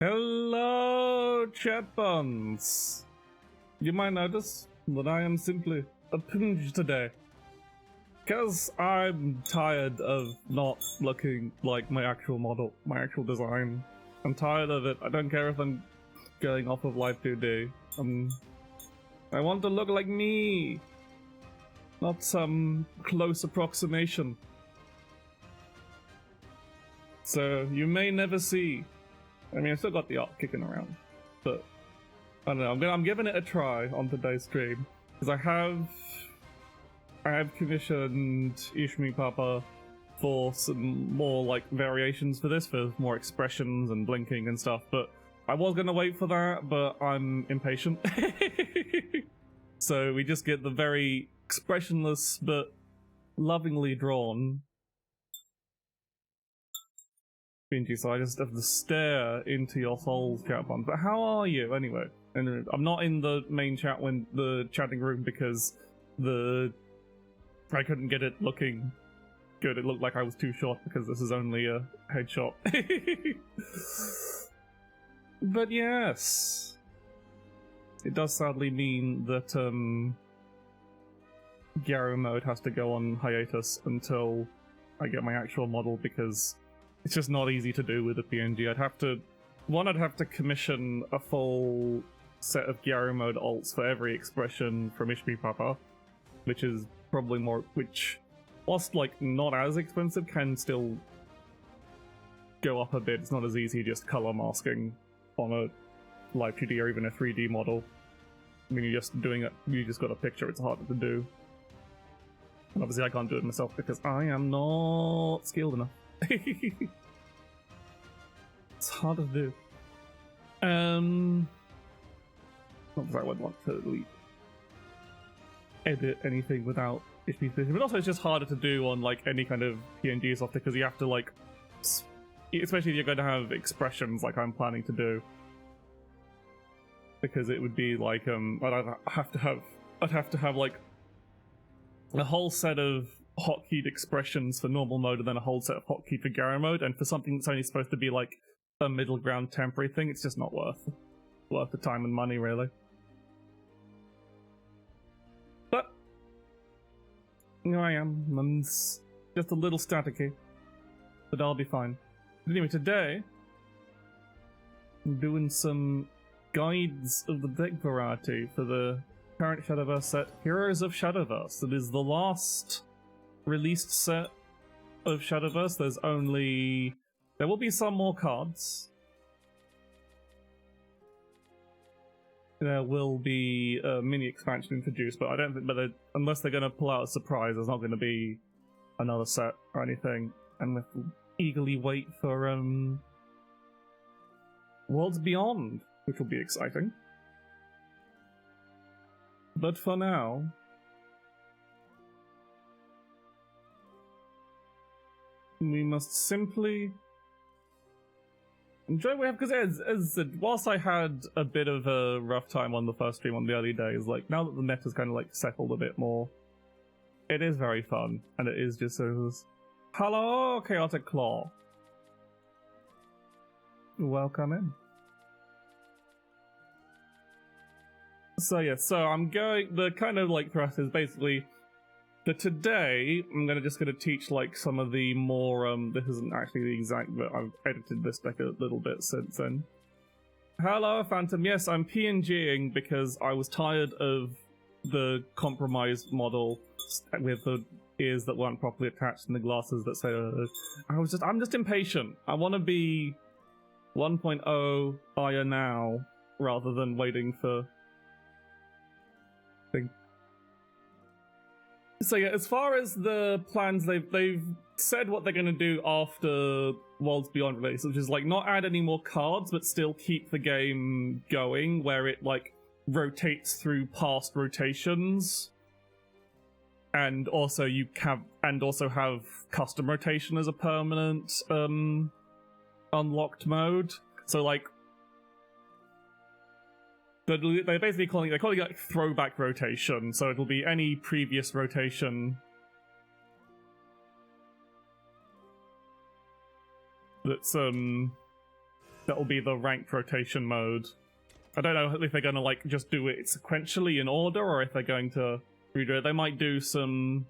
Hello, chat buns. You might notice that I am simply a pinch today. Because I'm tired of not looking like my actual model, my actual design. I'm tired of it. I don't care if I'm going off of Live 2D. I want to look like me, not some close approximation. So you may never see. I mean, I still got the art kicking around, but I don't know. I'm giving it a try on today's stream because I have commissioned Ishmi Papa for some more like variations for this, for more expressions and blinking and stuff. But I was gonna wait for that, but I'm impatient. So we just get the very expressionless but lovingly drawn Benji, so I just have to stare into your souls, chat bun. But how are you, anyway? And I'm not in the main chat when the chatting room because I couldn't get it looking good. It looked like I was too short because this is only a headshot. But yes, it does sadly mean that Gyaro mode has to go on hiatus until I get my actual model because it's just not easy to do with a PNG. I'd have to commission a full set of Gyaro mode alts for every expression from Ishmi Papa, which is probably more, which, whilst like not as expensive, can still go up a bit. It's not as easy just color masking on a live 2D or even a 3D model. I mean, you're just doing it, you just got a picture, it's harder to do. And obviously I can't do it myself because I am not skilled enough. It's hard to do. Not that I would want to edit anything without Ishmi's vision, but also it's just harder to do on like any kind of PNG software because you have to like, especially if you're going to have expressions like I'm planning to do, because it would be like I'd have to have like a whole set of hotkeyed expressions for normal mode and then a whole set of hotkeyed for Gyaro mode, and for something that's only supposed to be like a middle ground temporary thing, it's just not worth the time and money, really. But here I am, and it's just a little staticky, but I'll be fine. Anyway, today I'm doing some guides of the deck variety for the current Shadowverse set, Heroes of Shadowverse. It is the last released set of Shadowverse. There will be some more cards. There will be a mini expansion introduced, but I don't think unless they're going to pull out a surprise, there's not going to be another set or anything. And we have to eagerly wait for Worlds Beyond, which will be exciting. But for now, we must simply enjoy what we have, because as whilst I had a bit of a rough time on the first stream on the early days, like now that the net has kind of like settled a bit more, it is very fun, and it is just hello, Chaotic Claw. Welcome in. So yeah, the kind of like thrust is basically that today I'm just gonna teach like some of the more this isn't actually the exact, but I've edited this deck a little bit since then. Hello Phantom, yes, I'm PNGing because I was tired of the compromised model with the ears that weren't properly attached and the glasses that say I'm just impatient. I want to be 1.0 higher now rather than waiting for thing. So yeah, as far as the plans, they've said what they're gonna do after Worlds Beyond release, which is like not add any more cards, but still keep the game going, where it like rotates through past rotations, and also have custom rotation as a permanent unlocked mode. So like they're basically calling it like throwback rotation, so it'll be any previous rotation that That'll be the ranked rotation mode. I don't know if they're going to like just do it sequentially in order, or if they're going to redo it. They might do some...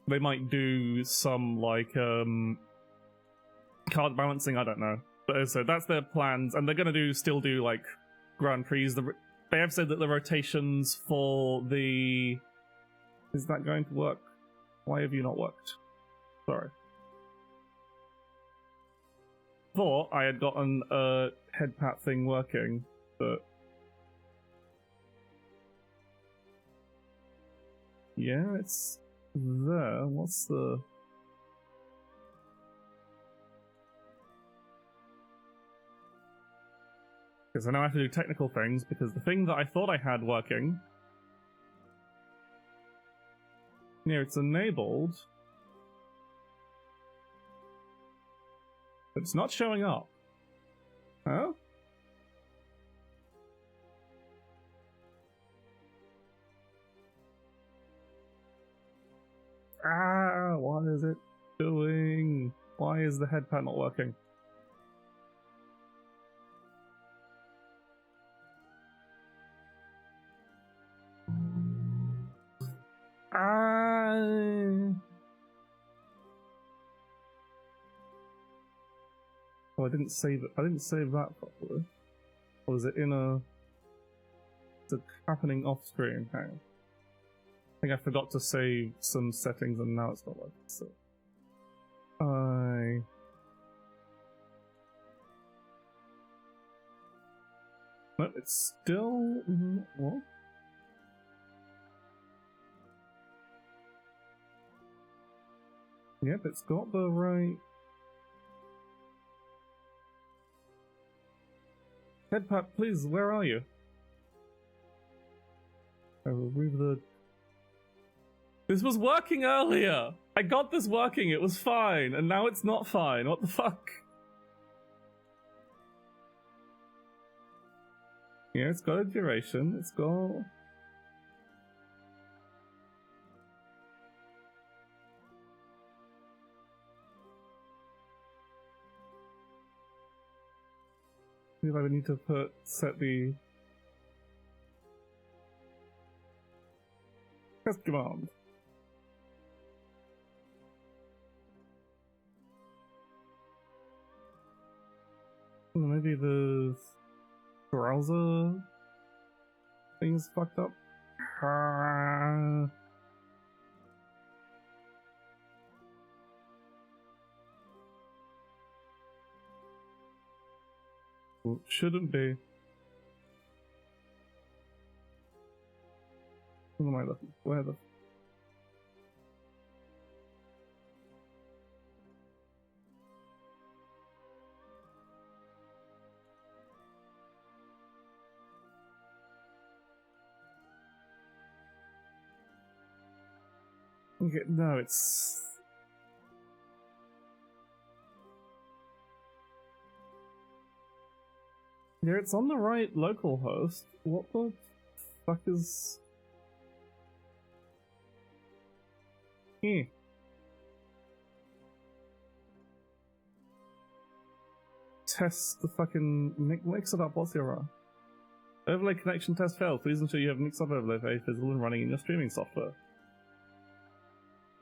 They might do some like card balancing, I don't know. But so that's their plans, and they're going to still do like Grand Prix. They have said that the rotations for the... Is that going to work? Why have you not worked? Sorry. Thought I had gotten a head pat thing working, but... Yeah, it's there. What's the... Because I now have to do technical things, because the thing that I thought I had working... Yeah, it's enabled. But it's not showing up. Huh? Ah, what is it doing? Why is the head pad not working? Oh, I didn't save it. I didn't save that properly. Or is it in a... Is it happening off screen? Hang on. I think I forgot to save some settings and now it's not working. So But it's still... What? Yep, it's got the right... Headpat, please, where are you? I will remove the... This was working earlier! I got this working, it was fine, and now it's not fine. What the fuck? Yeah, it's got a duration, it's got... I would need to set the test command. Maybe the browser thing's fucked up. Shouldn't be. What am I looking? Where the... Okay, no, it's... Yeah, it's on the right localhost. What the fuck is... Eh. Test the fucking... Mix it up, what's your error? Overlay connection test failed. Please ensure you have mixed up overlay very visible and running in your streaming software.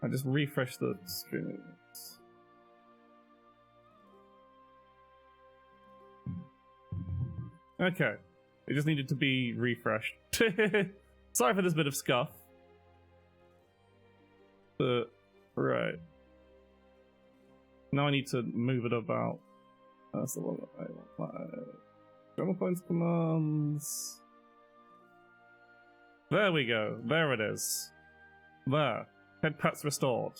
I just refresh the streaming. Okay. It just needed to be refreshed. Sorry for this bit of scuff. But, right. Now I need to move it about. That's the one that I want. Drummer points commands. There we go. There it is. There. Head pats restored.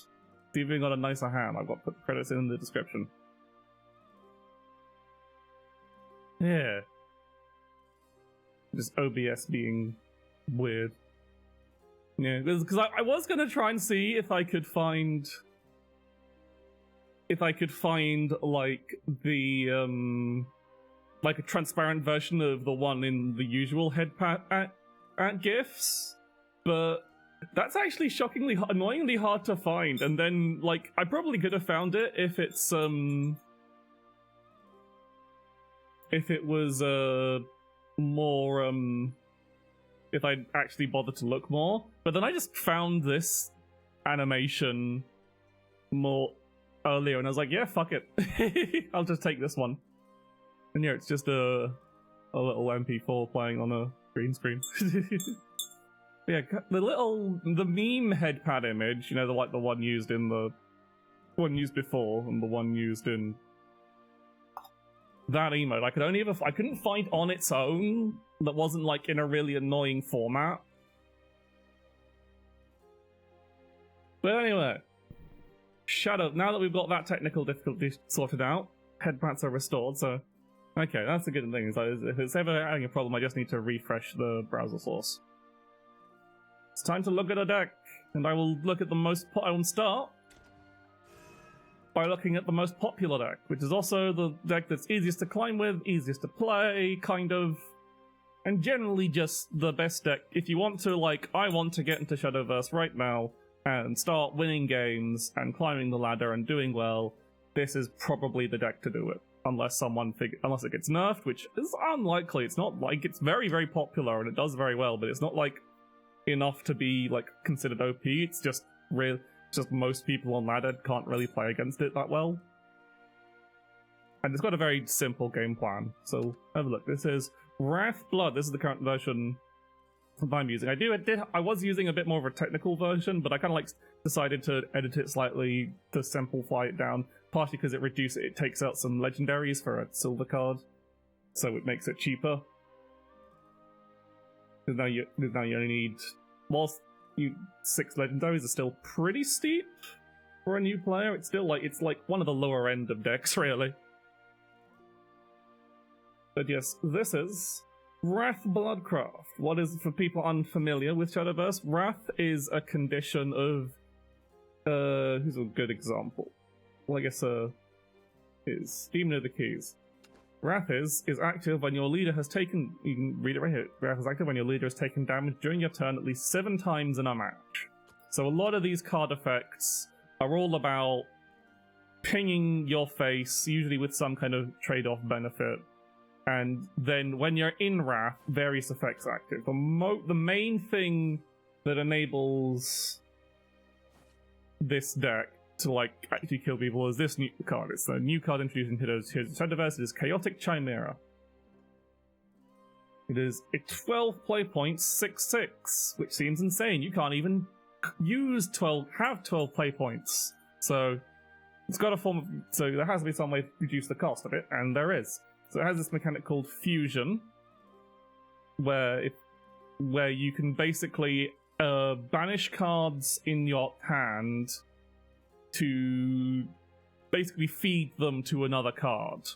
See if you got a nicer hand. I've got put the credits in the description. Yeah. Just OBS being weird. Yeah, because I was gonna try and see if I could find... like, the, like a transparent version of the one in the usual head pat at GIFs, but That's actually shockingly, annoyingly hard to find. And then, like, I probably could have found it if it's if it was more if I'd actually bothered to look more. But then I just found this animation more earlier, and I was like, yeah, fuck it. I'll just take this one. And yeah, it's just a little MP4 playing on a green screen. Yeah, the meme headpad image, you know, the one used in the one used before and the one used in that emote. I couldn't find on its own that wasn't like in a really annoying format. But anyway, now that we've got that technical difficulty sorted out, headpads are restored, so okay, that's a good thing. Is like, if it's ever having a problem, I just need to refresh the browser source. It's time to look at a deck, and I will look at the most. I will start by looking at the most popular deck, which is also the deck that's easiest to climb with, easiest to play, kind of, and generally just the best deck. If you want to, like, I want to get into Shadowverse right now and start winning games and climbing the ladder and doing well, this is probably the deck to do it. Unless unless it gets nerfed, which is unlikely. It's not like it's very, very popular and it does very well, but it's not like enough to be like considered OP. It's just most people on ladder can't really play against it that well. And it's got a very simple game plan. So have a look. This is Wrath Blood. This is the current version I'm using. I was using a bit more of a technical version, but I kind of like decided to edit it slightly to simplify it down, partially because it takes out some legendaries for a silver card, so it makes it cheaper. Because now you only need, whilst 6 legendaries are still pretty steep for a new player, it's like one of the lower end of decks, really. But yes, this is Wrath Bloodcraft. What is, for people unfamiliar with Shadowverse, Wrath is a condition of who's a good example? Well, I guess is Demon of the Keys. Wrath is active when your leader has taken, you can read it right here, Wrath is active when your leader has taken damage during your turn at least 7 times in a match. So a lot of these card effects are all about pinging your face, usually with some kind of trade-off benefit. And then when you're in Wrath, various effects are active. The main thing that enables this deck to like actually kill people is this new card. It's a new card introduced into Shadoverse. It is Chaotic Chimera. It is a 12 play points, 6/6, which seems insane. You can't even have 12 play points. So it's got a form of, so there has to be some way to reduce the cost of it, and there is. So it has this mechanic called Fusion, where you can basically banish cards in your hand to basically feed them to another card.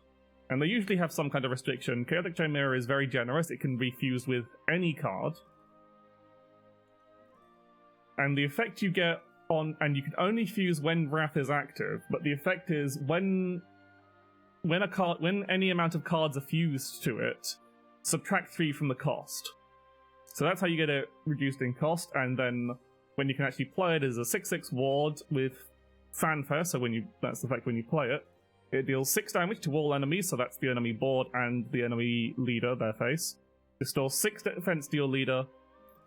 And they usually have some kind of restriction. Chaotic Chimera is very generous. It can be fused with any card. And the effect you get on, and you can only fuse when Wrath is active, but the effect is when any amount of cards are fused to it, subtract 3 from the cost. So that's how you get it reduced in cost, and then when you can actually play it as a 6/6 ward with Fanfare, so that's the effect when you play it. It deals 6 damage to all enemies, so that's the enemy board and the enemy leader, their face. Restores 6 defense to your leader,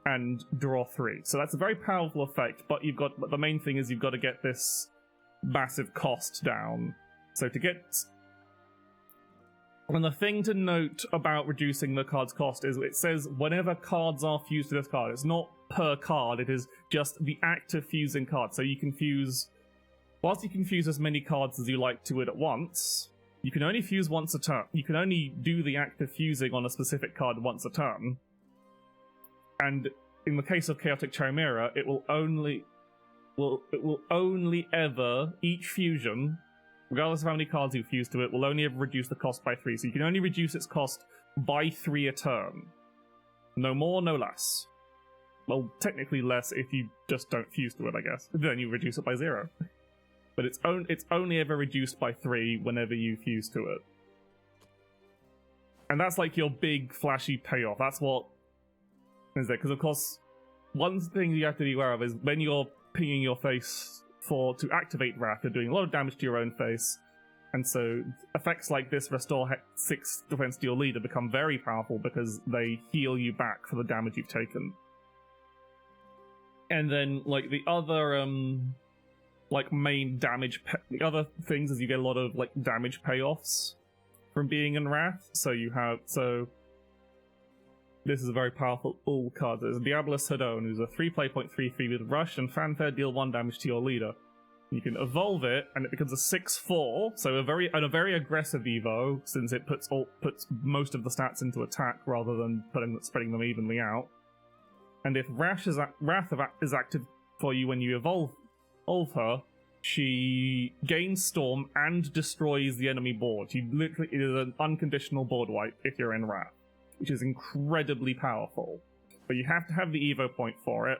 and draw 3. So that's a very powerful effect, but the main thing is you've got to get this massive cost down. So to get... And the thing to note about reducing the card's cost is it says whenever cards are fused to this card. It's not per card, it is just the act of fusing cards. So you can fuse... Whilst you can fuse as many cards as you like to it at once, you can only fuse once a turn. You can only do the act of fusing on a specific card once a turn. And in the case of Chaotic Chimera, it will only ever, each fusion, regardless of how many cards you fuse to it, will only ever reduce the cost by 3. So you can only reduce its cost by 3 a turn. No more, no less. Well, technically less if you just don't fuse to it, I guess. Then you reduce it by 0. But it's only ever reduced by 3 whenever you fuse to it. And that's like your big, flashy payoff. That's what is there. Because, of course, one thing you have to be aware of is when you're pinging your face to activate Wrath, you're doing a lot of damage to your own face, and so effects like this, restore 6 defense to your leader, become very powerful because they heal you back for the damage you've taken. And then, like, the other like main damage, the other things is you get a lot of like damage payoffs from being in Wrath. So this is a very powerful card. There's Diabolus Hedone, who's a 3 play point 3/3 with Rush and Fanfare, deal 1 damage to your leader. You can evolve it, and it becomes a 6/4, so a very aggressive evo, since it puts most of the stats into attack rather than spreading them evenly out. And if Wrath is active for you when you evolve her, she gains Storm and destroys the enemy board. It is an unconditional board wipe if you're in Wrath, which is incredibly powerful. But you have to have the evo point for it.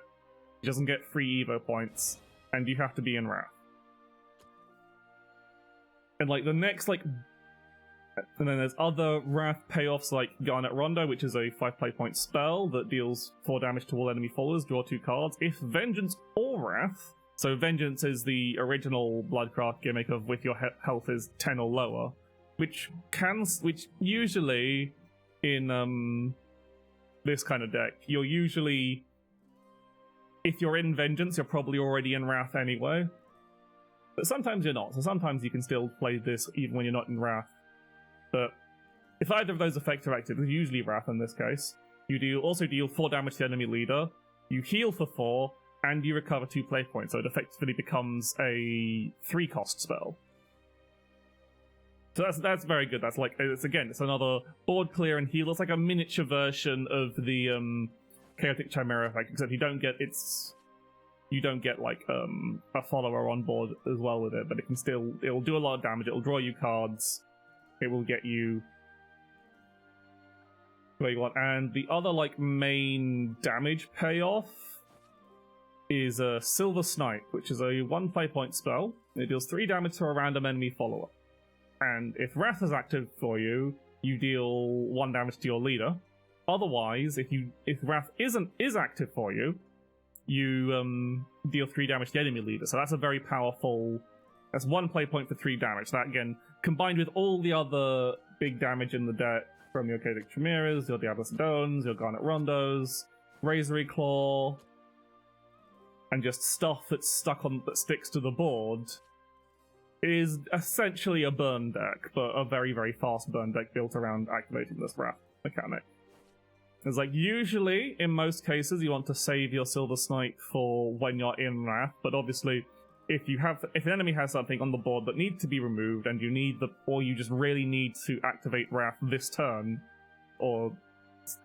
It doesn't get free evo points, and you have to be in Wrath. And like the next and then there's other Wrath payoffs like Garnet Rondo, which is a 5 play point spell that deals 4 damage to all enemy followers, draw 2 cards. If Vengeance or Wrath, so Vengeance is the original Bloodcraft gimmick of with your health is 10 or lower, which usually in this kind of deck, you're usually, if you're in Vengeance, you're probably already in Wrath anyway. But sometimes you're not, so sometimes you can still play this even when you're not in Wrath. But if either of those effects are active, it's usually Wrath in this case, you also deal 4 damage to the enemy leader, you heal for 4, and you recover 2 play points, so it effectively becomes a 3-cost spell. So that's very good. That's like, it's another board clear and heal. It's like a miniature version of the Chaotic Chimera effect, except you don't get like a follower on board as well with it, but it'll do a lot of damage. It'll draw you cards. It will get you where you want. And the other like main damage payoff is a Silver Snipe, which is a 1 play point spell. It deals 3 damage to a random enemy follower. And if Wrath is active for you, you deal 1 damage to your leader. Otherwise, if Wrath is active for you, you deal 3 damage to the enemy leader. So that's a very powerful. That's 1 play point for 3 damage. That again, combined with all the other big damage in the deck from your Chaotic Chimeras, your Diabolus Hedones, your Garnet Rondos, Razory Claw, and just stuff that sticks to the board, is essentially a burn deck, but a very, very fast burn deck built around activating this Wrath mechanic. It's like, usually, in most cases, you want to save your Silver Snipe for when you're in Wrath, but obviously, if an enemy has something on the board that needs to be removed, and you just really need to activate Wrath this turn, or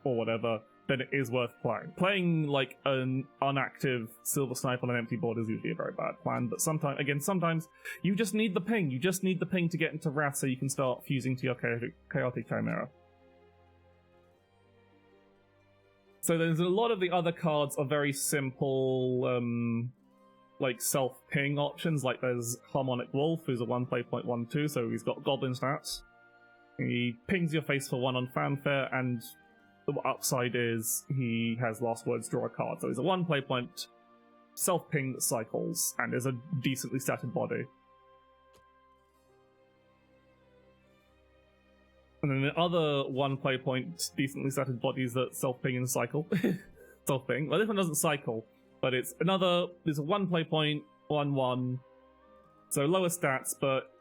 whatever, then it is worth playing. Playing like an unactive Silver Snipe on an empty board is usually a very bad plan, but sometimes you just need the ping. You just need the ping to get into Wrath so you can start fusing to your Chaotic Chimera. So there's a lot of the other cards are very simple, like self-ping options. Like there's Harmonic Wolf, who's a 1 play point 1/2, so he's got goblin stats. He pings your face for 1 on Fanfare, and the upside is he has Last Words, draw a card. So he's a 1 play point self-ping that cycles, and is a decently statted body. And then the other 1 play point decently statted bodies that self-ping and cycle. Self-ping. Well, this one doesn't cycle, but it's a 1 play point 1/1. So lower stats, but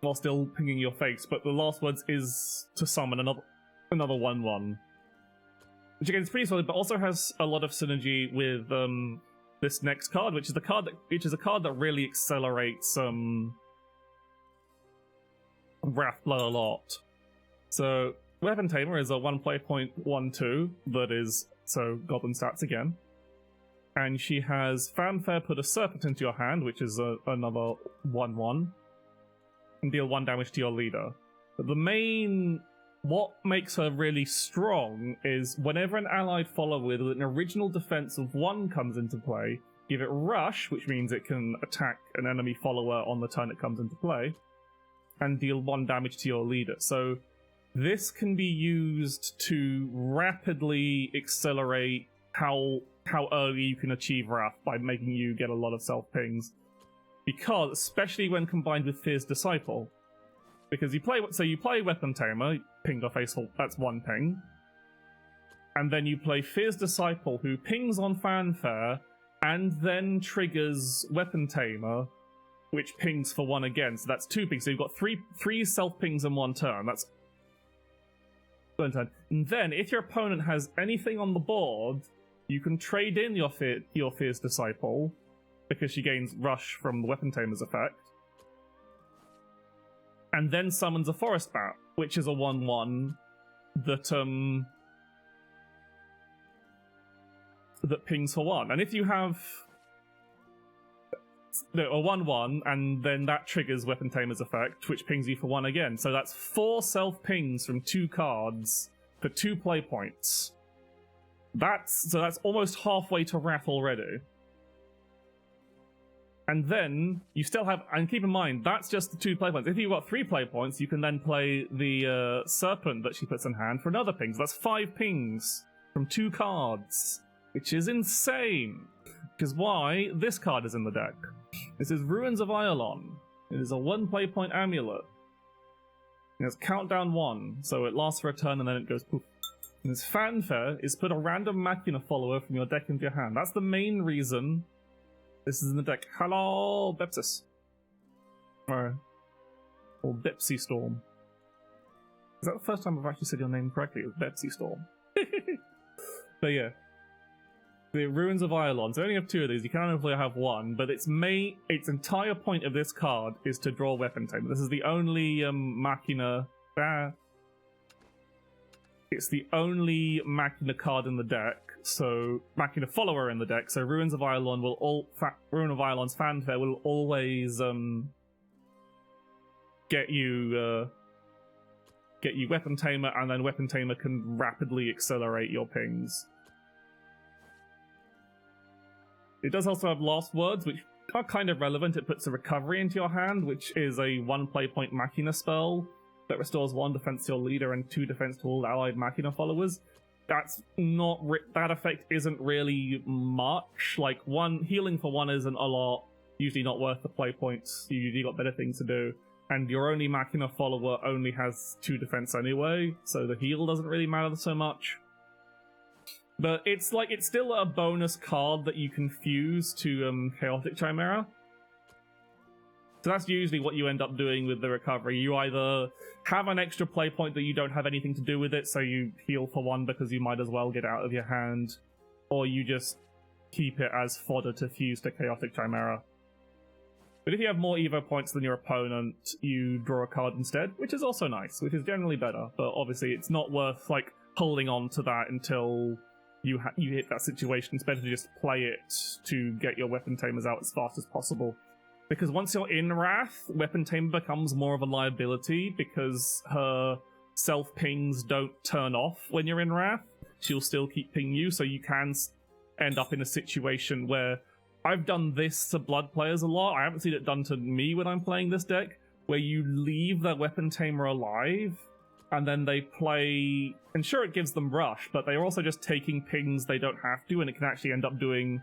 while still pinging your face. But the Last Words is to summon another 1/1. Which again is pretty solid, but also has a lot of synergy with this next card, which is a card that really accelerates Wrath Blow a lot. So Weapon Tamer is a 1 play point 1/2 that is goblin stats again. And she has Fanfare, put a Serpent into your hand, which is another 1/1, and deal 1 damage to your leader. But what makes her really strong is whenever an allied follower with an original defense of 1 comes into play, give it Rush, which means it can attack an enemy follower on the turn it comes into play, and deal 1 damage to your leader. So this can be used to rapidly accelerate how early you can achieve Wrath by making you get a lot of self pings, because especially when combined with Fierce Disciple, because you play Weapon Tamer, pinged or faithful, that's one ping, and then you play Fierce Disciple, who pings on Fanfare and then triggers Weapon Tamer, which pings for one again. So that's 2 pings. So you've got three self pings in one turn. That's one turn. And then if your opponent has anything on the board, you can trade in your Fierce Disciple, because she gains Rush from the Weapon Tamer's effect, and then summons a Forest Bat, which is a 1/1 that pings for 1. And if you have a 1/1, and then that triggers Weapon Tamer's effect, which pings you for 1 again. So that's 4 self pings from 2 cards for 2 play points. That's almost halfway to Wrath already. And then you still have, and keep in mind, that's just the 2 play points. If you've got 3 play points, you can then play the Serpent that she puts in hand for another ping. So that's 5 pings from 2 cards, which is insane. Because why? This card is in the deck. This is Ruins of Iolon. It is a 1 play point amulet. It has countdown 1, so it lasts for a turn and then it goes poof. And its fanfare is put a random Machina follower from your deck into your hand. That's the main reason this is in the deck. Hello, Bepsis. Or Bepsy Storm. Is that the first time I've actually said your name correctly? It was Bepsy Storm. But yeah. The Ruins of Iolon. So you only have 2 of these. You can only have 1, but its entire point of this card is to draw Weapon Tamer. This is the only Machina. It's the only Machina card in the deck. So Machina follower in the deck. So Ruins of Iolon Ruin of Iolon's fanfare will always get you Weapon Tamer, and then Weapon Tamer can rapidly accelerate your pings. It does also have Last Words, which are kind of relevant. It puts a recovery into your hand, which is a 1 play point Machina spell that restores 1 defense to your leader and 2 defense to all allied Machina followers. That's not that effect isn't really much. Like, 1 healing for 1 isn't a lot, usually not worth the play points. You usually got better things to do. And your only Machina follower only has 2 defense anyway, so the heal doesn't really matter so much. But it's still a bonus card that you can fuse to Chaotic Chimera. So that's usually what you end up doing with the recovery. You either have an extra play point that you don't have anything to do with it, so you heal for 1 because you might as well get out of your hand, or you just keep it as fodder to fuse to Chaotic Chimera. But if you have more Evo points than your opponent, you draw a card instead, which is also nice, which is generally better. But obviously it's not worth holding on to that until you hit that situation. It's better to just play it to get your Weapon Tamers out as fast as possible. Because once you're in Wrath, Weapon Tamer becomes more of a liability because her self-pings don't turn off when you're in Wrath. She'll still keep pinging you, so you can end up in a situation where I've done this to Blood players a lot. I haven't seen it done to me when I'm playing this deck, where you leave their Weapon Tamer alive, and then they play, and sure it gives them Rush, but they're also just taking pings they don't have to, and it can actually end up doing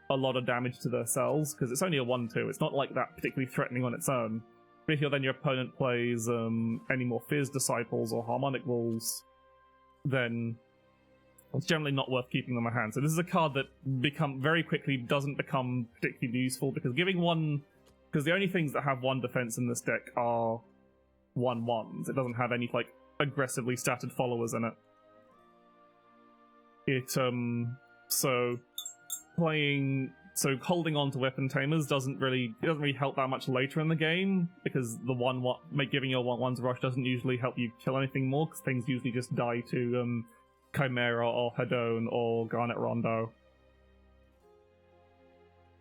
a lot of damage to their cells, because it's only a 1/2. It's not like that particularly threatening on its own. But if then your opponent plays any more Fierce Disciples or Harmonic Rules, then it's generally not worth keeping them in hand. So this is a card that very quickly doesn't become particularly useful, because because the only things that have 1 defense in this deck are 1/1s. It doesn't have any aggressively statted followers in it. So holding on to Weapon Tamers doesn't really help that much later in the game, because the giving your 1/1s Rush doesn't usually help you kill anything more, because things usually just die to Chimera or Hedone or Garnet Rondo.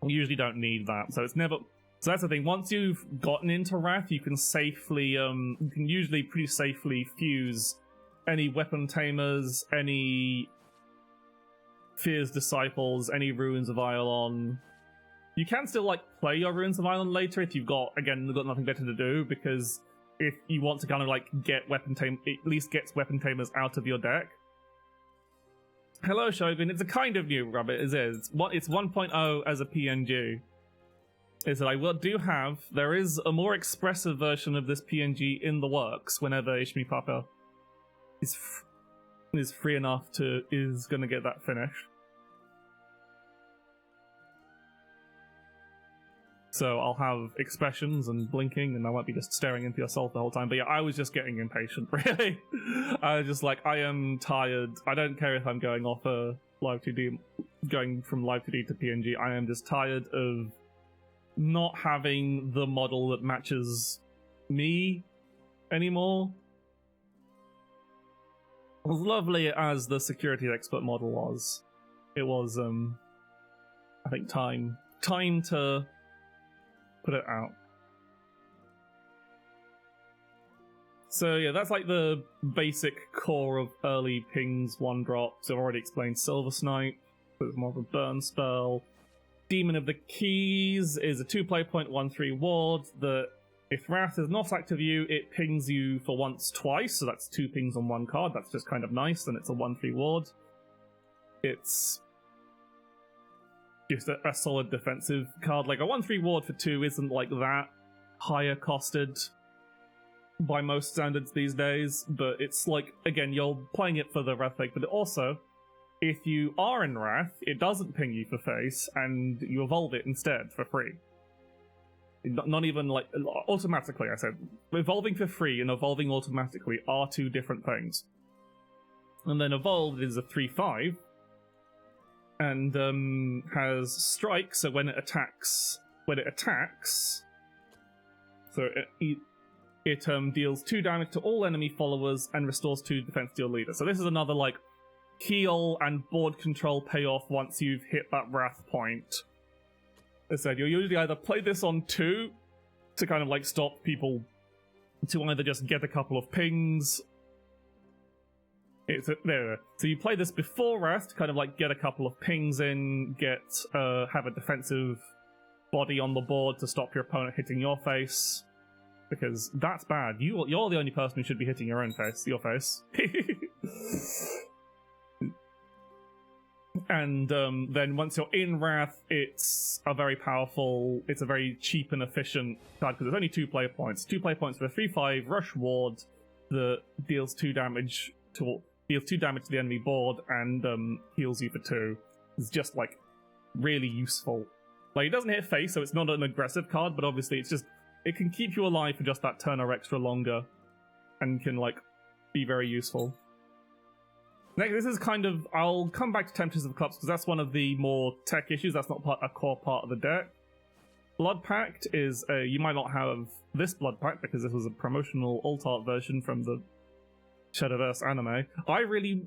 You usually don't need that, so that's the thing. Once you've gotten into Wrath, you can usually pretty safely fuse any Weapon Tamers, any Fierce Disciples, any Ruins of Iolon. You can still play your Ruins of Iolon later if you've got nothing better to do, because if you want to get at least get Weapon Tamers out of your deck. Hello, Shogun. It's a kind of new rabbit. It's 1.0 as a PNG. Is that there is a more expressive version of this PNG in the works whenever Ishimi Papa is free enough is gonna get that finished. So I'll have expressions and blinking, and I won't be just staring into yourself the whole time. But yeah, I was just getting impatient, really. I was just like, I am tired. I don't care if I'm going off a live 2D, going from live 2D to PNG. I am just tired of not having the model that matches me anymore. As lovely as the security expert model was, it was, I think time to put it out. So yeah, that's like the basic core of early pings 1-drops. I've already explained Silver Snipe, so it's more of a burn spell. Demon of the Keys is a 2-play point 1/3 ward that if Wrath is not active you, it pings you for once twice, so that's 2 pings on 1 card. That's just kind of nice, and it's a 1/3 ward. It's just a solid defensive card. Like a 1/3 ward for 2 isn't like that higher costed by most standards these days, but it's like, again, you're playing it for the Wrath effect, but also, if you are in Wrath, it doesn't ping you for face, and you evolve it instead for free. Not even like automatically, I said. Evolving for free and evolving automatically are 2 different things. And then evolved is a 3/5, and has strike, so when it attacks, so it deals 2 damage to all enemy followers and restores 2 defense to your leader. So this is another like heal and board control payoff once you've hit that Wrath point. As I said, you'll usually either play this on 2 to kind of like stop people to either just get a couple of pings. So you play this before Wrath to kind of like get a couple of pings in, have a defensive body on the board to stop your opponent hitting your face, because that's bad. You're the only person who should be hitting your face. And then once you're in Wrath, it's a very cheap and efficient card because there's only 2 player points. 2 player points for a 3/5 rush ward that deals 2 damage to the enemy board and heals you for 2. It's just like really useful. Like it doesn't hit face, so it's not an aggressive card, but obviously it can keep you alive for just that turn or extra longer, and can like be very useful. Next, this is kind of, I'll come back to Temptress of Cups because that's one of the more tech issues. That's not a core part of the deck. Blood Pact is you might not have this Blood Pact because this was a promotional alt art version from the Shadoverse anime. I really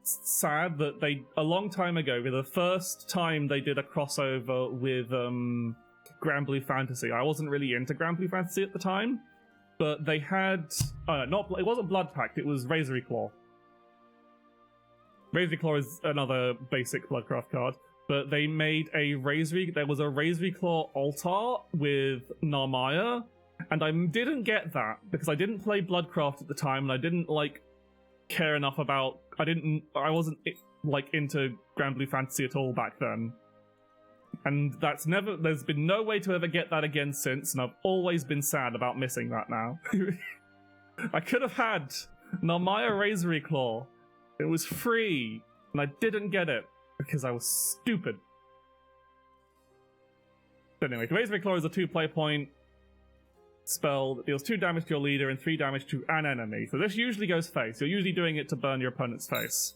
sad that a long time ago, the first time they did a crossover with Grand Blue Fantasy. I wasn't really into Grand Blue Fantasy at the time, but they had it wasn't Blood Pact, it was Razor Claw. Razor Claw is another basic Bloodcraft card, but they made there was a Razor Claw altar with Narmaya, and I didn't get that because I didn't play Bloodcraft at the time, and I didn't like care enough about. I wasn't like into Grand Blue Fantasy at all back then, and there's been no way to ever get that again since, and I've always been sad about missing that now. I could have had Narmaya Razor Claw. It was free, and I didn't get it because I was stupid. But anyway, Razor Claw is a 2-play point spell that deals 2 damage to your leader and 3 damage to an enemy. So this usually goes face. You're usually doing it to burn your opponent's face.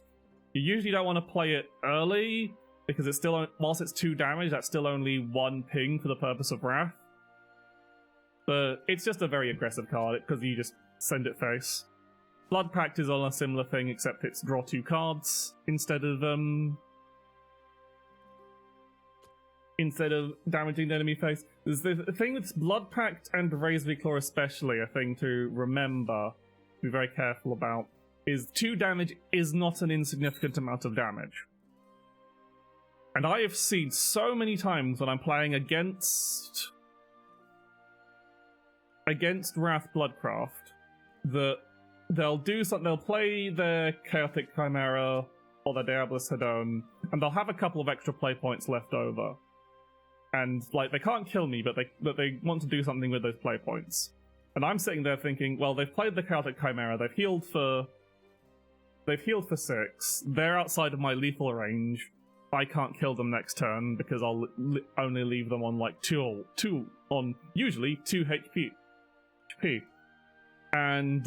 You usually don't want to play it early because it's still, whilst it's 2 damage, that's still only 1 ping for the purpose of Wrath. But it's just a very aggressive card because you just send it face. Blood Pact is on a similar thing, except it's draw 2 cards instead of damaging the enemy face. There's the thing with Blood Pact and Razor Claw especially, a thing to remember, be very careful about, is 2 damage is not an insignificant amount of damage. And I have seen so many times when I'm playing against Wrath Bloodcraft that they'll do something. They'll play their Chaotic Chimera or the Diablos Hedon, and they'll have a couple of extra play points left over. And, like, they can't kill me, but they want to do something with those play points. And I'm sitting there thinking, well, they've played the Chaotic Chimera, they've healed for 6, they're outside of my lethal range, I can't kill them next turn because I'll only leave them on, like, 2 on, usually, 2 HP. And,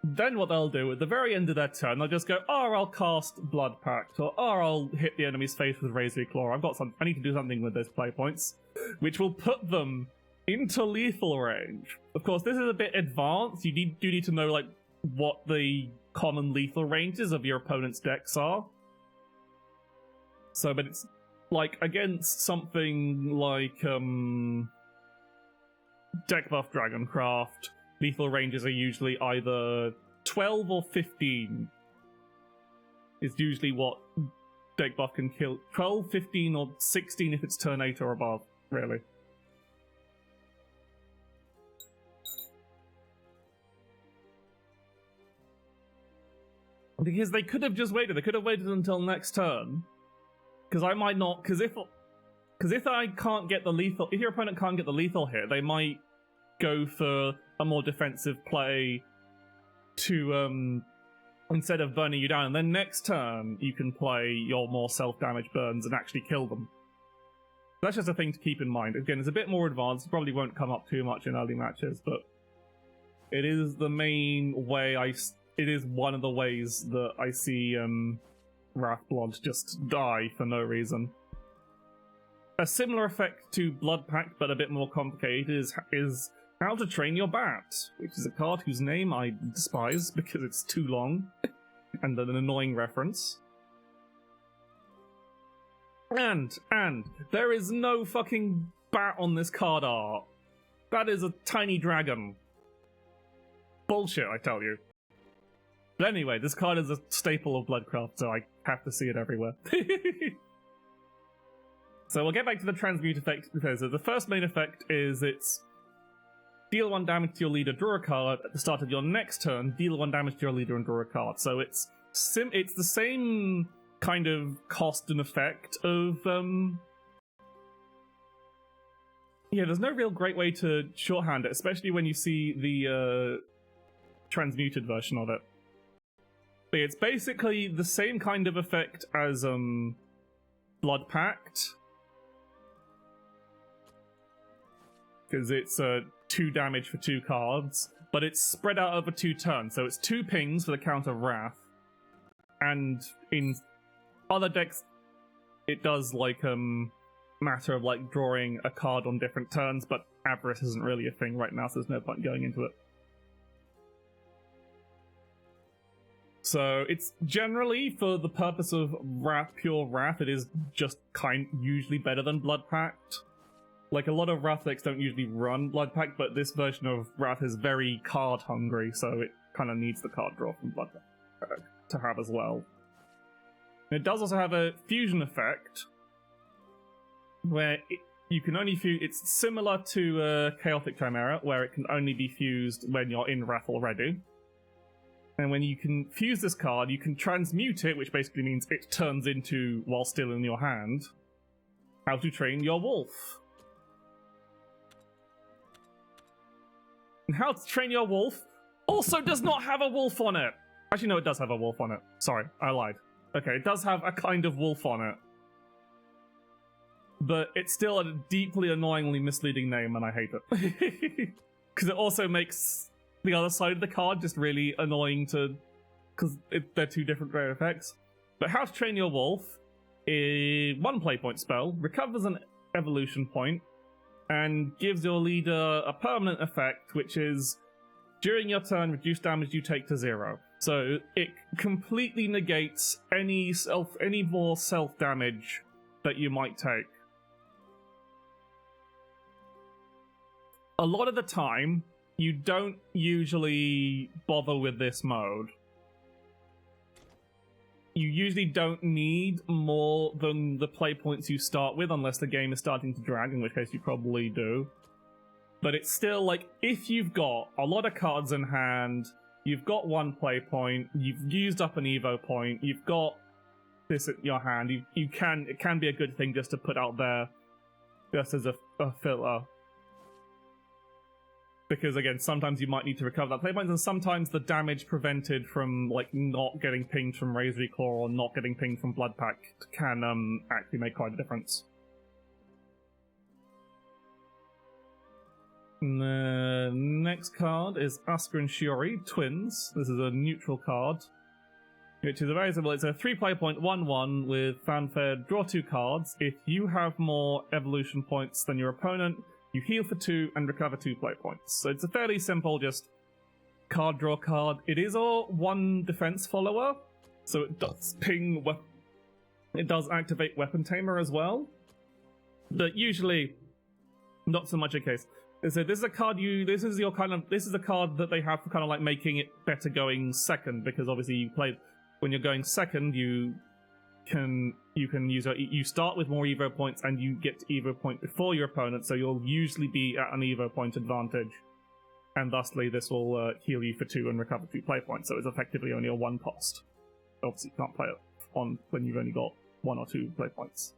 then what they'll do, at the very end of their turn, they'll just go, oh, I'll cast Blood Pact, or oh, I'll hit the enemy's face with Razor Claw. I need to do something with those play points, which will put them into lethal range. Of course, this is a bit advanced. You do need to know, like, what the common lethal ranges of your opponent's decks are. So, but it's, like, against something like, Deck Buff Dragoncraft, lethal ranges are usually either 12 or 15. Is usually what deck buff can kill. 12, 15, or 16 if it's turn 8 or above, really. Because they could have just waited. They could have waited until next turn. Because I might not. Because if I can't get the lethal, if your opponent can't get the lethal hit, they might go for a more defensive play to instead of burning you down, and then next turn you can play your more self-damage burns and actually kill them. That's just a thing to keep in mind. Again, it's a bit more advanced, probably won't come up too much in early matches, but it is the main way it is one of the ways that I see Wrathblood just die for no reason. A similar effect to Blood Pact, but a bit more complicated, is How to Train Your Bat, which is a card whose name I despise because it's too long and an annoying reference. And there is no fucking bat on this card art. That is a tiny dragon. Bullshit, I tell you. But anyway, this card is a staple of Bloodcraft, so I have to see it everywhere. So we'll get back to the transmute effect. So the first main effect is it's deal 1 damage to your leader, draw a card. At the start of your next turn, deal 1 damage to your leader and draw a card. So it's the same kind of cost and effect of yeah, there's no real great way to shorthand it, especially when you see the transmuted version of it. But it's basically the same kind of effect as Blood Pact, because it's 2 damage for 2 cards, but it's spread out over 2 turns, so it's 2 pings for the count of Wrath. And in other decks, it does like matter of like drawing a card on different turns, but Avarice isn't really a thing right now, so there's no point going into it. So it's generally, for the purpose of pure Wrath, it is just usually better than Blood Pact. Like, a lot of Wrath decks don't usually run Blood Pact, but this version of Wrath is very card hungry, so it kind of needs the card draw from Blood Pact to have as well. And it does also have a fusion effect, where you can only fuse. It's similar to Chaotic Chimera, where it can only be fused when you're in Wrath already. And when you can fuse this card, you can transmute it, which basically means it turns into, while still in your hand, How to Train Your Wolf. And How to Train Your Wolf also does not have a wolf on it. Actually, no, it does have a wolf on it. Sorry, I lied. Okay, it does have a kind of wolf on it. But it's still a deeply annoyingly misleading name, and I hate it. Because it also makes the other side of the card just really annoying to... because they're 2 different great effects. But How to Train Your Wolf is 1 play point spell, recovers an evolution point, and gives your leader a permanent effect, which is during your turn, reduce damage you take to 0. So it completely negates any more self-damage that you might take. A lot of the time, you don't usually bother with this mode. You usually don't need more than the play points you start with, unless the game is starting to drag, in which case you probably do. But it's still like, if you've got a lot of cards in hand, you've got 1 play point, you've used up an Evo point, you've got this at your hand. It can be a good thing just to put out there, just as a filler. Because again, sometimes you might need to recover that play point, and sometimes the damage prevented from like not getting pinged from Razor Claw or not getting pinged from Blood Pact can actually make quite a difference. And the next card is Asuka and Shiori, twins. This is a neutral card, which is a very simple. It's a 3 play point 1/1 with fanfare. Draw 2 cards. If you have more evolution points than your opponent, you heal for 2 and recover 2 play points. So it's a fairly simple, just card draw card. It is a 1 defense follower, so it does ping. It does activate Weapon Tamer as well, but usually not so much a case. So this is a card this is a card that they have for kind of like making it better going second, because obviously when you're going second, you can use you start with more Evo points and you get to Evo point before your opponent, so you'll usually be at an Evo point advantage, and thusly this will heal you for 2 and recover 2 play points, so it's effectively only a 1 cost. Obviously you can't play it on when you've only got 1 or 2 play points.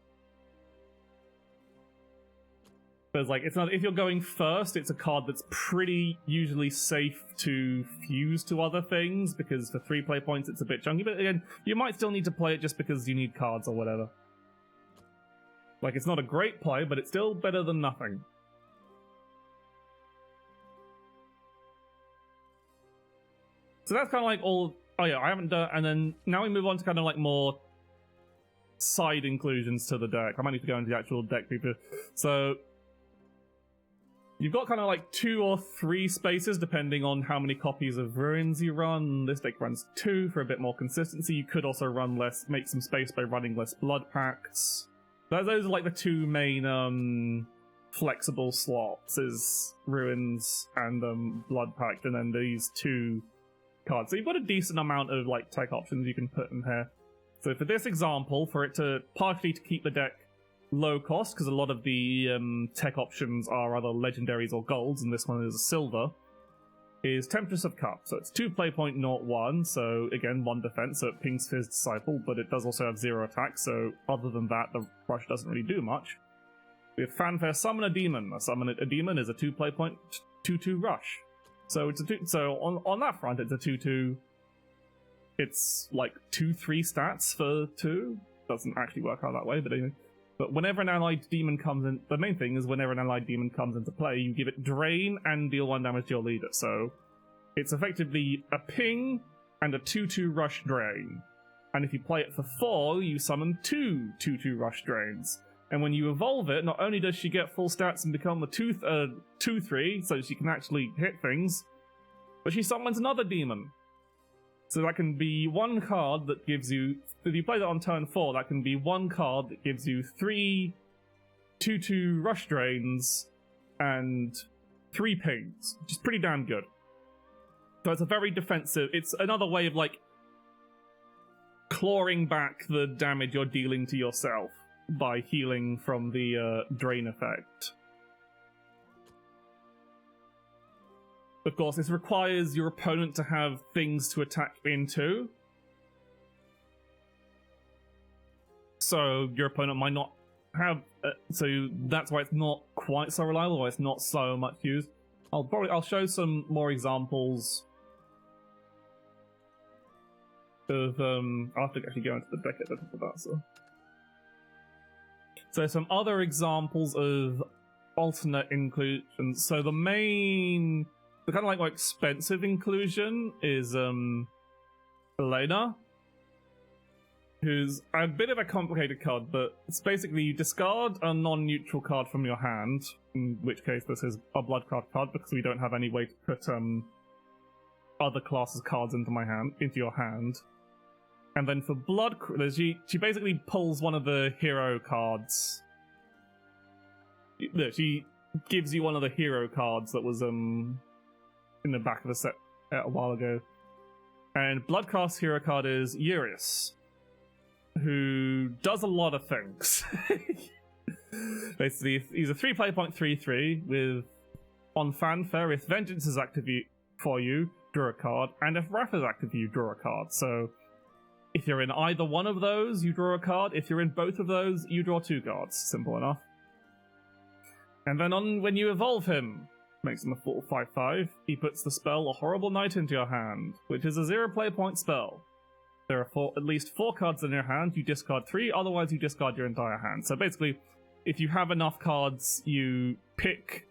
But it's like, it's not, if you're going first, it's a card that's pretty usually safe to fuse to other things, because for 3 play points it's a bit chunky, but again, you might still need to play it just because you need cards or whatever. Like, it's not a great play, but it's still better than nothing. So that's kind of like all... Oh yeah, I haven't done... And then now we move on to kind of like more side inclusions to the deck. I might need to go into the actual deck people. So you've got kind of like 2 or 3 spaces depending on how many copies of Ruins you run. This deck runs 2 for a bit more consistency. You could also run make some space by running less Blood Pacts. Those are like the 2 main flexible slots, is Ruins and Blood Pact, and then these 2 cards. So you've got a decent amount of like tech options you can put in here. So for this example, for it to partially to keep the deck low cost, because a lot of the tech options are either legendaries or golds, and this one is a silver, is Temptress of Cups. So it's 2 play point 0/1, so again 1 defense, so it pings Fizz Disciple, but it does also have 0 attack, so other than that the rush doesn't really do much. We have Fanfare Summon a Demon. A Demon is a 2 play point 2/2 rush. So it's on that front it's a 2/2. It's like 2/3 stats for 2. Doesn't actually work out that way, but anyway. But whenever an allied demon comes in, the main thing is whenever an allied demon comes into play, you give it Drain and deal 1 damage to your leader. So it's effectively a ping and a 2/2 rush Drain. And if you play it for 4, you summon 2 2/2 rush Drains. And when you evolve it, not only does she get full stats and become a 2/3, so she can actually hit things, but she summons another demon. So that can be 1 card that gives you... If you play that on turn 4, that can be 1 card that gives you 3 2/2 rush drains and 3 pings, which is pretty damn good. So it's a very defensive... It's another way of, like, clawing back the damage you're dealing to yourself by healing from the drain effect. Of course, this requires your opponent to have things to attack into. So your opponent might not have... so that's why it's not quite so reliable, or it's not so much used. I'll show some more examples of... I'll have to actually go into the deck editor for that, so some other examples of alternate inclusions. So the kind of like more expensive inclusion is Elena, who's a bit of a complicated card, but it's basically you discard a non-neutral card from your hand, in which case this is a blood card because we don't have any way to put other classes cards into your hand. And then for blood, she basically pulls one of the hero cards. She gives you one of the hero cards that was in the back of the set a while ago. And Bloodcast's hero card is Urius, who does a lot of things. Basically, he's a 3 play point 3/3 with, on fanfare, if Vengeance is active for you, draw a card, and if Wrath is active, you draw a card. So if you're in either one of those, you draw a card. If you're in both of those, you draw 2 cards. Simple enough. And then when you evolve him, makes him a full 5/5, he puts the spell A Horrible Night into your hand, which is a 0 play point spell. There are at least 4 cards in your hand, you discard 3, otherwise you discard your entire hand. So basically, if you have enough cards, you pick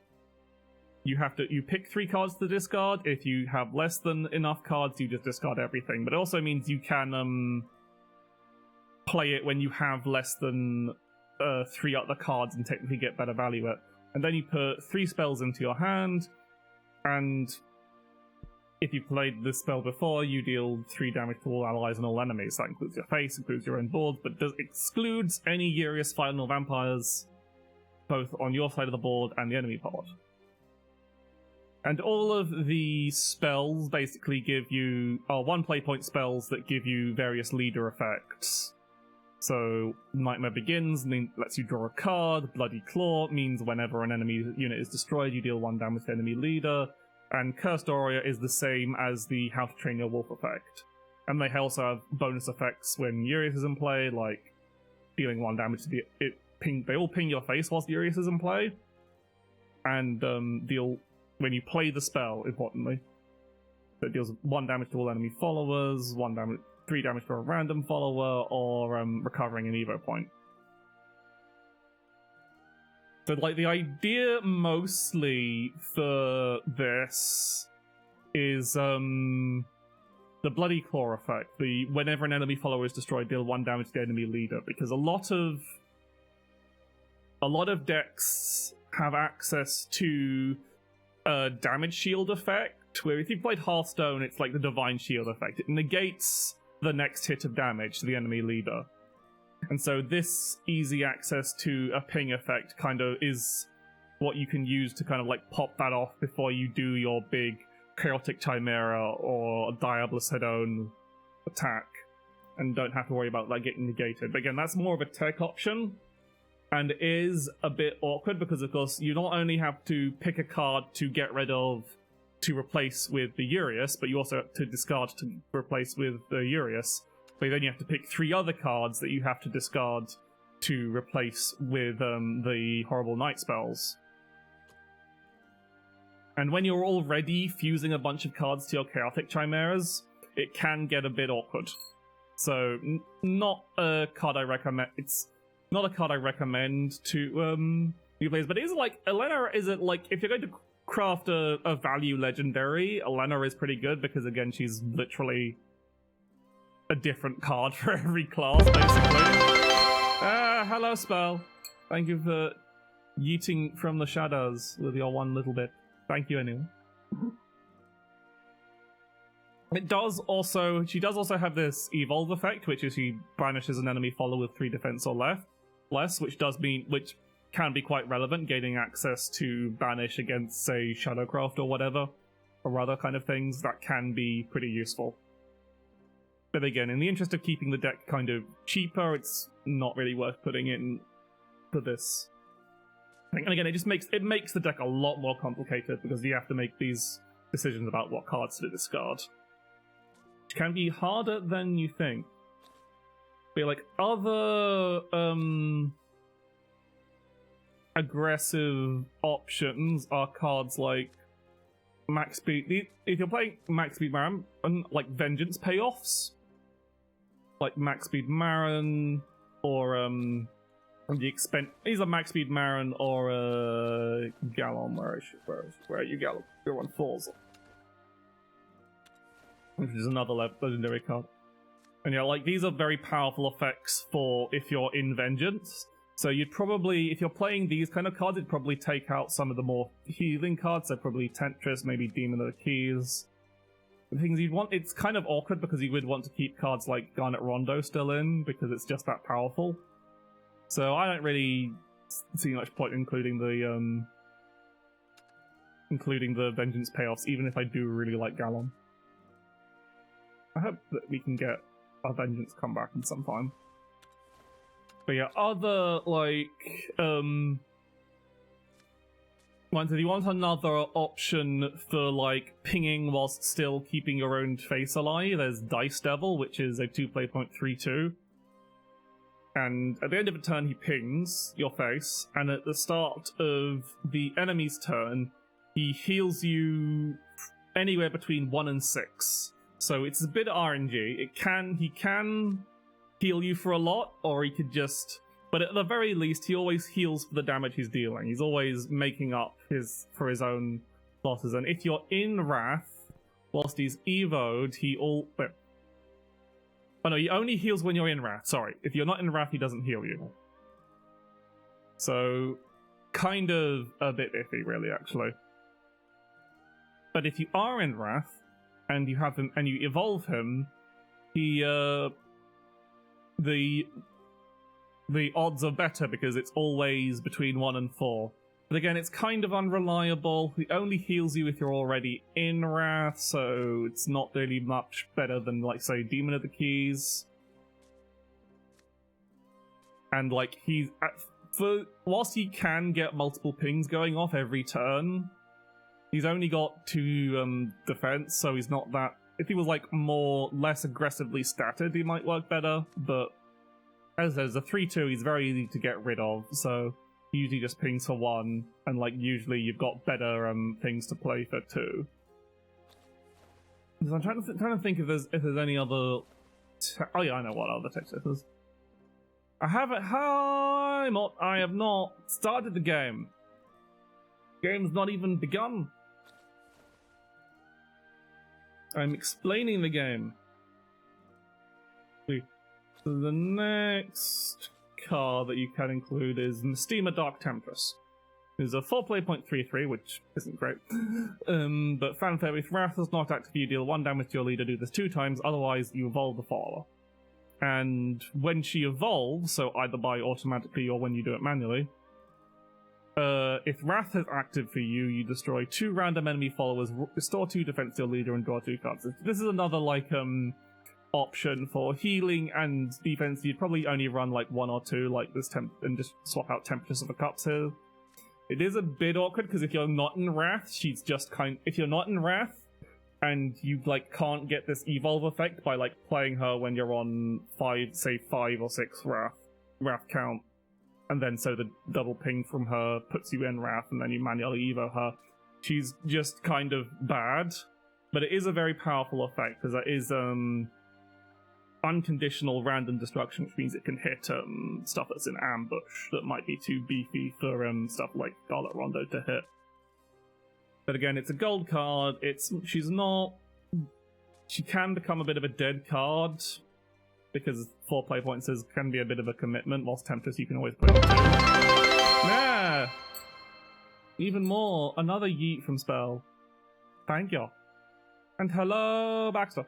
3 cards to discard. If you have less than enough cards, you just discard everything. But it also means you can play it when you have less than 3 other cards and technically get better value at. And then you put 3 spells into your hand, and if you played this spell before, you deal 3 damage to all allies and all enemies. That includes your face, includes your own board, but excludes any Urius Final Vampires, both on your side of the board and the enemy board. And all of the spells basically are 1 play point spells that give you various leader effects. So, Nightmare Begins lets you draw a card. Bloody Claw means whenever an enemy unit is destroyed, you deal 1 damage to enemy leader. And Cursed Aura is the same as the How to Train Your Wolf effect. And they also have bonus effects when Urius is in play, like dealing 1 damage to they all ping your face whilst Urius is in play. And when you play the spell, importantly. So it deals 1 damage to all enemy followers, 3 damage to a random follower, or recovering an Evo point. So, like, the idea mostly for this is the Bloody Claw effect. Whenever an enemy follower is destroyed, deal 1 damage to the enemy leader, because a lot of decks have access to a damage shield effect, where if you played Hearthstone, it's like the Divine Shield effect. It negates the next hit of damage to the enemy leader. And so this easy access to a ping effect kind of is what you can use to kind of like pop that off before you do your big Chaotic Chimera or Diabolus Hedone attack, and don't have to worry about that getting negated. But again, that's more of a tech option, and is a bit awkward because, of course, you not only have to pick a card to get rid of to replace with the Urius, but you also have to discard to replace with the Urius. But then you have to pick 3 other cards that you have to discard to replace with the Horrible Night spells. And when you're already fusing a bunch of cards to your Chaotic Chimeras, it can get a bit awkward. So, not a card I recommend. It's not a card I recommend to new players, but it is like, Elena is it like, if you're going to craft a value legendary, Elena is pretty good because, again, she's literally a different card for every class, basically. Hello, spell. Thank you for yeeting from the shadows with your one little bit. Thank you, anyway. She does also have this evolve effect, which is she banishes an enemy follower with 3 defense or less, which can be quite relevant, gaining access to banish against, say, Shadowcraft or whatever, or other kind of things. That can be pretty useful. But again, in the interest of keeping the deck kind of cheaper, it's not really worth putting in for this. And again, it makes the deck a lot more complicated because you have to make these decisions about what cards to discard, which can be harder than you think. But like other aggressive options are cards like Max Speed. If you're playing Max Speed Marin, like Vengeance payoffs, like Max Speed Marin, or either Max Speed Marin or Gallon. Where are you, Gallon? You're on Forza, which is another legendary card. And yeah, like these are very powerful effects for if you're in Vengeance. So you'd probably, if you're playing these kind of cards, you'd probably take out some of the more healing cards. So probably Tetris, maybe Demon of the Keys. The things you'd want, it's kind of awkward because you would want to keep cards like Garnet Rondo still in because it's just that powerful. So I don't really see much point including the Vengeance payoffs, even if I do really like Gallon. I hope that we can get our Vengeance come back in some time. But yeah, other, like, If you want another option for like pinging whilst still keeping your own face alive, there's Dice Devil, which is a 2-play.32. And at the end of a turn, he pings your face, and at the start of the enemy's turn, he heals you anywhere between 1 and 6. So it's a bit RNG. He can heal you for a lot, or he could just... But at the very least, he always heals for the damage he's dealing. He's always making up for his own losses. And if you're in Wrath, whilst he's evoed, he only heals when you're in Wrath. Sorry. If you're not in Wrath, he doesn't heal you. So, kind of a bit iffy, really, actually. But if you are in Wrath, and you have him, and you evolve him, the odds are better because it's always between 1 and 4. But again, it's kind of unreliable. He only heals you if you're already in Wrath, so it's not really much better than, like, say, Demon of the Keys. And, like, whilst he can get multiple pings going off every turn, he's only got 2 defense, so he's not that... If he was, like, less aggressively statted, he might work better, but as there's a 3-2, he's very easy to get rid of, so he usually just pings for 1, and, like, usually you've got better things to play for 2. So I'm trying to think if there's any other... Oh yeah, I know what other text this is. I have not started the game. Game's not even begun. I'm explaining the game. So the next card that you can include is Mystima Dark Temptress. It's a 4-play.33, which isn't great. But fanfare with Wrath is not active. You deal 1 damage to your leader, do this 2 times, otherwise you evolve the follower. And when she evolves, so either by automatically or when you do it manually, if Wrath is active for you, you destroy 2 random enemy followers, restore 2 defense to your leader, and draw 2 cards. This is another, like, option for healing and defense. You'd probably only run, like, 1 or 2, like this and just swap out Temptress of the Cups here. It is a bit awkward, because if you're not in Wrath, she's just if you're not in Wrath, and you, like, can't get this evolve effect by, like, playing her when you're on 5 or 6 Wrath count, and then so the double ping from her puts you in Wrath, and then you manually evo her. She's just kind of bad, but it is a very powerful effect, because that is unconditional random destruction, which means it can hit stuff that's in ambush that might be too beefy for stuff like Scarlet Rondo to hit. But again, it's a gold card. She can become a bit of a dead card, because 4 play points can be a bit of a commitment, whilst Temptress you can always put it to. Nah! Even more, another yeet from spell. Thank you. And hello, Baxter.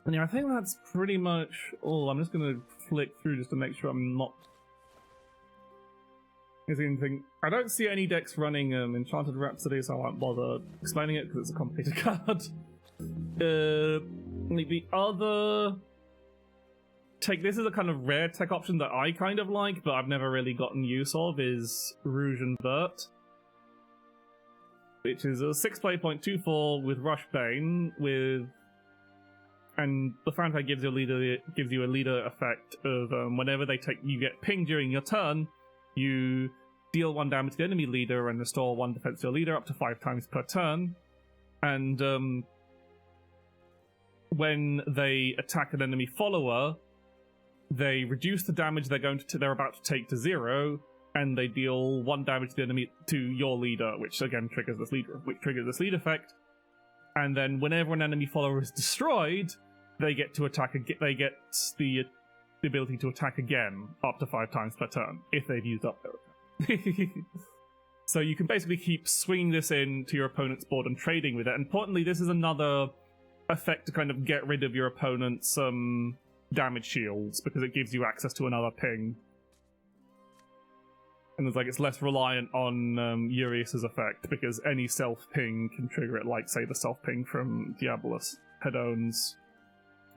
And yeah, I think that's pretty much all. I'm just going to flick through just to make sure I'm not missing anything. I don't see any decks running Enchanted Rhapsody, so I won't bother explaining it because it's a complicated card. The other tech, this is a kind of rare tech option that I kind of like, but I've never really gotten use of, is Rouge and Vert, which is a 6-play.24 with Rush Bane, and the fanfare gives you a leader effect of whenever you get pinged during your turn, you deal 1 damage to the enemy leader and restore 1 defense to your leader up to 5 times per turn. And when they attack an enemy follower, they reduce the damage they're about to take to 0, and they deal 1 damage to your leader, which again triggers this lead effect. And then whenever an enemy follower is destroyed, they get to attack. They get the ability to attack again up to 5 times per turn if they've used up their attack. So you can basically keep swinging this into your opponent's board and trading with it. And importantly, this is another effect to kind of get rid of your opponent's damage shields, because it gives you access to another ping. And it's less reliant on Urias's effect, because any self-ping can trigger it, like, say, the self-ping from Diabolus, Hedon's,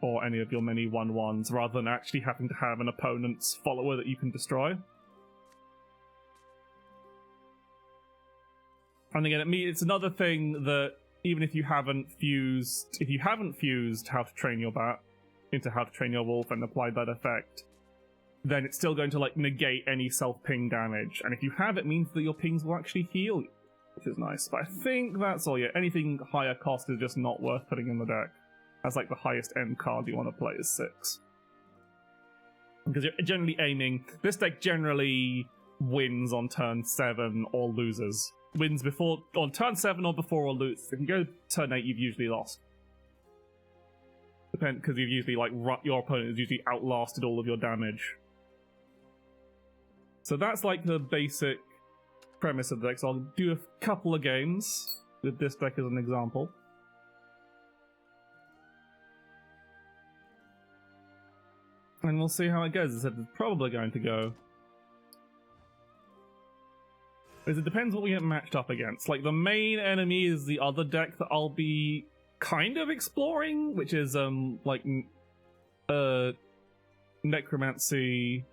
or any of your many 1/1s, rather than actually having to have an opponent's follower that you can destroy. And again, it's another thing that even if you haven't fused How to Train Your Bat into How to Train Your Wolf and applied that effect, then it's still going to like negate any self-ping damage. And if you have, it means that your pings will actually heal you, which is nice. But I think that's all. Yeah, anything higher cost is just not worth putting in the deck. That's like the highest end card you want to play is 6. Because you're generally aiming... This deck generally wins on turn 7 or loses. Wins before on turn 7 or before or loses. If you go turn 8, you've usually lost. Because you've usually, like, your opponent has usually outlasted all of your damage. So that's like the basic premise of the deck. So I'll do a couple of games with this deck as an example. And we'll see how it goes. As I said, it's probably going to go. Because it depends what we get matched up against. Like, the main enemy is the other deck that I'll be kind of exploring, which is, Necromancy,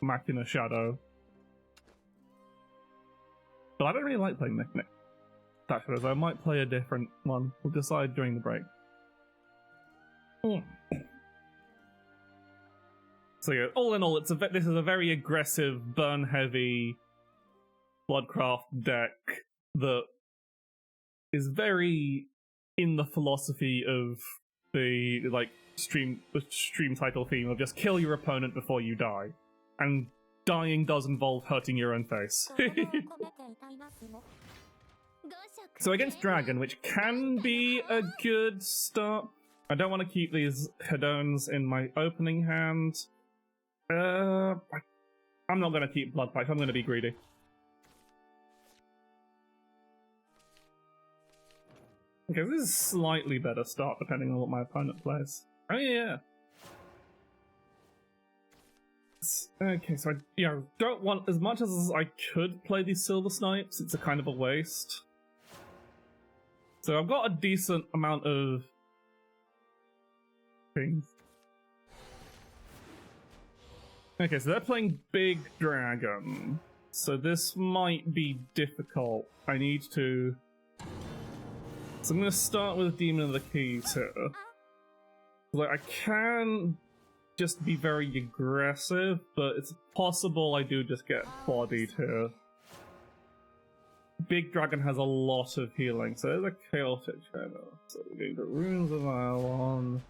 Machina Shadow. But I don't really like playing that Shadow, so I might play a different one. We'll decide during the break. So yeah, all in all, this is a very aggressive, burn-heavy Bloodcraft deck that is very in the philosophy of the stream title theme of just kill your opponent before you die, and dying does involve hurting your own face. So against Dragon, which can be a good start. I don't want to keep these Hedons in my opening hand. I'm not going to keep Blood Pipe, I'm going to be greedy. Okay, this is a slightly better start depending on what my opponent plays. Oh yeah! Okay, so I don't want, as much as I could play these Silver Snipes, it's a kind of a waste. So I've got a decent amount of things. Okay, so they're playing Big Dragon. So this might be difficult. I need to... So I'm going to start with Demon of the Keys here. Like, I can just be very aggressive, but it's possible I do just get bodied here. Big Dragon has a lot of healing, so there's a Chaotic Shadow. So we're going to Runes of Ion.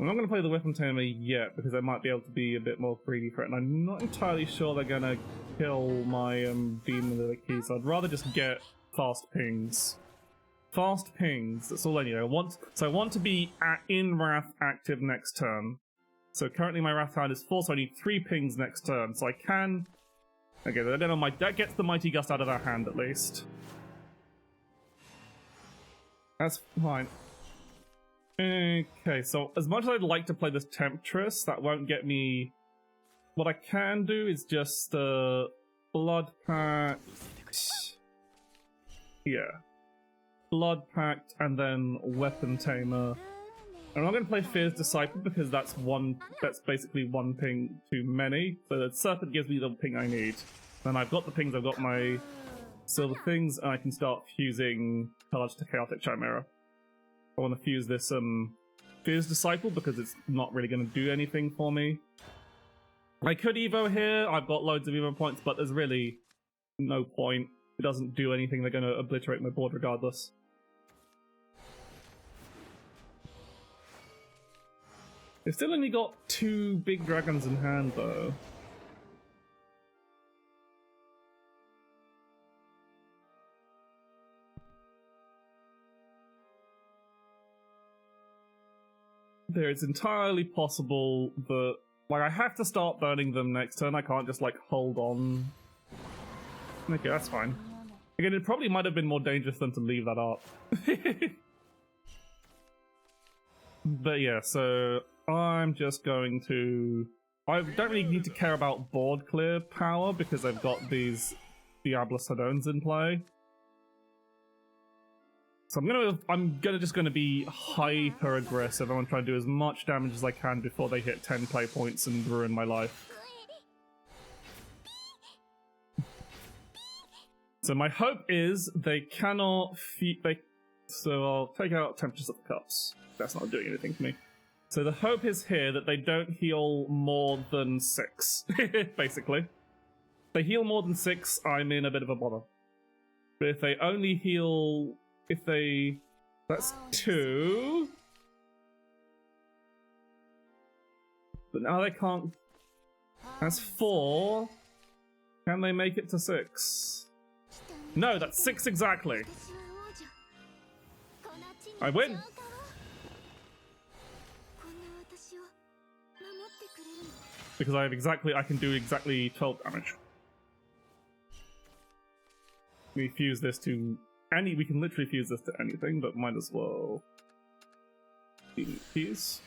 I'm not going to play the Weapon Tamer yet, because I might be able to be a bit more greedy for it, and I'm not entirely sure they're going to kill my Demon of the Keys, so I'd rather just get fast pings. Fast pings, that's all I need. I want to be in Wrath active next turn. So currently my Wrath hand is 4, so I need 3 pings next turn. So I can... Okay, then that gets the Mighty Gust out of that hand at least. That's fine. Okay, so as much as I'd like to play this Temptress, that won't get me... What I can do is just Blood Pact... Yeah. Blood Pact, and then Weapon Tamer. I'm not going to play Fear's Disciple because that's basically one ping too many. So the Serpent gives me the ping I need. Then I've got the pings, I've got my silver things, and I can start fusing cards to Chaotic Chimera. I want to fuse this Fear's Disciple because it's not really going to do anything for me. I could Evo here, I've got loads of Evo points, but there's really no point. It doesn't do anything, they're going to obliterate my board regardless. They've still only got 2 big dragons in hand, though. There, it's entirely possible that... Like, I have to start burning them next turn, I can't just, like, hold on. Okay, that's fine. Again, it probably might have been more dangerous than to leave that up. But yeah, so... I'm just going to... I don't really need to care about board clear power because I've got these Diablos Hedons in play. So I'm just gonna be hyper aggressive. I want to try and do as much damage as I can before they hit 10 play points and ruin my life. So my hope is they cannot so I'll take out Temperatures of the Cups. That's not doing anything for me. So the hope is here that they don't heal more than 6, basically. If they heal more than 6, I'm in a bit of a bother. But if they only heal... That's 2... But now they can't... That's 4... Can they make it to 6? No, that's 6 exactly. I win! Because I can do exactly 12 damage. We fuse this to we can literally fuse this to anything, but might as well fuse.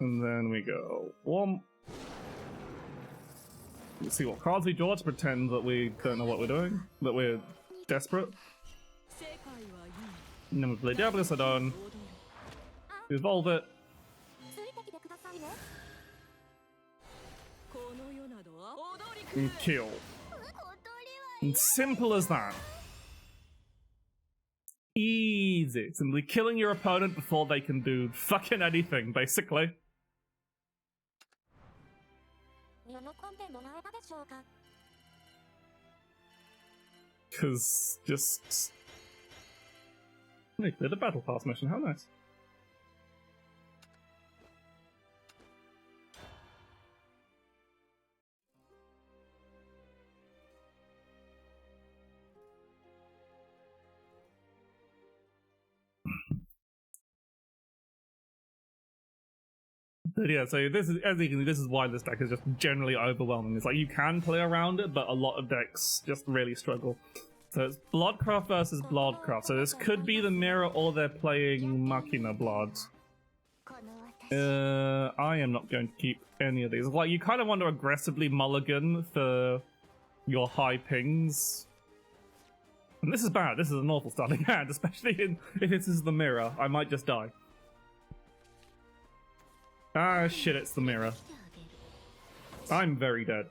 And then we go 1. Let's see what cards we draw to pretend that we don't know what we're doing, that we're desperate. And then we play Diabolus Adon, evolve it, and kill. And simple as that. Easy. Simply killing your opponent before they can do fucking anything, basically. Because just... They did a battle pass mission, how nice. But yeah, so this is, as you can see, this is why this deck is just generally overwhelming. It's like you can play around it, but a lot of decks just really struggle. So it's Bloodcraft versus Bloodcraft. So this could be the mirror, or they're playing Machina Blood. I am not going to keep any of these. Like, you kind of want to aggressively mulligan for your high pings. And this is bad. This is an awful starting hand, especially if this is the mirror. I might just die. Ah, shit, it's the mirror. I'm very dead.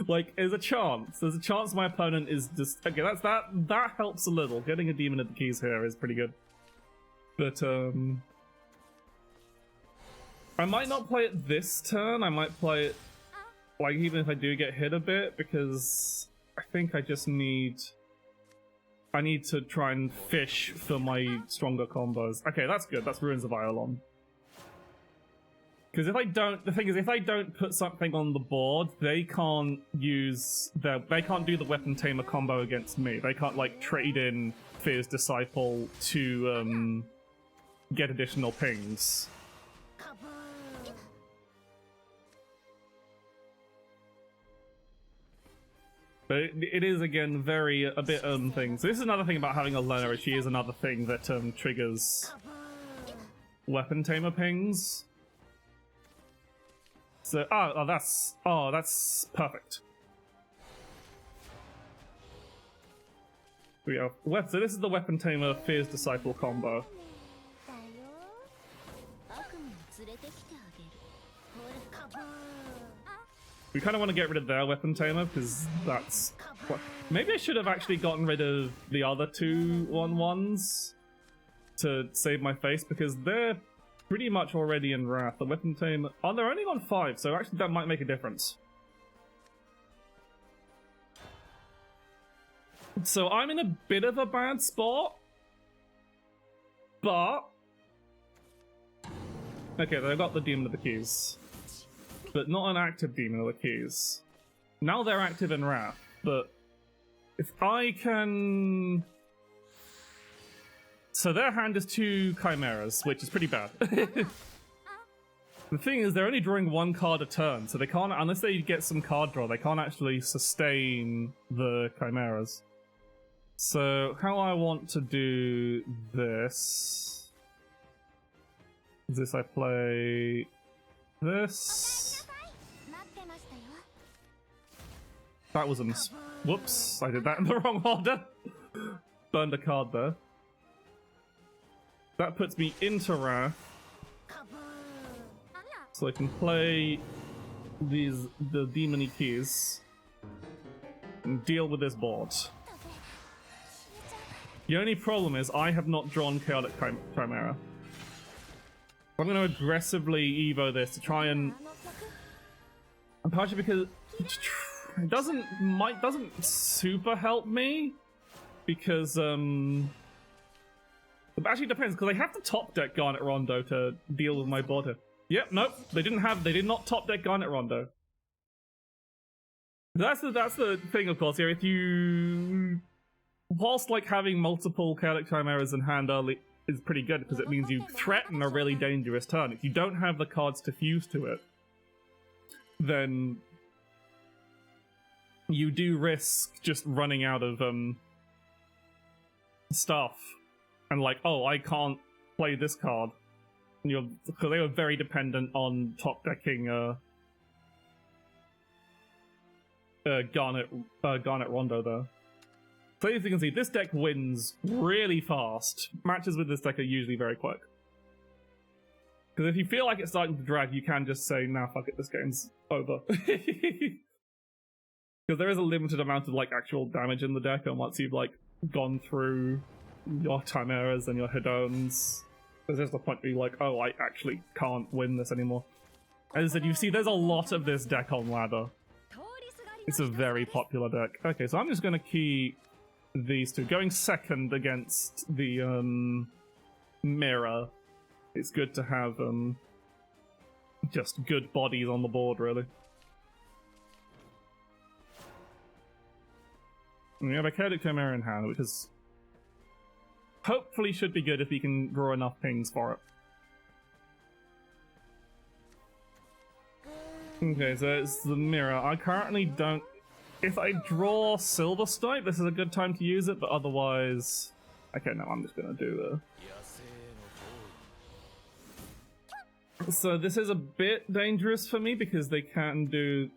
Like, there's a chance my opponent is just... Okay, that helps a little. Getting a demon at the keys here is pretty good. But, I might not play it this turn. I might play it, like, even if I do get hit a bit, because I think I just need... I need to try and fish for my stronger combos. Okay, that's good. That's Ruins of Iolon. Because if I don't, the thing is, if I don't put something on the board, they can't use they can't do the Weapon Tamer combo against me. They can't, like, trade in Fear's Disciple to get additional pings. But it is, again, a bit thing. So this is another thing about having a learner. She is another thing that triggers Weapon Tamer pings. So, that's perfect. We have so this is the Weapon Tamer Fear's Disciple combo. We kind of want to get rid of their Weapon Tamer because that's maybe I should have actually gotten rid of the other 2 1/1s to save my face, because they're pretty much already in Wrath. The Weapon Tamer... Oh, they're only on 5, so actually that might make a difference. So I'm in a bit of a bad spot. But... Okay, they've got the Demon of the Keys. But not an active Demon of the Keys. Now they're active in Wrath, but... If I can... So their hand is 2 Chimeras, which is pretty bad. The thing is, they're only drawing 1 card a turn, so they can't, unless they get some card draw, they can't actually sustain the Chimeras. So how I want to do this is this: I play this. That was a whoops, I did that in the wrong order. Burned a card there. That puts me into Wrath, so I can play the demony keys. and deal with this board. The only problem is I have not drawn Chaotic Chimera. I'm going to aggressively Evo this to try and partially because it doesn't super help me because it actually depends because they have to top deck Garnet Rondo to deal with my board here. Yep, nope, they did not top deck Garnet Rondo. That's the thing, of course, here. If you, whilst like having multiple Chaotic Chimeras in hand early is pretty good because it means you threaten a really dangerous turn. If you don't have the cards to fuse to it, then you do risk just running out of stuff and like, oh, I can't play this card. Because they were very dependent on top decking Garnet Rondo though. So as you can see, this deck wins really fast. Matches with this deck are usually very quick. Because if you feel like it's starting to drag, you can just say, nah, fuck it, this game's over. Because there is a limited amount of like actual damage in the deck, and once you've like gone through your Chimeras and your Hedons, there's just a point where you're like, oh, I actually can't win this anymore. As I said, you see there's a lot of this deck on ladder. It's a very popular deck. Okay, so I'm just gonna key these two. Going second against the mirror, it's good to have just good bodies on the board, really. And we have a Chaotic Chimera in hand, which is hopefully should be good if we can draw enough pings for it. Okay, so it's the mirror. I currently don't... If I draw Silver Stripe, this is a good time to use it, but otherwise... Okay, no, I'm just gonna do So this is a bit dangerous for me because they can do...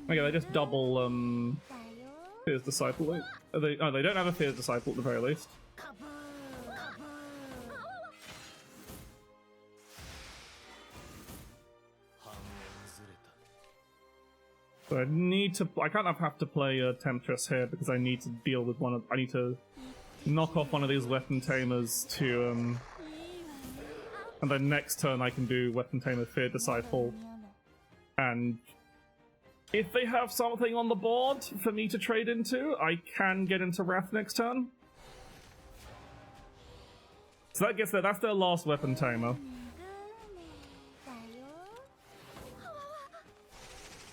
Okay, they just double, Fear's Disciple. Oh, they don't have a Fear's Disciple at the very least. So I need to... I kind of have to play Temptress here because I need to deal with one of... I need to knock off one of these Weapon Tamers to... And then next turn I can do Weapon Tamer, Fear Disciple. And if they have something on the board for me to trade into, I can get into Wrath next turn. So that gets there. That's their last Weapon Tamer.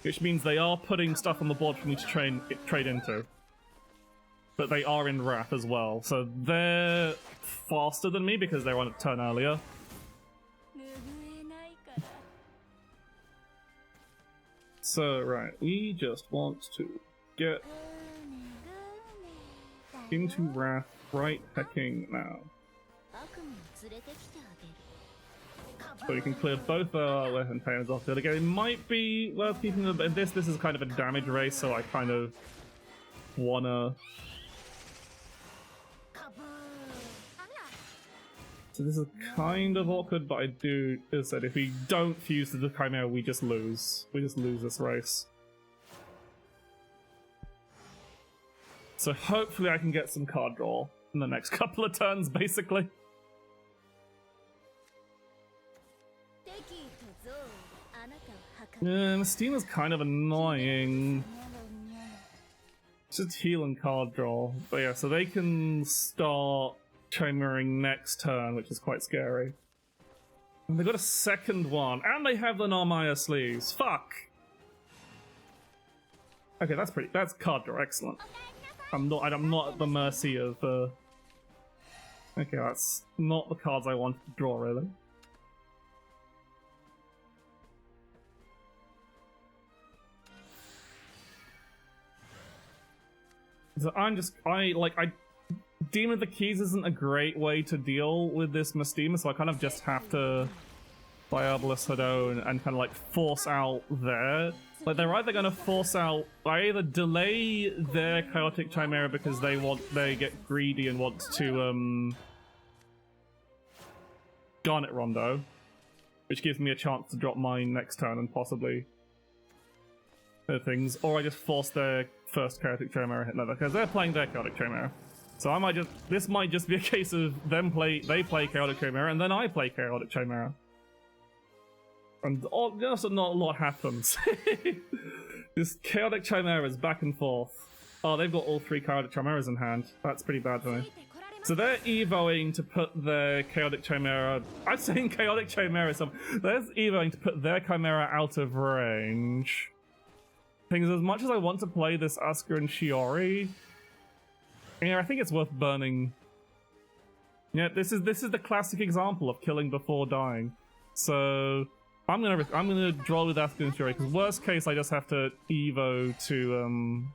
Which means they are putting stuff on the board for me to trade into. But they are in Wrath as well. So they're faster than me because they're on a turn earlier. So, right, we just want to get into Wrath right hecking now. So we can clear both our Weapon Tamers off the other game. It might be worth keeping them, but this is kind of a damage race, so I kind of wanna... So this is kind of awkward, but I do, as I said, if we don't fuse to the Chimera, we just lose. We just lose this race. So hopefully I can get some card draw in the next couple of turns, basically. Yeah, Steam is kind of annoying. Just heal and card draw. But yeah, so they can start Chimering next turn, which is quite scary. And they got a second one, and they have the Narmaya sleeves. Fuck! Okay, that's card draw, excellent. I'm not at the mercy of Okay, that's not the cards I wanted to draw, really. So Demon of the Keys isn't a great way to deal with this Mystima, so I kind of just have to Diabolus Hedon and kind of like force out there. Like they're either going to force out, I either delay their Chaotic Chimera because they get greedy and want to Garnet Rondo, which gives me a chance to drop mine next turn and possibly things, or I just force their first chaotic chimera hit level because they're playing their chaotic chimera. So I might just this might just be a case of they play chaotic chimera and then I play chaotic chimera, and just not a lot happens. This chaotic chimeras back and forth. Oh, they've got all 3 chaotic chimeras in hand. That's pretty bad for me. So they're evoing to put their chaotic chimera. I'm saying chaotic chimera. They're evoing to put their chimera out of range. Things as much as I want to play this Asuka and Shiori, yeah, I think it's worth burning. Yeah, this is the classic example of killing before dying. So I'm gonna draw with Asuka and Shiori because worst case I just have to evo to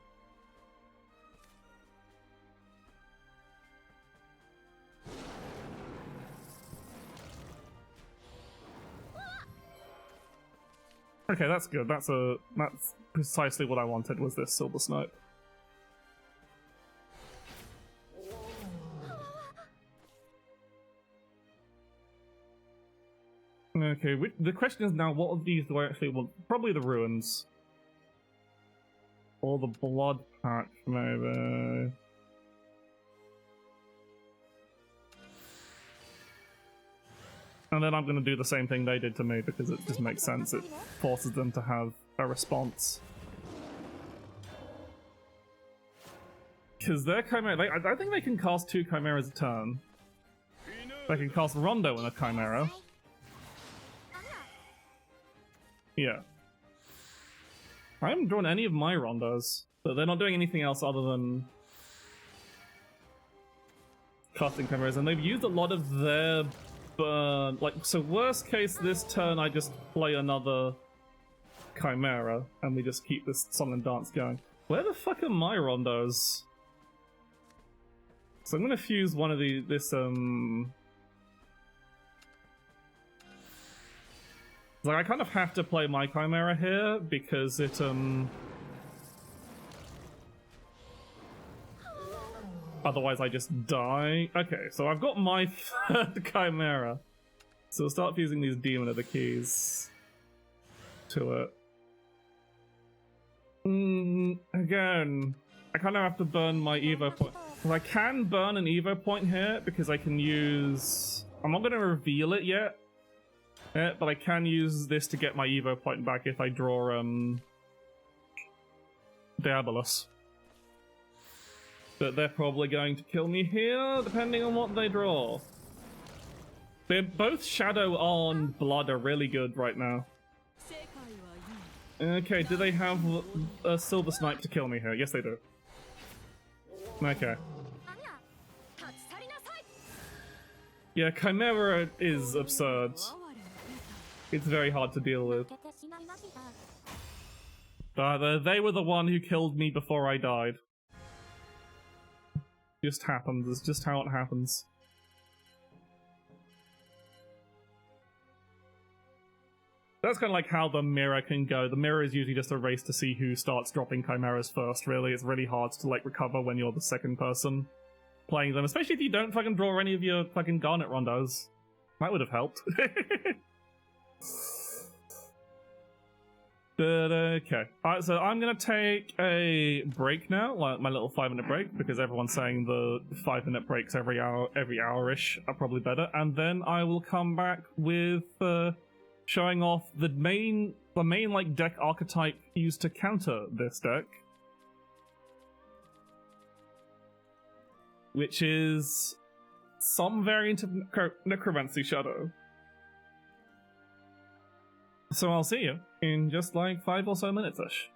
Okay, that's good. That's precisely what I wanted, was this Silver Snipe. Okay, the question is now, what of these do I actually want? Probably the Ruins. Or the Blood Pack, maybe. And then I'm going to do the same thing they did to me because it just makes sense. It forces them to have a response. Because their Chimera... I think they can cast 2 Chimeras a turn. They can cast Rondo in a Chimera. Yeah. I haven't drawn any of my Rondos, but they're not doing anything else other than casting Chimeras, and they've used a lot of their burn. So worst case this turn I just play another Chimera, and we just keep this song and dance going. Where the fuck are my Rondos? So I'm gonna fuse one of like, I kind of have to play my Chimera here because it, otherwise I just die. Okay, so I've got my 3rd Chimera. So we'll start fusing these Demon of the Keys to it. Again, I kind of have to burn my Evo point. Well, I can burn an Evo point here because I can use... I'm not going to reveal it yet. But I can use this to get my Evo point back if I draw Diabolus. But they're probably going to kill me here, depending on what they draw. They're both Shadow on Blood are really good right now. Okay, do they have a Silver Snipe to kill me here? Yes, they do. Okay. Yeah, Chimera is absurd. It's very hard to deal with. They were the one who killed me before I died. Just happens. It's just how it happens. That's kind of like how the mirror can go. The mirror is usually just a race to see who starts dropping chimeras first, really. It's really hard to, like, recover when you're the second person playing them, especially if you don't fucking draw any of your fucking Garnet Rondos. That would have helped. But, okay. Alright, so I'm gonna take a break now, like my little 5-minute break, because everyone's saying the 5-minute breaks every hour-ish are probably better, and then I will come back with showing off the main like deck archetype used to counter this deck, which is some variant of Necromancy Shadow. So I'll see you in just like 5 or so minutes-ish.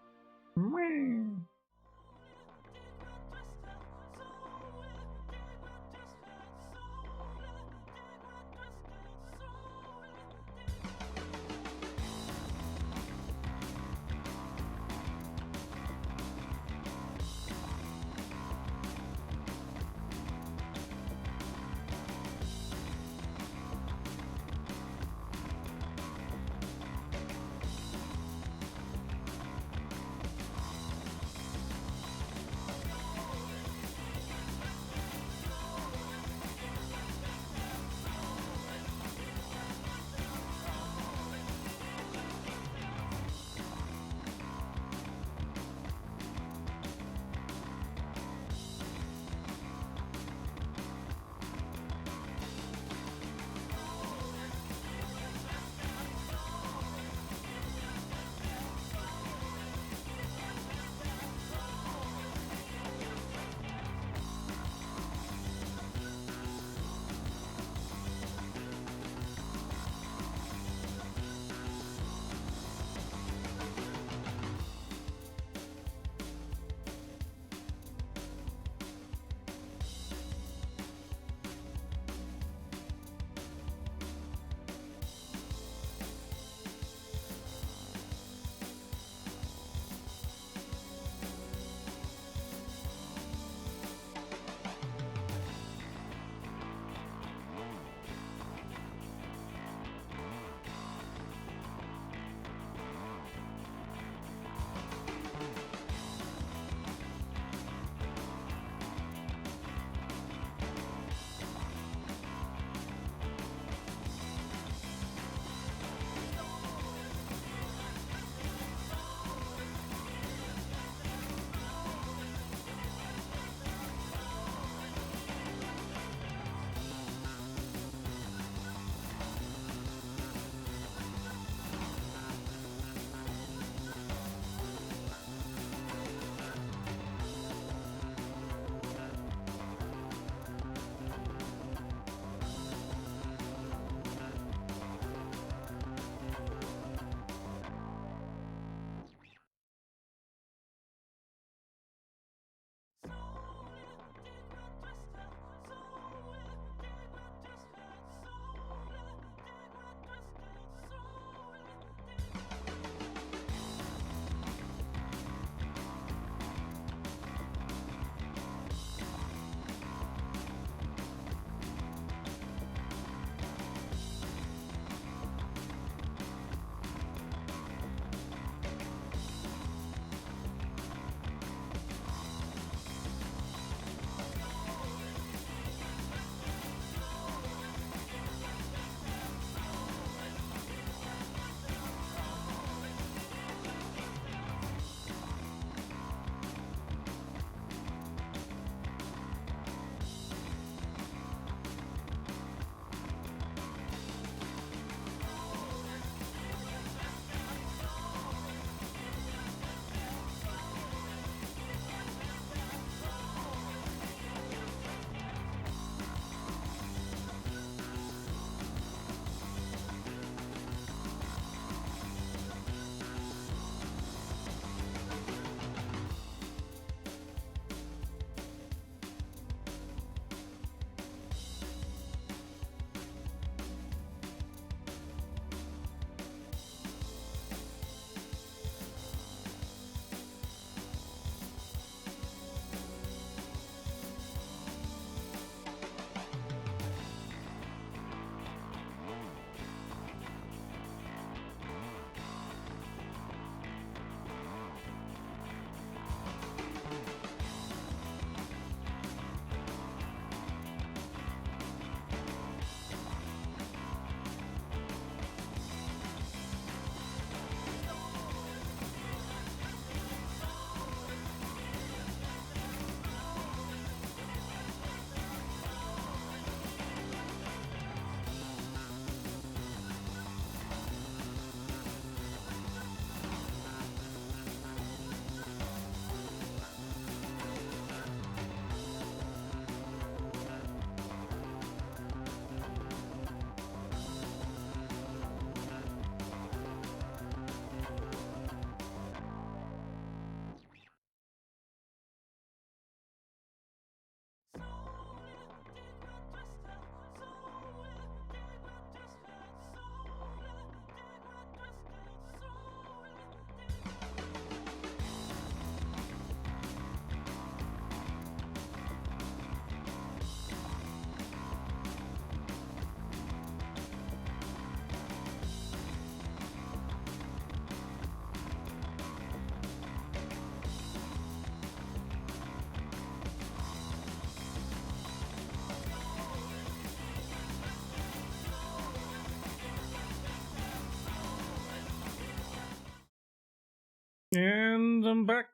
And I'm back.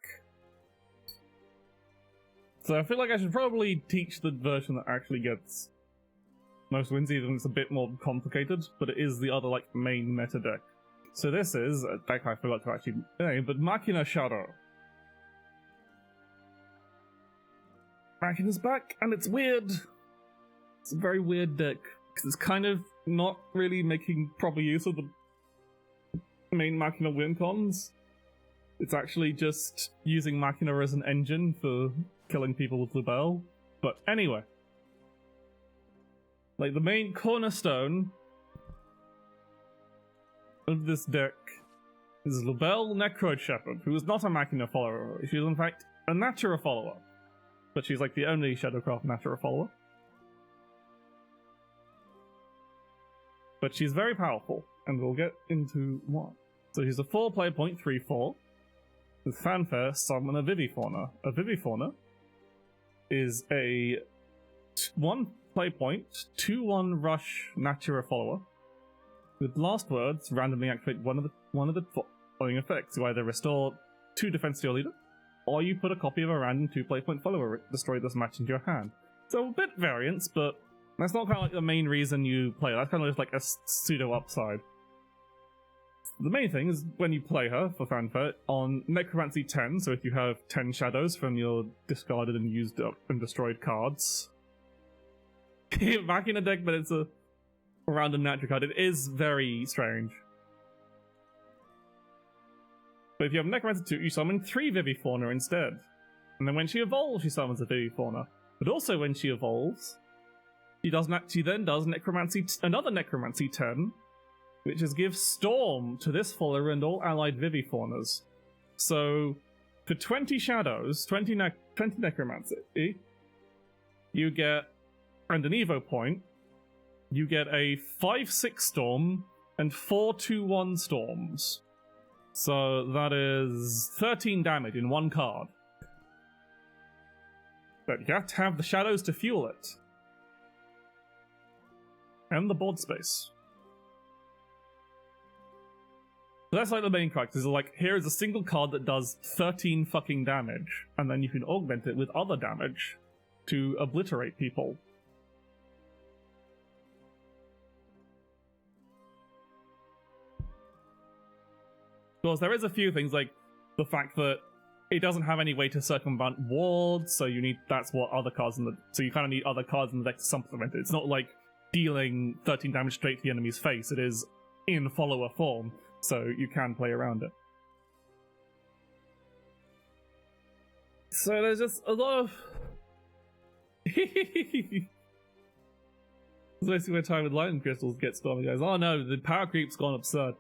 So I feel like I should probably teach the version that actually gets most wins, even if it's a bit more complicated, but it is the other, like, main meta deck. So this is a deck I forgot to actually name, but Machina Shadow. Machina's back, and it's weird. It's a very weird deck, because it's kind of not really making proper use of the main Machina win cons. It's actually just using Machina as an engine for killing people with Lubel. But anyway. Like, the main cornerstone of this deck is Lubel Necroid Shepherd, who is not a Machina follower. She is in fact a Natura follower. But she's like the only Shadowcraft Natura follower. But she's very powerful, and we'll get into why. So she's a 4-player point 3/4 with fanfare, summon a Vivifauna. A Vivifauna is a 1-play point, 2/1 rush Natura follower. With last words, randomly activate one of the following effects. You either restore 2 defense to your leader, or you put a copy of a random 2-play point follower destroy this match into your hand. So a bit variance, but that's not kind of like the main reason you play. That's kind of just like a pseudo upside. The main thing is when you play her for fanfare on Necromancy 10, so if you have 10 shadows from your discarded and used up and destroyed cards. Back in a deck, but it's a random natural card. It is very strange. But if you have Necromancy 2, you summon 3 Vivifauna instead. And then when she evolves, she summons a Vivifauna. But also when she evolves, she then does another Necromancy 10, which is give Storm to this follower and all allied Vivifaunas. So, for 20 shadows, 20 Necromancy, you get, and an Evo point, you get a 5/6 Storm and 4 2/1 Storms. So that is 13 damage in one card. But you have to have the shadows to fuel it. And the board space. So that's like the main characters. Like, here is a single card that does 13 fucking damage, and then you can augment it with other damage to obliterate people. Of course, there is a few things, like the fact that it doesn't have any way to circumvent wards, so that's what other cards so you kind of need other cards in the deck to supplement it. It's not like dealing 13 damage straight to the enemy's face. It is in follower form, so you can play around it. So there's just a lot of... It's basically where time with lightning crystals gets stormy, guys. Oh no, the power creep's gone absurd.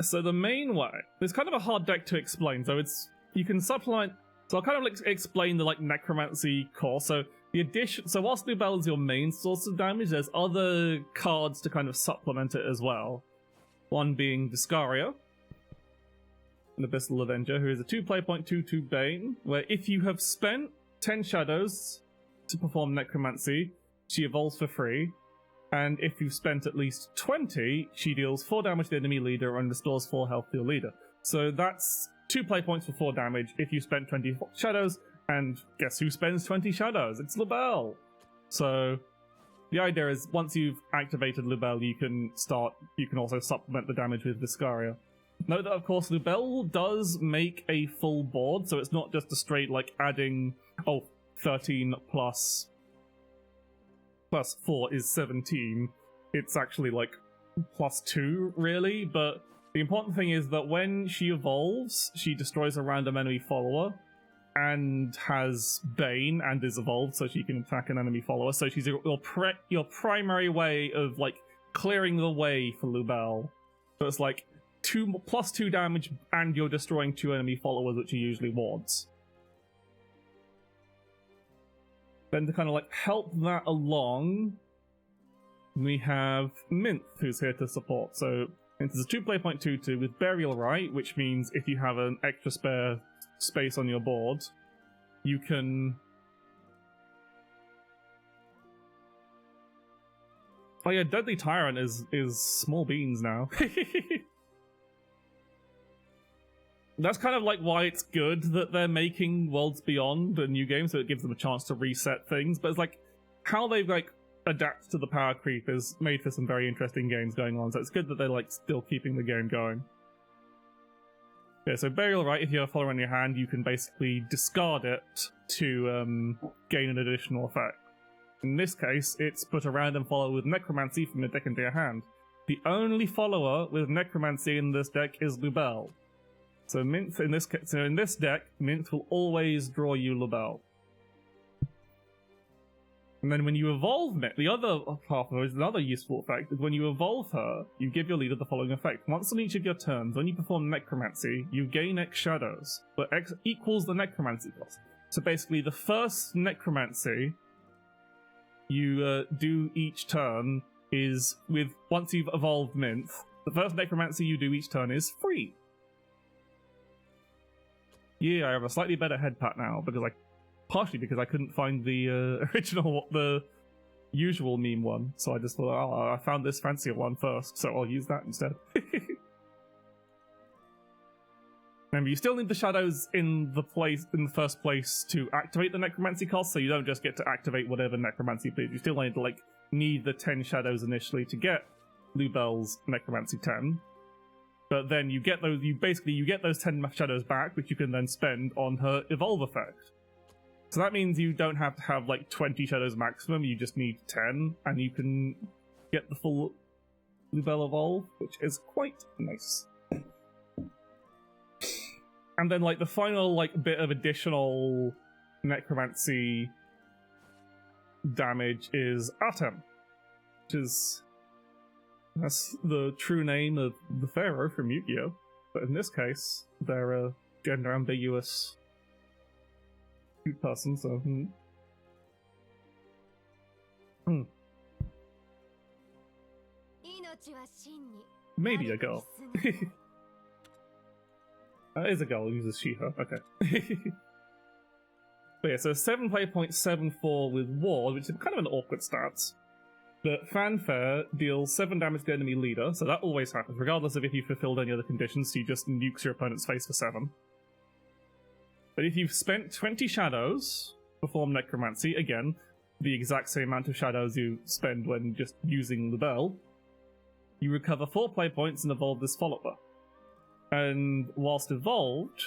So the main way, it's kind of a hard deck to explain, so you can supplement. So I'll kind of like explain the like necromancy core. So whilst Lubel is your main source of damage, there's other cards to kind of supplement it as well. One being Viscaria, an Abyssal Avenger, who is a 2-play point 2/2 Bane, where if you have spent 10 shadows to perform necromancy, she evolves for free. And if you've spent at least 20, she deals 4 damage to the enemy leader and restores 4 health to your leader. So that's 2 play points for 4 damage if you spent 20 shadows, and guess who spends 20 shadows? It's Lubel! So the idea is, once you've activated Lubel, you can also supplement the damage with Viscaria. Note that, of course, Lubel does make a full board, so it's not just a straight, like, adding, 13 plus 4 is 17. It's actually like +2, really, but the important thing is that when she evolves, she destroys a random enemy follower and has Bane and is evolved, so she can attack an enemy follower. So she's your primary way of like clearing the way for Lubel. So it's like +2 damage, and you're destroying 2 enemy followers, which are usually wards. Then to kind of like help that along, we have Minth, who's here to support. So Minth is a 2-play point 2/2 with Burial Rite, which means if you have an extra spare space on your board, you can Oh yeah, Deadly Tyrant is small beans now. That's kind of like why it's good that they're making Worlds Beyond a new game, so it gives them a chance to reset things. But it's like how they've like adapted to the power creep is made for some very interesting games going on. So it's good that they're like still keeping the game going. Yeah, so Burial Rite, if you have a follower in your hand, you can basically discard it to gain an additional effect. In this case, it's put a random follower with Necromancy from your deck into your hand. The only follower with Necromancy in this deck is Lubel. So Minth in this deck, Minth will always draw you Lubel. And then when you evolve Minth, the other half of it is another useful effect, is when you evolve her, you give your leader the following effect. Once on each of your turns, when you perform Necromancy, you gain X shadows, but X equals the Necromancy cost. So basically, the first Necromancy you do each turn is once you've evolved Minth, the first Necromancy you do each turn is free. Yeah, I have a slightly better head pat now, partially because I couldn't find the the usual meme one, so I just thought, oh, I found this fancier one first, so I'll use that instead. Remember, you still need the shadows in the first place to activate the Necromancy cost, so you don't just get to activate whatever Necromancy please. You still need the 10 shadows initially to get Lubel's Necromancy 10. But then you get those, you get those 10 shadows back, which you can then spend on her evolve effect. So that means you don't have to have 20 shadows maximum, you just need 10, and you can get the full Lubel evolve, which is quite nice. And then the final bit of additional Necromancy damage is Atem, which is... that's the true name of the Pharaoh from Yu-Gi-Oh! But in this case, they're a gender-ambiguous person, so... Maybe a girl. That is a girl who uses she-her, okay. But yeah, so 7 play points, 7/4 with Ward, which is kind of an awkward stats. But Fanfare deals 7 damage to the enemy leader, so that always happens, regardless of if you fulfilled any other conditions, so you just nukes your opponent's face for 7. But if you've spent 20 shadows, perform Necromancy, again, the exact same amount of shadows you spend when just using the bell, you recover 4 play points and evolve this follower. And whilst evolved,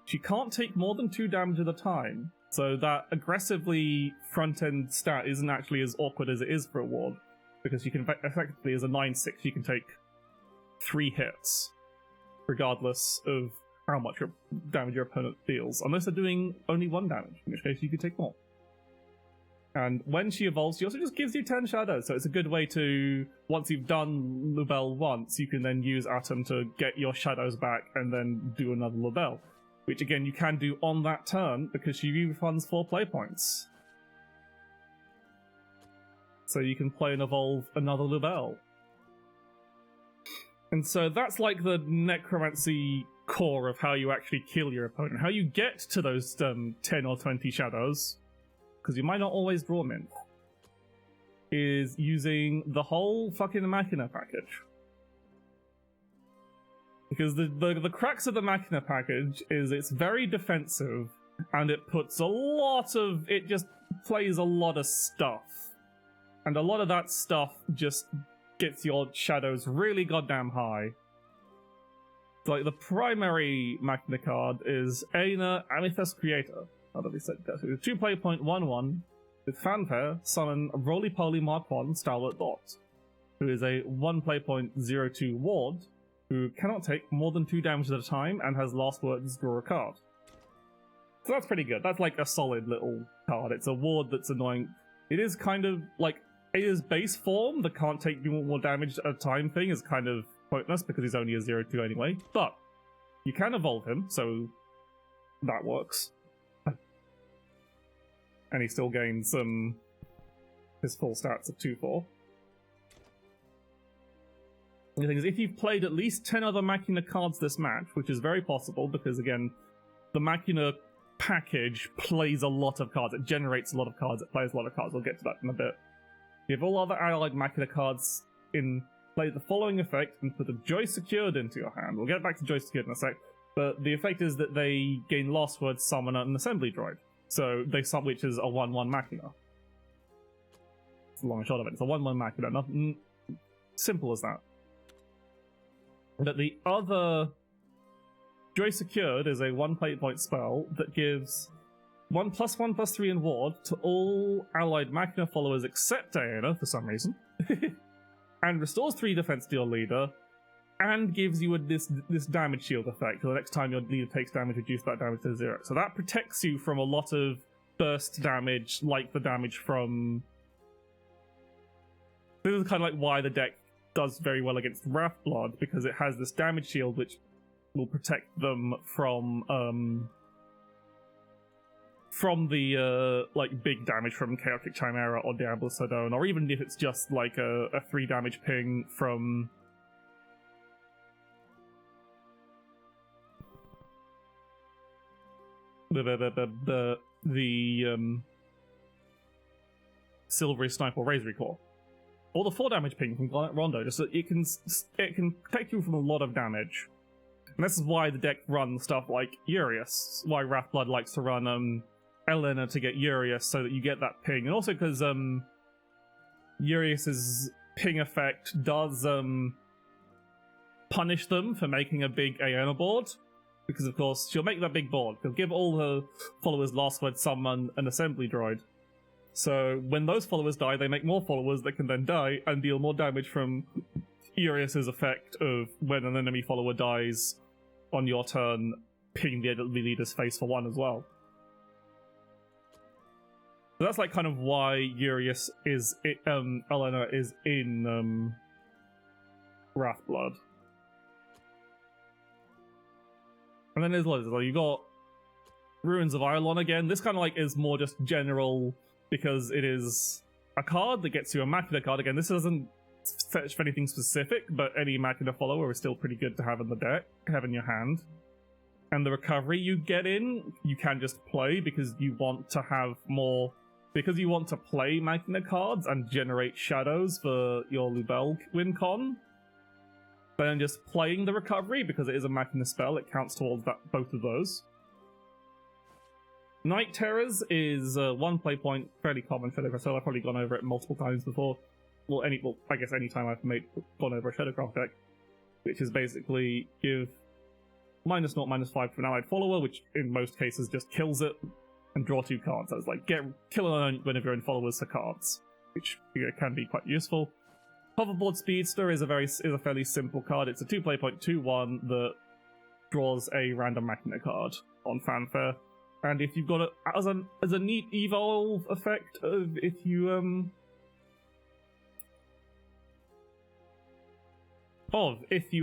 she can't take more than 2 damage at a time. So that aggressively front-end stat isn't actually as awkward as it is for a ward, because you can effectively, as a 9/6, you can take 3 hits, regardless of how much damage your opponent deals, unless they're doing only 1 damage, in which case you could take more. And when she evolves, she also just gives you 10 shadows, so it's a good way to, once you've done Lubel once, you can then use Atom to get your shadows back and then do another Lubel. Which again, you can do on that turn, because she refunds 4 play points. So you can play and evolve another Lubel. And so that's the Necromancy core of how you actually kill your opponent. How you get to those 10 or 20 shadows, because you might not always draw them in, is using the whole fucking Machina package. Because the crux of the Machina package is it's very defensive, and it puts it just plays a lot of stuff. And a lot of that stuff just gets your shadows really goddamn high. So, the primary Machina card is Aina Amethyst Creator. How do we set that? So 2 play point 1/1 with Fanfare, summon Roly Poly Mark 1 Starlet Dot, who is a 1 play point 0/2 ward, who cannot take more than 2 damage at a time and has last words draw a card. So that's pretty good. That's a solid little card. It's a ward that's annoying. It is kind of Ada's base form, the can't take more damage at a time thing, is kind of pointless because he's only a 0/2 anyway. But you can evolve him, so that works. And he still gains his full stats of 2/4. The thing is, if you've played at least 10 other Machina cards this match, which is very possible, because again, the Machina package plays a lot of cards, it generates a lot of cards, it plays a lot of cards, we'll get to that in a bit. Give all other allied Machina cards in play the following effect and put a Joy Secured into your hand. We'll get back to Joy Secured in a sec, but the effect is that they gain Last Word, summon an assembly droid. So they which is a 1/1 Machina. It's a long shot of it. It's a 1/1 Machina. Nothing simple as that. But the other Joy Secured is a 1 plate point spell that gives 1+1/+3 in ward to all allied Machina followers except Diana for some reason, and restores 3 defense to your leader, and gives you this damage shield effect. So the next time your leader takes damage, reduce that damage to 0. So that protects you from a lot of burst damage, like the damage from... This is kind of like why the deck does very well against Wrathblood, because it has this damage shield which will protect them from the like big damage from Chaotic Chimera or Diablo Sodon, or even if it's just like a 3 damage ping from the Silvery Sniper Razor Claw, or the 4 damage ping from Garnet Rondo, just so it can protect you from a lot of damage. And this is why the deck runs stuff like Urias, why Wrathblood likes to run Elena to get Urias, so that you get that ping, and also because Urias's ping effect does punish them for making a big Aeona board, because of course she'll make that big board. She'll give all her followers Last Word, summon an assembly droid. So when those followers die, they make more followers that can then die and deal more damage from Urias's effect of when an enemy follower dies on your turn, ping the leader's face for 1 as well. So that's like kind of why Urias is Elena is in Wrathblood. And then there's loads of, like, you got Ruins of Iolon again. This kind of like is more just general because it is a card that gets you a Machina card. Again, this doesn't fetch for anything specific, but any Machina follower is still pretty good to have in the deck, have in your hand. And the recovery you get in, you can just play because you want to have more, because you want to play Machina cards and generate shadows for your Lubel win con. Then just playing the recovery, because it is a Machina spell, it counts towards that, both of those. Night Terrors is 1 play point, fairly common Shadowcraft, so I've probably gone over it multiple times before. Well, I guess any time I've gone over a Shadowcraft deck, which is basically give -0/-5 to an allied follower, which in most cases just kills it, and draw 2 cards. So it's like kill one of your own followers for cards, which can be quite useful. Hoverboard Speedster is a fairly simple card. It's a 2 play point 2/1 that draws a random Machina card on Fanfare. And if you've got it as a neat evolve effect of if you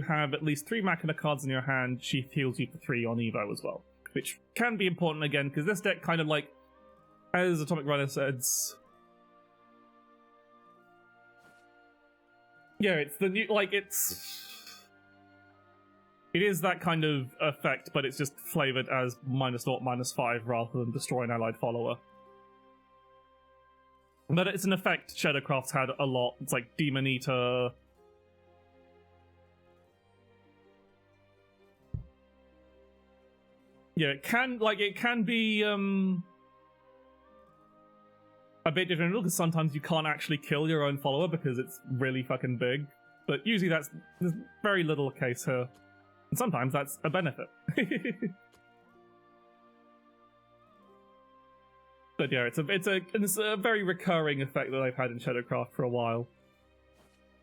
have at least 3 Machina cards in your hand, she heals you for 3 on Evo as well. Which can be important again, because this deck kind of like, as Atomic Runner says, yeah, it's the new, like, it is that kind of effect, but it's just flavored as -0/-5 rather than destroy an allied follower. But it's an effect Shadowcraft's had a lot. It's like Demon Eater. Yeah, it can be a bit different because sometimes you can't actually kill your own follower because it's really fucking big. But usually there's very little case here. And sometimes that's a benefit. But yeah, it's a very recurring effect that I've had in Shadowcraft for a while.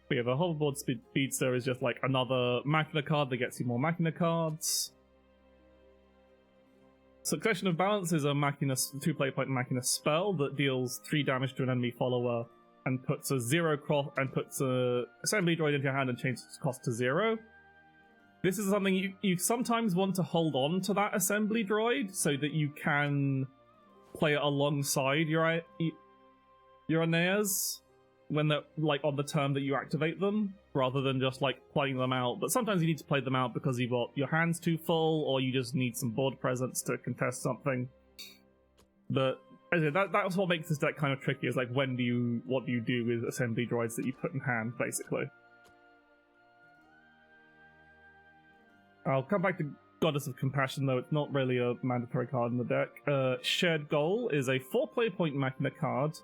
But yeah, the Hoverboard Speedster is just like another Machina card that gets you more Machina cards. Succession of Balance is a 2 play point Machina spell that deals 3 damage to an enemy follower and puts a assembly droid into your hand and changes its cost to 0. This is something you sometimes want to hold on to that assembly droid so that you can play it alongside your Aeneas when they're like on the turn that you activate them, rather than just like playing them out. But sometimes you need to play them out because you've got your hands too full, or you just need some board presence to contest something. But That's what makes this deck kind of tricky, is like what do you do with assembly droids that you put in hand, basically. I'll come back to Goddess of Compassion, though it's not really a mandatory card in the deck. Shared Goal is a 4 play point Machina card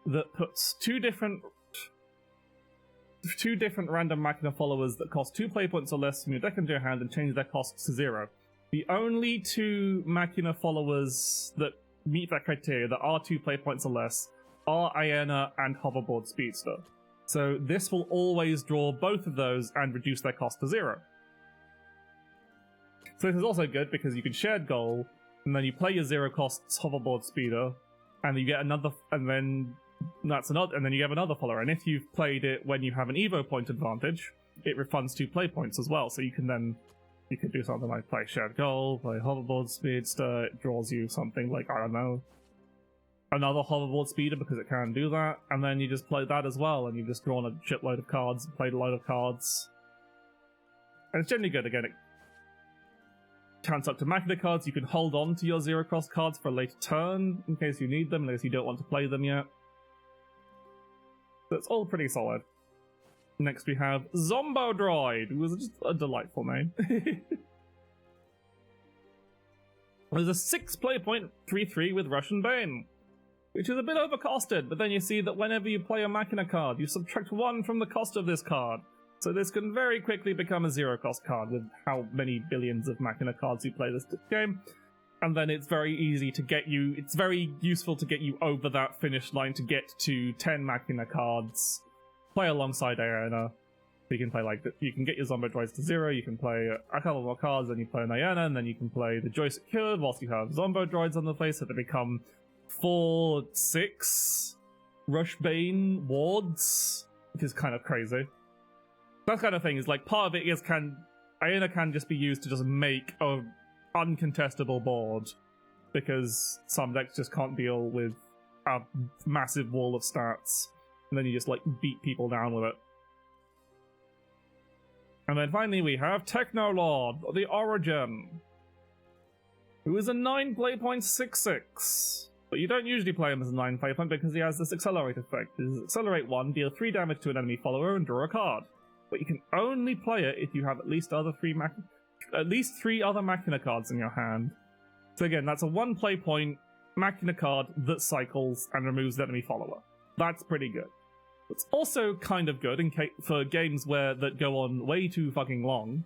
that puts two different random Machina followers that cost 2 play points or less from your deck into your hand and change their costs to 0. The only two Machina followers that meet that criteria, that are 2 play points or less, are Aena and Hoverboard Speedster. So this will always draw both of those and reduce their cost to 0. So this is also good because you can Shared Goal, and then you play your 0 costs Hoverboard Speeder, and you get another, and then that's another, and then you have another follower. And if you've played it when you have an Evo point advantage, it refunds 2 play points as well. So you can do something like play Shared Goal, play Hoverboard Speedster. It draws you something like, I don't know, another Hoverboard Speeder because it can do that, and then you just play that as well, and you've just drawn a shitload of cards, played a load of cards, and it's generally good. Again, it counts up to Machina cards. You can hold on to your 0 cost cards for a later turn in case you need them, unless you don't want to play them yet. So it's all pretty solid. Next we have Zombo Droid, who was just a delightful name. There's a 6 play point 3/3 with Russian Bane, which is a bit overcosted, but then you see that whenever you play a Machina card, you subtract 1 from the cost of this card. So this can very quickly become a 0 cost card with how many billions of Machina cards you play this game. And then it's very easy to get you, it's very useful to get you over that finish line to get to 10 Machina cards, play alongside Aena. You can play you can get your Zombo Droids to 0, you can play a couple more cards, then you play an Aena, and then you can play the Joy Secured whilst you have Zombo Droids on the face, so they become 4-6 Rushbane wards, which is kind of crazy. That kind of thing is like, part of it is Aena can just be used to just make a uncontestable board, because some decks just can't deal with a massive wall of stats, and then you just like beat people down with it. And then finally we have Technolord, the Origin, who is a 9 play point 6/6. But you don't usually play him as a 9 play point because he has this Accelerate effect. This is Accelerate 1, deal 3 damage to an enemy follower and draw a card. But you can only play it if you have at least 3 other Machina cards in your hand. So again, that's a 1 play point Machina card that cycles and removes the enemy follower. That's pretty good. What's also kind of good for games that go on way too fucking long,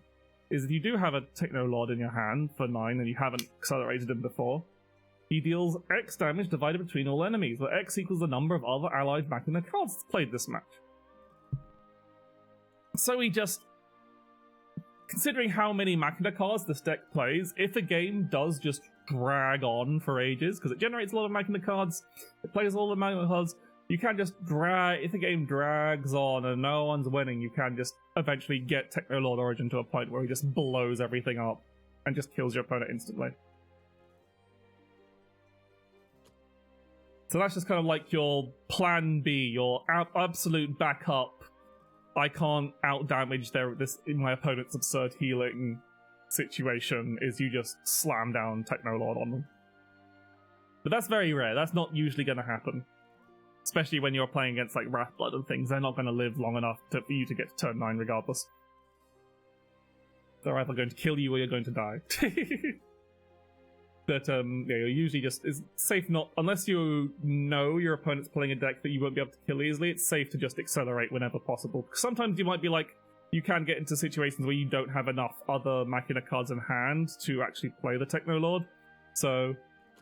is if you do have a Technolord in your hand for 9 and you haven't accelerated him before, he deals X damage divided between all enemies, where X equals the number of other allied Machina cards played this match. So he just, considering how many Machina cards this deck plays, if a game does just drag on for ages, because it generates a lot of Machina cards, it plays all the Machina cards, you can just if the game drags on and no one's winning, you can just eventually get Technolord Origin to a point where he just blows everything up and just kills your opponent instantly. So that's just kind of like your plan B, your absolute backup. I can't out-damage my opponent's absurd healing situation, is you just slam down Technolord on them. But that's very rare, that's not usually going to happen. Especially when you're playing against like Wrathblood and things, they're not going to live long enough for you to get to turn 9 regardless. They're either going to kill you or you're going to die. But yeah, you're usually just, it's safe not, unless you know your opponent's playing a deck that you won't be able to kill easily, it's safe to just accelerate whenever possible. Sometimes you might be like, you can get into situations where you don't have enough other Machina cards in hand to actually play the Technolord. So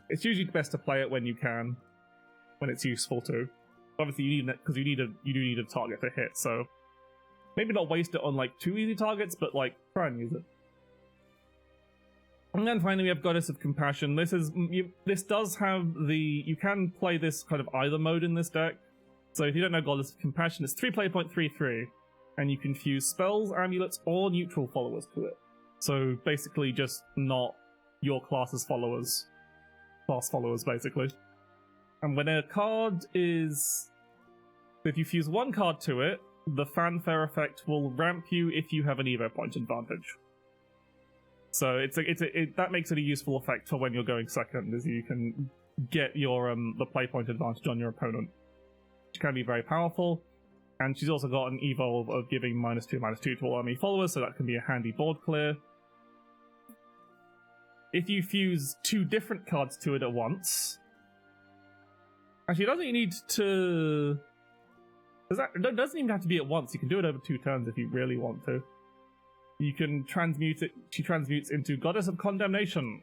it's usually best to play it when you can, when it's useful to. Obviously you need it because you do need a target to hit, so maybe not waste it on like too easy targets, but like try and use it. And then finally we have Goddess of Compassion. This does have you can play this kind of either mode in this deck. So if you don't know Goddess of Compassion, it's 3 play point 3/3, and you can fuse spells, amulets, or neutral followers to it. So basically just not your class's followers. Class followers, basically. And when a card is... if you fuse one card to it, the fanfare effect will ramp you if you have an Evo point advantage. So that makes it a useful effect for when you're going second, as you can get your the play point advantage on your opponent, which can be very powerful. And she's also got an evolve of giving -2/-2 to all enemy followers, so that can be a handy board clear. If you fuse 2 different cards to it at once, actually, it doesn't need to. It doesn't even have to be at once. You can do it over 2 turns if you really want to. You can transmute it. She transmutes into Goddess of Condemnation,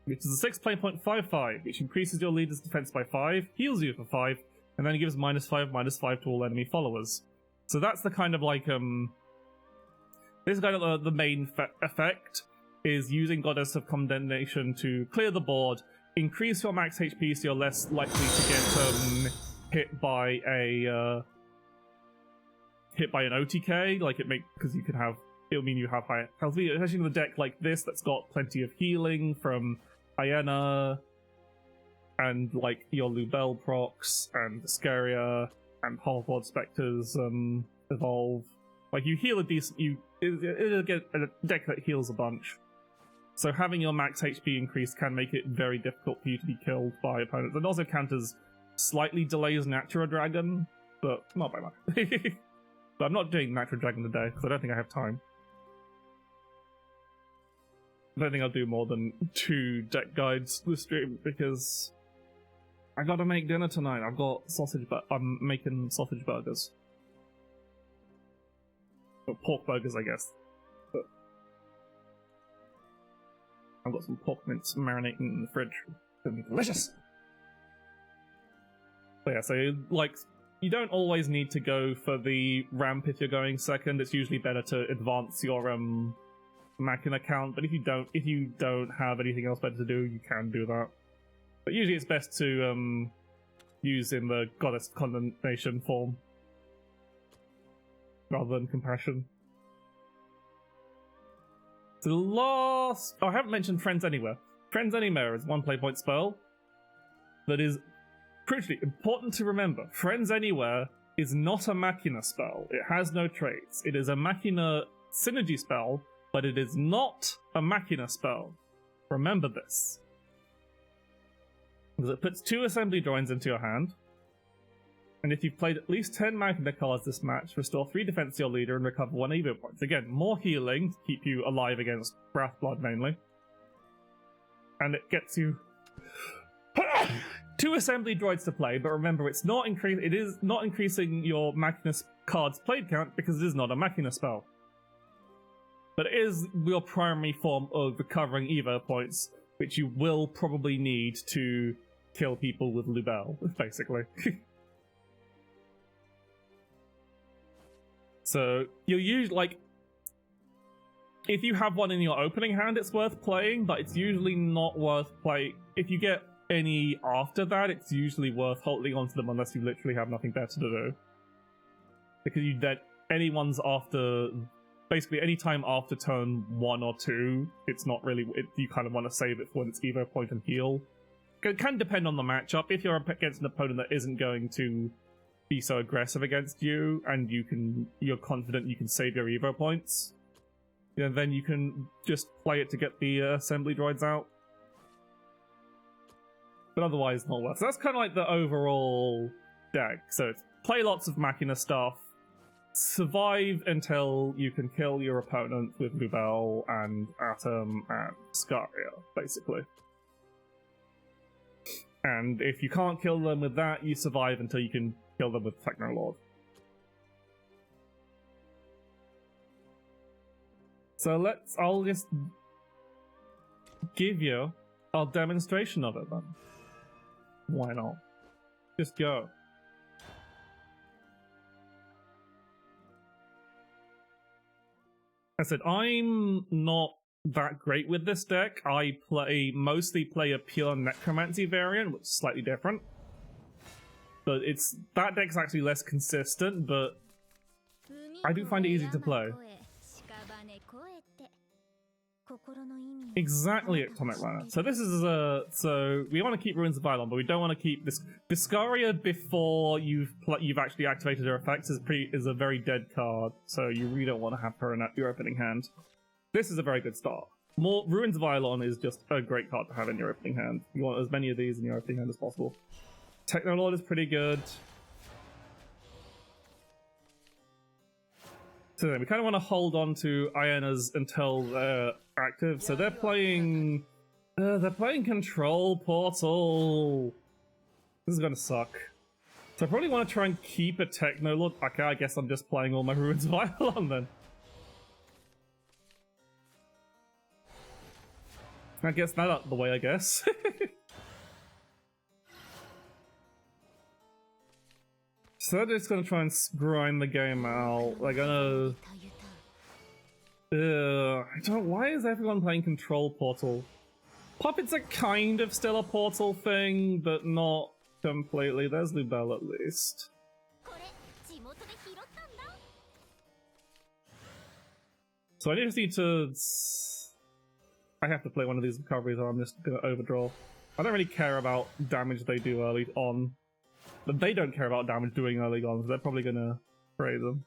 which is a 6 play point 5/5, which increases your leader's defense by 5, heals you for 5, and then gives -5/-5 to all enemy followers. So that's the kind of like this is kind of the main effect is using Goddess of Condemnation to clear the board, increase your max HP so you're less likely to get hit by an OTK. Like because you can have, it'll mean you have higher health, especially in a deck like this that's got plenty of healing from Hyena and like your Lubel procs and Viscaria and Hoverboard Spectres evolve. Like you heal a decent, it'll get a deck that heals a bunch. So having your max HP increase can make it very difficult for you to be killed by opponents. And also counters slightly delays Natura Dragon, but not by much. But I'm not doing Natura Dragon today because I don't think I have time. I don't think I'll do more than 2 deck guides this stream because I gotta make dinner tonight. I've got sausage, but I'm making sausage burgers. Or pork burgers, I guess. But I've got some pork mince marinating in the fridge. It's gonna be delicious! But yeah, so like, you don't always need to go for the ramp if you're going second. It's usually better to advance your Machina count, but if you don't have anything else better to do, you can do that. But usually it's best to use in the Goddess Condemnation form rather than Compassion. So the last... Oh, I haven't mentioned Friends Anywhere. Friends Anywhere is 1 play point spell that is crucially important to remember. Friends Anywhere is not a Machina spell. It has no traits. It is a Machina synergy spell, but it is not a Machina spell. Remember this. Because it puts 2 assembly droids into your hand, and if you've played at least 10 Machina cards this match, restore 3 defense to your leader and recover 1 evo points. Again, more healing to keep you alive against Wrathblood mainly. And it gets you 2 assembly droids to play, but remember it is not increasing your Machina cards played count because it is not a Machina spell. But it is your primary form of recovering evo points, which you will probably need to kill people with Lubel, basically. So, you'll use, like, if you have one in your opening hand, it's worth playing, but it's usually not worth playing. If you get any after that, it's usually worth holding onto them unless you literally have nothing better to do. Because anyone's after... Basically, any time after turn 1 or 2, it's not really... you kind of want to save it for when it's evo point and heal. It can depend on the matchup. If you're against an opponent that isn't going to be so aggressive against you, and you're confident you can save your evo points, then you can just play it to get the assembly droids out. But otherwise, not worth. So that's kind of like the overall deck. So it's play lots of Machina stuff, survive until you can kill your opponent with Lubel and Atom and Scaria, basically. And if you can't kill them with that, you survive until you can kill them with Technolord. So I'll just give you a demonstration of it then. Why not? Just go. I said, I'm not that great with this deck. I mostly play a pure Necromancy variant, which is slightly different. But that deck's actually less consistent, but I do find it easy to play. Exactly, Atomic Runner. So this is so we want to keep Ruins of Vylon, but we don't want to keep this. Viscaria before you've actually activated her effects is a very dead card, so you really don't want to have her in your opening hand. This is a very good start. More Ruins Violon is just a great card to have in your opening hand. You want as many of these in your opening hand as possible. Technolord is pretty good. So then we kind of want to hold on to Ionas until they're active. So they're playing Control Portal. This is gonna suck. So I probably want to try and keep a Technolord. Okay, I guess I'm just playing all my Ruins Violon then. I guess that out of the way, I guess. So they're just gonna try and grind the game out. They're gonna... Why is everyone playing Control Portal? Puppets are kind of still a portal thing, but not completely. There's Lubel at least. So I just need to... I have to play one of these recoveries or I'm just gonna overdraw. I don't really care about damage they do early on. But they don't care about damage doing early on, so they're probably gonna spray them.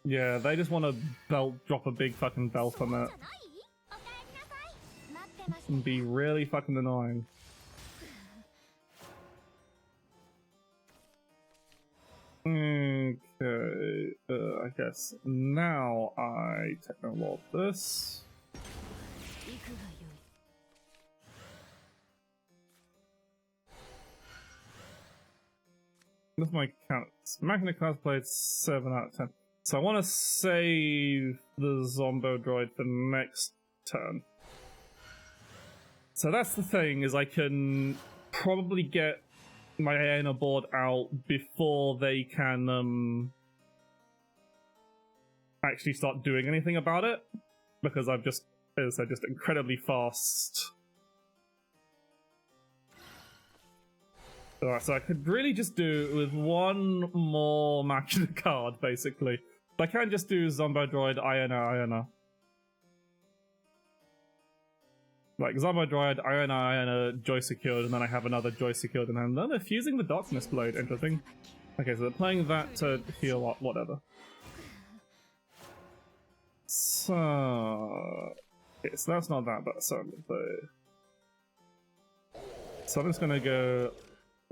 Yeah, they just want to drop a big fucking belt on that. And be really fucking annoying. Okay, I guess now I technolog this. With my count, Machina class played 7 out of 10. So I want to save the Zombo droid for next turn. So that's the thing, is I can probably get my Aena board out before they can actually start doing anything about it, because I've just, as I said, just incredibly fast. Alright, so I could really just do it with one more Machina card, basically. But I can just do Zombo droid, Iona. Like, Zombo droid, Iona, Joy secured, and then I have another Joy secured, and then they're fusing the Darkness Blade. Interesting. Okay, so they're playing that to heal up, whatever. So... okay, so that's not that, but so I'm just gonna go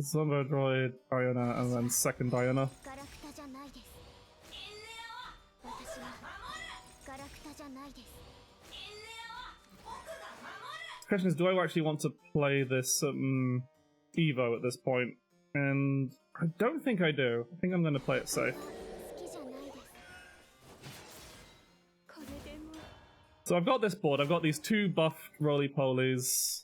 Zombo droid, Iona, and then second Iona. The question is, do I actually want to play this Evo at this point? And I don't think I do. I think I'm going to play it safe. So I've got this board. I've got these two buffed roly-polies.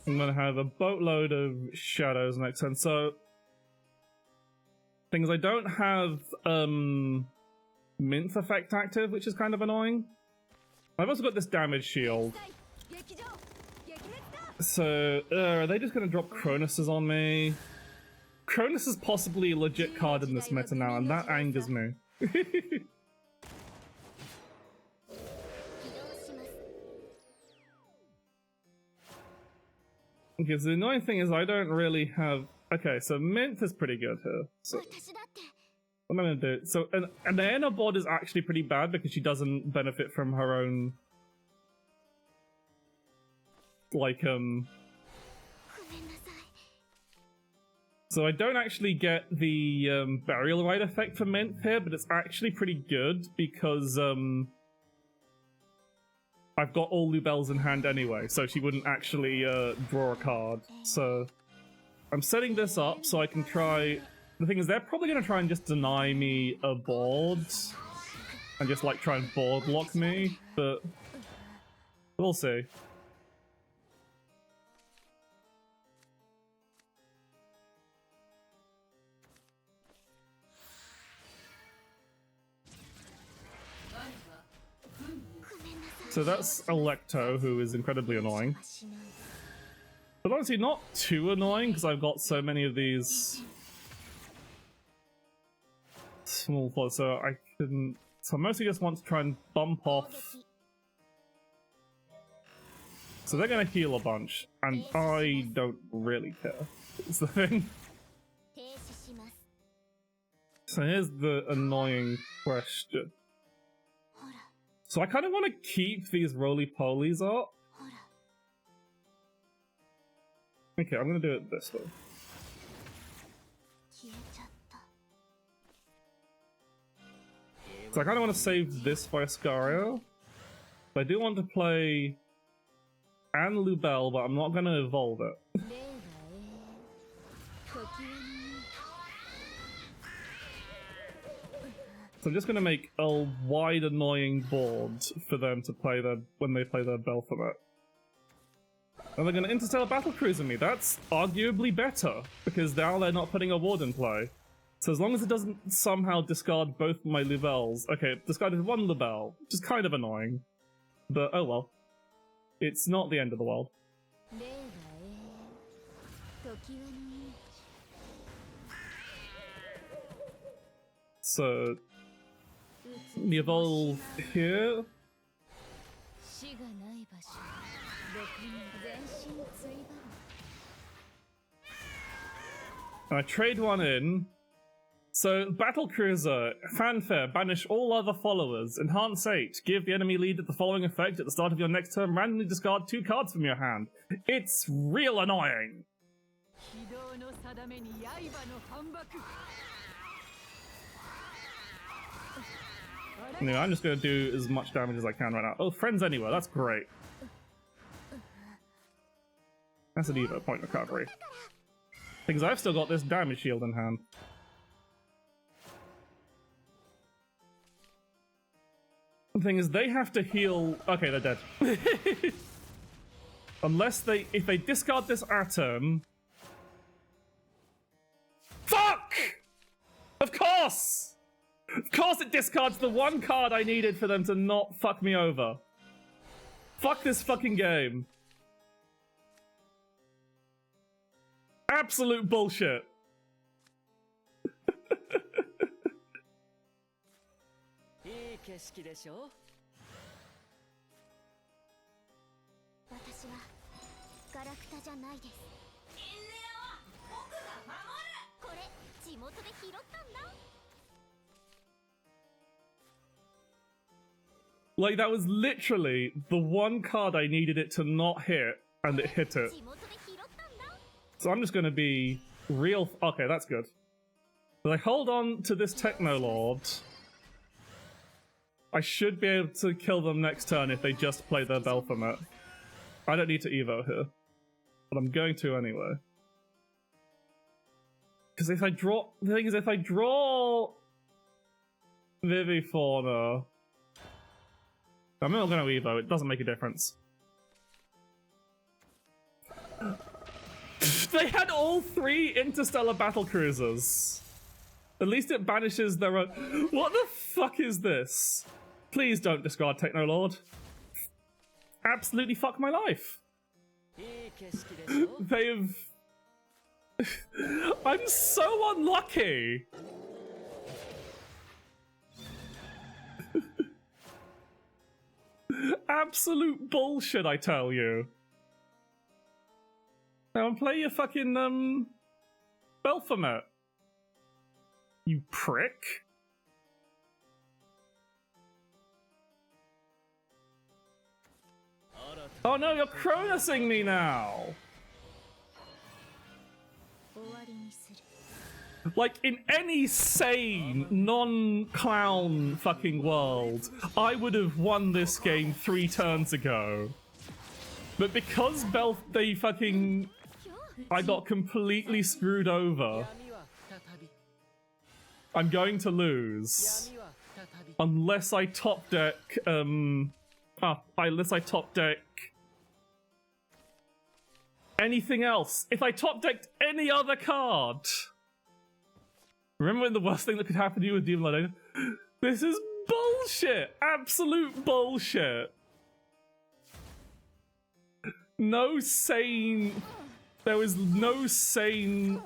I'm going to have a boatload of shadows next turn. So, things I don't have Minth effect active, which is kind of annoying. I've also got this damage shield. So, are they just going to drop Cronus's on me? Cronus is possibly a legit card in this meta now, and that angers me. Because the annoying thing is I don't really have... okay, so Minth is pretty good here. So what am I going to do? So and the Aena board is actually pretty bad because she doesn't benefit from her own... like, So I don't actually get the Burial Rite effect for Minth here, but it's actually pretty good because I've got all Lubels in hand anyway, so she wouldn't actually draw a card. So I'm setting this up so I can try... the thing is, they're probably going to try and just deny me a board and just like try and board lock me, but we'll see. So that's Electo, who is incredibly annoying. But honestly, not too annoying, because I've got so many of these small flaws, so I can... so I mostly just want to try and bump off... so they're going to heal a bunch, and I don't really care. It's the thing. So here's the annoying question. So I kind of want to keep these roly-polies up. Okay, I'm going to do it this way. So I kind of want to save this for Escario. But I do want to play Anne Lubell, but I'm not going to evolve it. So I'm just going to make a wide, annoying board for them to play their when they play their Belphomet. And they're going to Interstellar Battlecruiser me. That's arguably better, because now they're not putting a ward in play. So as long as it doesn't somehow discard both my Lubells... Okay, it discarded one Lubell, which is kind of annoying. But oh well. It's not the end of the world. So... we evolve here. And I trade one in. So, Battlecruiser, Fanfare, banish all other followers. Enhance 8, give the enemy leader the following effect at the start of your next turn, randomly discard 2 cards from your hand. It's real annoying! Anyway, I'm just going to do as much damage as I can right now. Oh, Friends Anywhere, that's great. That's an Evo, point recovery. Because I've still got this damage shield in hand. The thing is, they have to heal... Okay, they're dead. Unless they... If they discard this atom... Fuck! Of course! Of course it discards the one card I needed for them to not fuck me over. Fuck this fucking game. Absolute bullshit. Like, that was literally the one card I needed it to not hit, and it hit it. So I'm just gonna be real... Okay, that's good. But I hold on to this Technolord. I should be able to kill them next turn if they just play their Belphomet. I don't need to Evo here. But I'm going to anyway. Because if I draw... The thing is, if I draw... Vivifauna... I'm not going to Evo, it doesn't make a difference. They had all 3 Interstellar Battlecruisers. At least it banishes their own... What the fuck is this? Please don't discard Technolord. Absolutely fuck my life. They've... I'm so unlucky. Absolute bullshit, I tell you. Now play your fucking, Belphomet. You prick. Oh no, you're Cronusing me now! Like, in any sane, non-clown fucking world, I would have won this game 3 turns ago. But because they fucking... I got completely screwed over. I'm going to lose. Unless I top deck, unless I top deck... anything else. If I top decked any other card... Remember when the worst thing that could happen to you with Demon Lord? This is bullshit! Absolute bullshit! No sane... There was no sane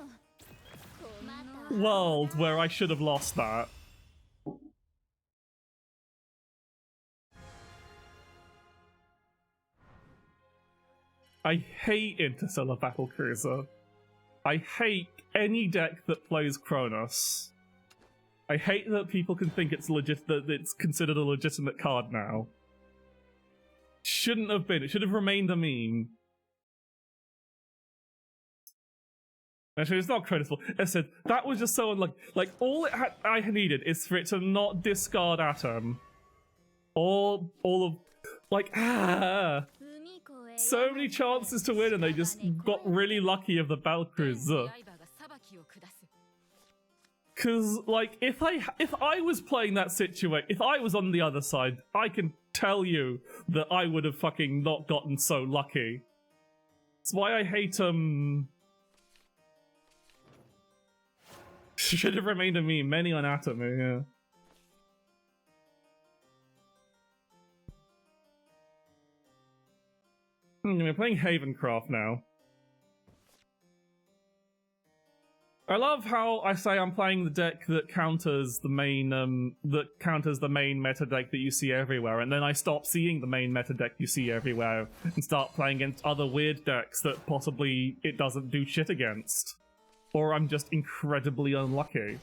world where I should have lost that. I hate Interstellar Battlecruiser. I hate any deck that plays Kronos. I hate that people can think it's legit, that it's considered a legitimate card now. Shouldn't have been. It should have remained a meme. Actually, it's not critical. I said that was just so unlucky. Like all I needed is for it to not discard Atom, or all of like so many chances to win, and they just got really lucky of the Battle Cruiser. Cause like if I was playing that situation, if I was on the other side, I can tell you that I would have fucking not gotten so lucky. That's why I hate should have remained a meme. Many on Atom, yeah. We're playing Havencraft now. I love how I say I'm playing the deck that counters the main meta deck that you see everywhere, and then I stop seeing the main meta deck you see everywhere and start playing against other weird decks that possibly it doesn't do shit against. Or I'm just incredibly unlucky.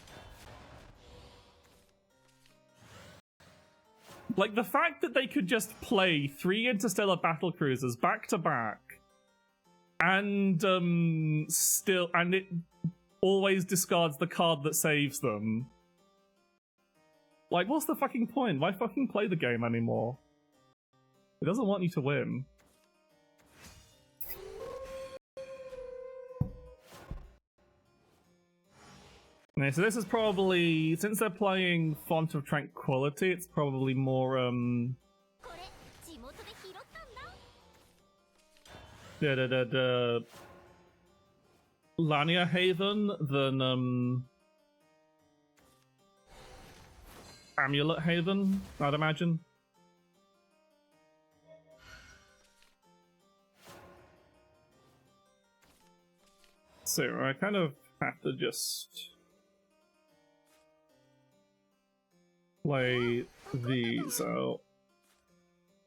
Like, the fact that they could just play 3 Interstellar Battlecruisers back to back, and it always discards the card that saves them. Like, what's the fucking point? Why fucking play the game anymore? It doesn't want you to win. Okay, so this is probably, since they're playing Font of Tranquility, it's probably more, Lania Haven than, Amulet Haven, I'd imagine. So, I kind of have to just play these out.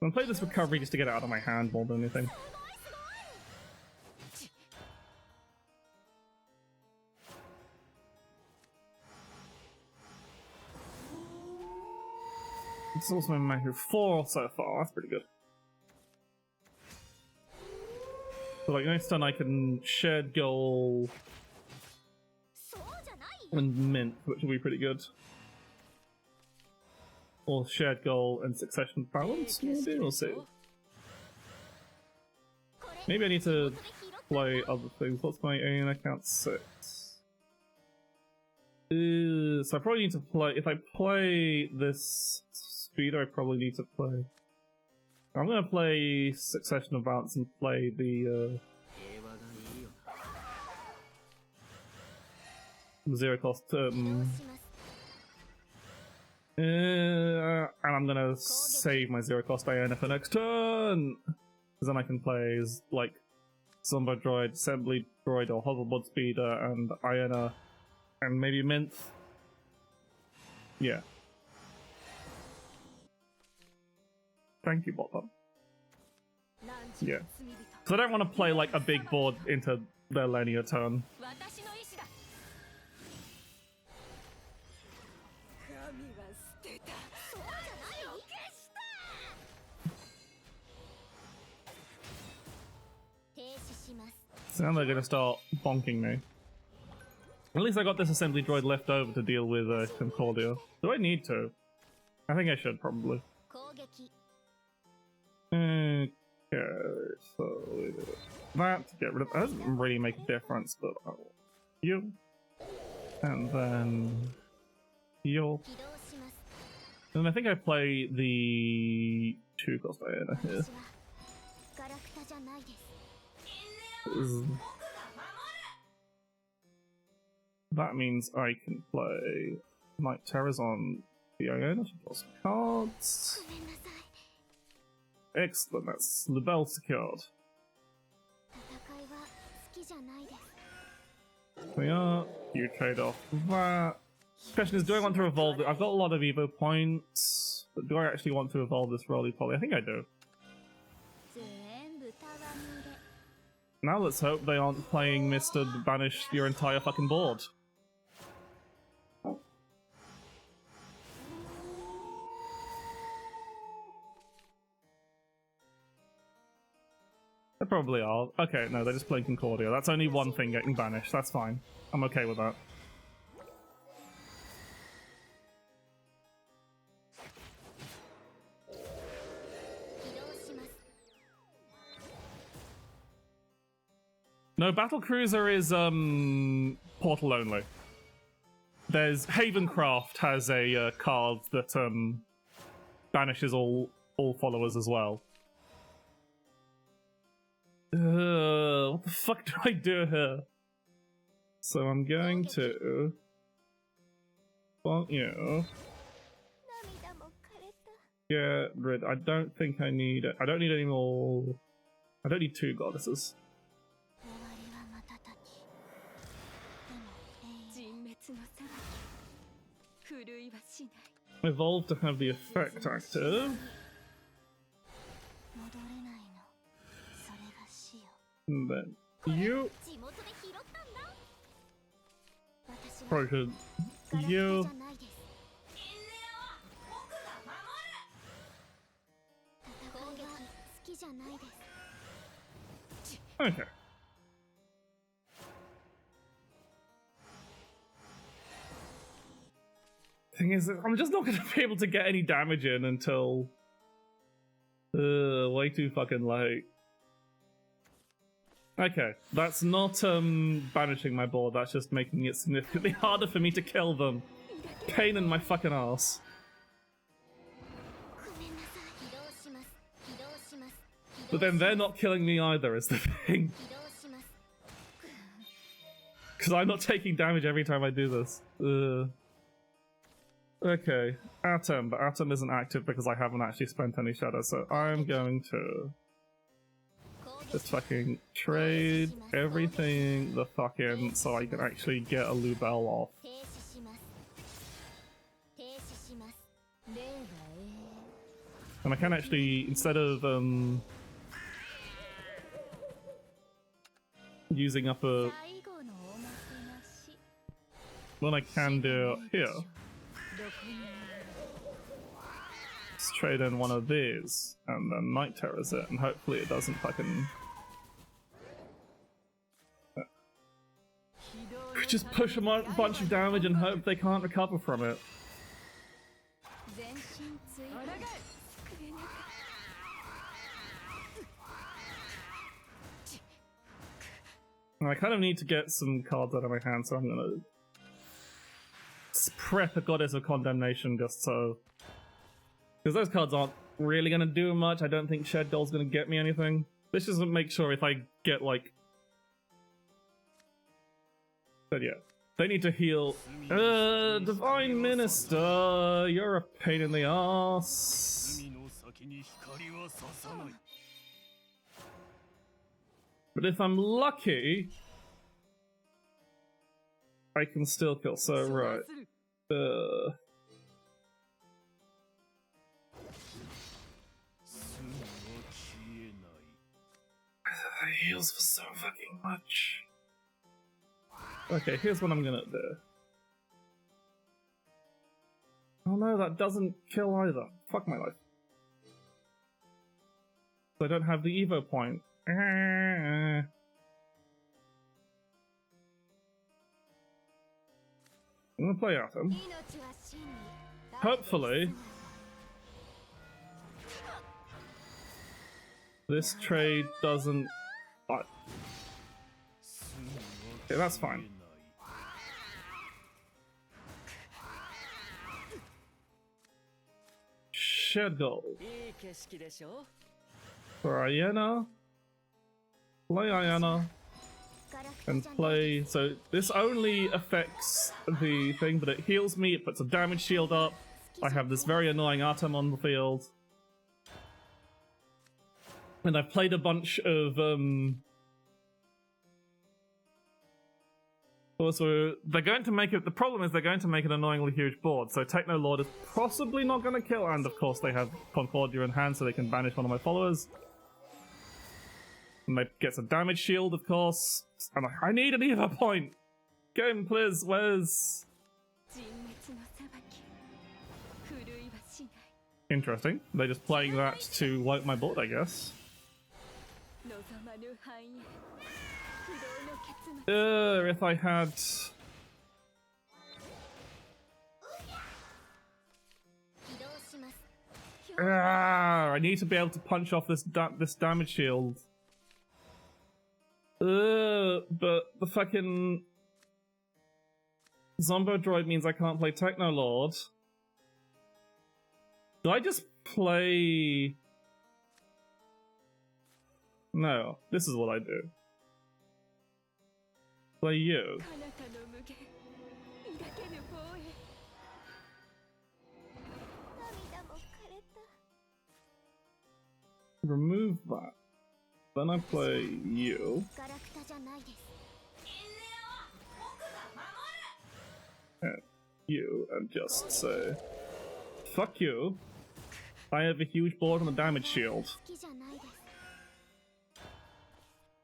I'm gonna play this recovery just to get it out of my hand more than anything. This is also my Mahu 4 so far, that's pretty good. So like next turn I can Shared Goal and Mint, which will be pretty good. Or Shared Goal and Succession Balance, maybe? We'll see. Maybe I need to play other things. What's my aim account 6? So I probably need to play, if I play this speeder, I probably need to play. I'm gonna play Succession of Balance and play the zero cost and I'm gonna save my zero cost Diana for next turn, because then I can play like Zombo Droid, Assembly Droid, or Hoverboard Speeder, and Iona, and maybe Mint. Yeah. Thank you, Bottom. Yeah. So I don't want to play like a big board into their linear turn. So now they're gonna start bonking me. At least I got this assembly droid left over to deal with Concordia. Do I need to? I think I should, probably. Okay, so that to get rid of. That doesn't really make a difference, but you. And then you. And I think I play the 2-cost Diana here. That means I can play Night Terrors on the Iona to draw some cards. Excellent, that's the bell secured. We are. You trade off that. Question is, do I want to evolve it? I've got a lot of Evo points, but do I actually want to evolve this roly-poly? I think I do. Now let's hope they aren't playing Mr. Banish your entire fucking board. They probably are. Okay, no, they're just playing Concordia. That's only one thing getting banished. That's fine. I'm okay with that. No, Battlecruiser is portal only. There's Havencraft has a card that banishes all followers as well. What the fuck do I do here? So I'm going to want you get rid. I don't think I need it. I don't need any more. I don't need 2 goddesses. Evolve to have the effect active. And then you probably should you okay. Thing is, I'm just not gonna be able to get any damage in until way too fucking late. Okay, that's not banishing my board, that's just making it significantly harder for me to kill them. Pain in my fucking ass. But then they're not killing me either, is the thing. Because I'm not taking damage every time I do this. Okay, Atom, but Atom isn't active because I haven't actually spent any shadow, so I'm going to just fucking trade everything the fuck in so I can actually get a Lubel off. And I can actually, instead of using up a... What I can do here. Let's trade in one of these, and then Night Terror's it, and hopefully it doesn't fucking... Just push a bunch of damage and hope they can't recover from it. I kind of need to get some cards out of my hand, so I'm gonna prep a Goddess of Condemnation just so... Because those cards aren't really gonna do much. I don't think Shed Gold's gonna get me anything. This just make sure if I get, like... But yeah. They need to heal... Divine Minister! You're a pain in the ass. But if I'm lucky... I can still kill, so right. Heals for so fucking much. Okay, here's what I'm gonna do. Oh no, that doesn't kill either. Fuck my life. I don't have the Evo point. I'm gonna play Atom. Hopefully, this trade doesn't... Okay, that's fine. Shed Gold. For Ayana. Play Ayana. And play... So this only affects the thing, but it heals me, it puts a damage shield up. I have this very annoying Atom on the field. And I've played a bunch of... Also, they're going to make it... The problem is they're going to make an annoyingly huge board, so Techno Lord is possibly not going to kill, and of course they have Concordia in hand so they can banish one of my followers. And they get some damage shield, of course. And I need an Evo point! Game, please, where's... Interesting. They're just playing that to wipe my board, I guess. If I had... I need to be able to punch off this damage shield. But the fucking Zombo droid means I can't play Techno Lord. Do I just play... No, this is what I do. Play you. Remove that. Then I play you. And you, and just say, fuck you. I have a huge board and a damage shield.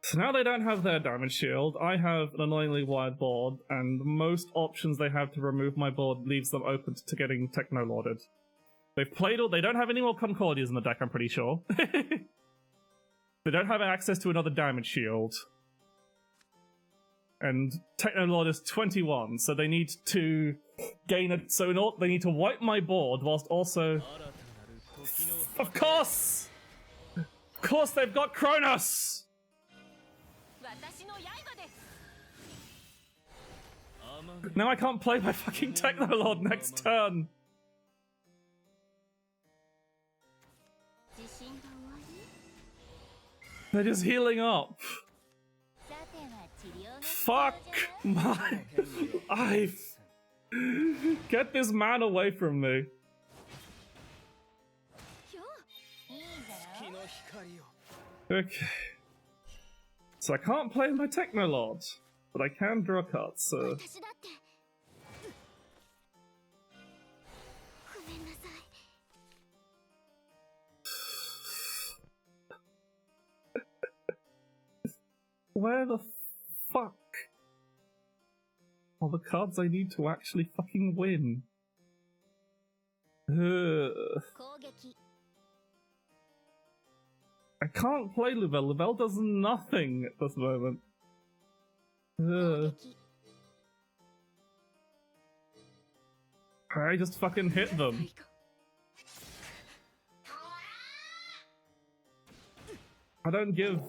So now they don't have their damage shield, I have an annoyingly wired board, and most options they have to remove my board leaves them open to getting techno-lorded. They've played all- they don't have any more Concordias in the deck, I'm pretty sure. They don't have access to another damage shield. And Techno-Lord is 21, so they need to gain a- so in order- they need to wipe my board whilst also- Of course! Of course they've got Kronos! Now I can't play my fucking Techno-Lord next turn! They're just healing up. Fuck my... Get this man away from me. Okay. So I can't play my Techno-Lord, but I can draw cards, so... Where the fuck are the cards I need to actually fucking win? I can't play Louvel. Louvel does nothing at this moment. I just fucking hit them. I don't give...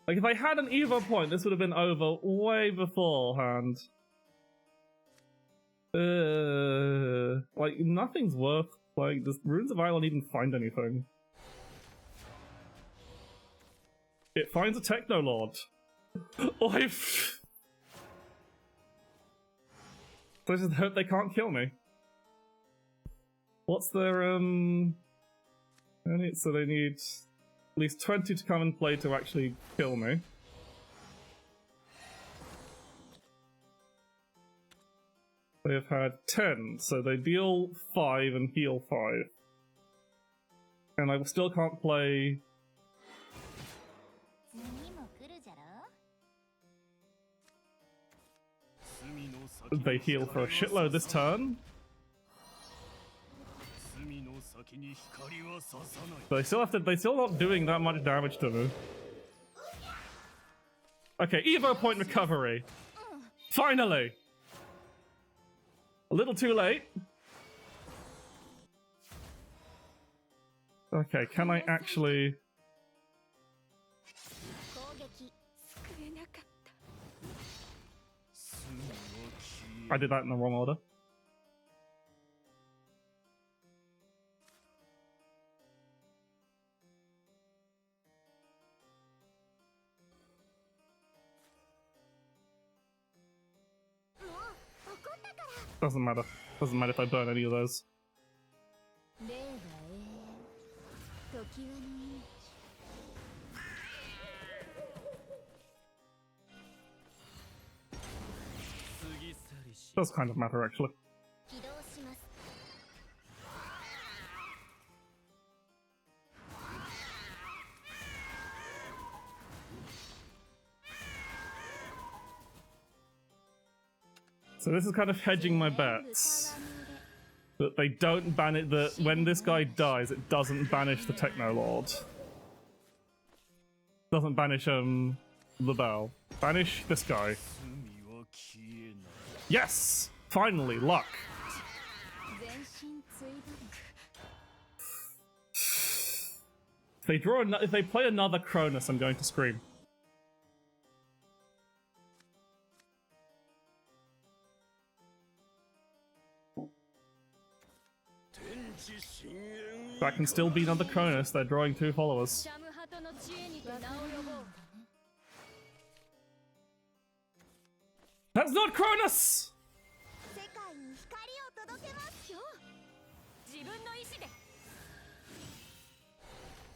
Like, if I had an Evo point, this would have been over way beforehand. Like, nothing's worth playing. This Runes of Isle won't even find anything. It finds a Techno-Lord. I just hope they can't kill me. What's their, so they need... at least 20 to come and play to actually kill me. They have had 10, so they deal 5 and heal 5. And I still can't play... They heal for a shitload this turn. But they still have to- they're still not doing that much damage to me. Okay, Evo point recovery. Finally! A little too late. Okay, can I actually... I did that in the wrong order. Doesn't matter. Doesn't matter if I burn any of those. Does kind of matter, actually. So this is kind of hedging my bets. That they don't ban it, that when this guy dies, it doesn't banish the Techno-Lord. Doesn't banish the bell. Banish this guy. Yes! Finally, luck. If they play another Cronus, I'm going to scream. That can still be another Cronus. They're drawing 2 followers. That's not Cronus!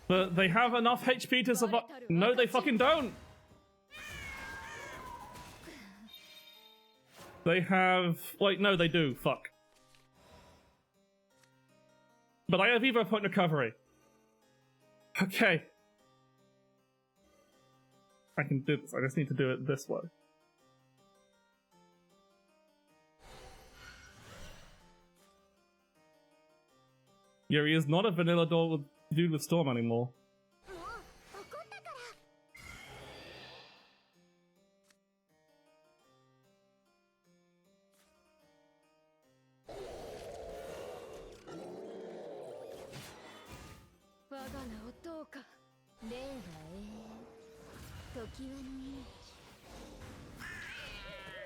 But they have enough HP to survive. No, they fucking don't! They have... Wait, no, they do. Fuck. But I have Evo Point Recovery. Okay. I can do this. I just need to do it this way. Yuri is not a vanilla dude with Storm anymore.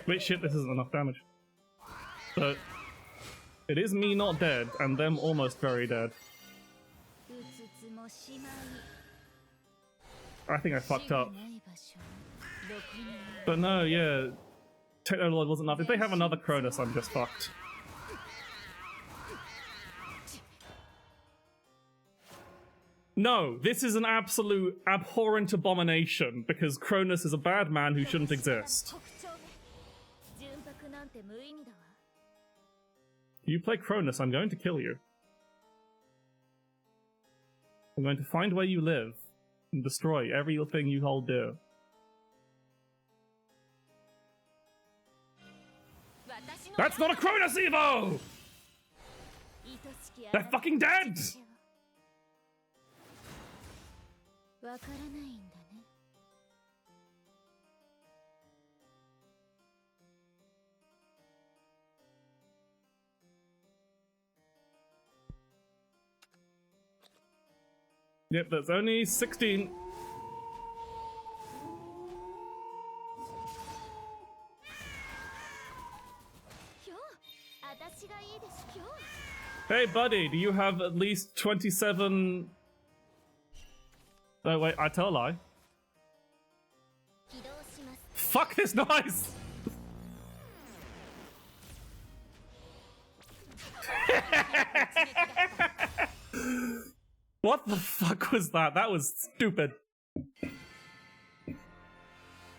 Wait, shit, this isn't enough damage. But it is me not dead, and them almost very dead. I think I fucked up. But no, yeah, Technoloord wasn't enough. If they have another Cronus, I'm just fucked. No, this is an absolute abhorrent abomination, because Cronus is a bad man who shouldn't exist. You play Cronus, I'm going to kill you. I'm going to find where you live and destroy everything you hold dear. That's not a Cronus Evo! They're fucking dead! Yep, that's only 16. Hey buddy, do you have at least 27... Oh wait, I tell a lie. Fuck this noise! What the fuck was that? That was stupid.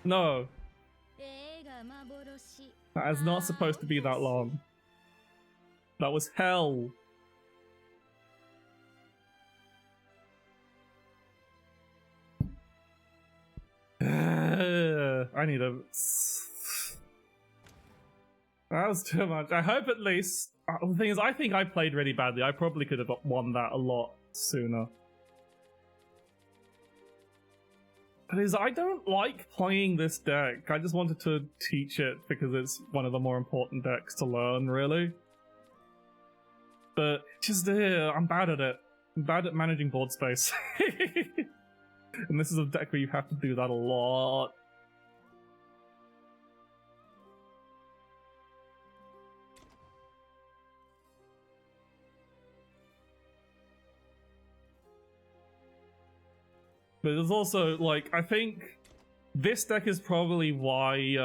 No. That is not supposed to be that long. That was hell. I need a... That was too much. I hope at least... The thing is, I think I played really badly. I probably could have won that a lot sooner. But I don't like playing this deck. I just wanted to teach it because it's one of the more important decks to learn, really. But just, I'm bad at it. I'm bad at managing board space. And this is a deck where you have to do that a lot. But there's also, like, I think this deck is probably why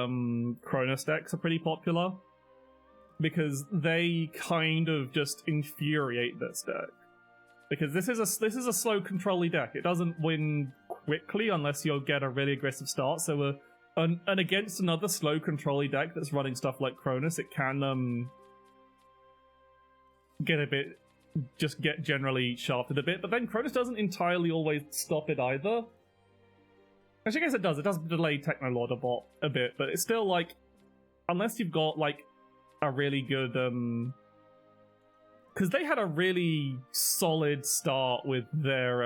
Cronus decks are pretty popular. Because they kind of just infuriate this deck. Because this is a slow control-y deck. It doesn't win quickly unless you get a really aggressive start. So and against another slow control-y deck that's running stuff like Cronus, it can get generally shafted a bit. But then Cronus doesn't entirely always stop it either. Actually, I guess it does. It does delay Technoloord a bit, but it's still like, unless you've got like a really good because they had a really solid start with their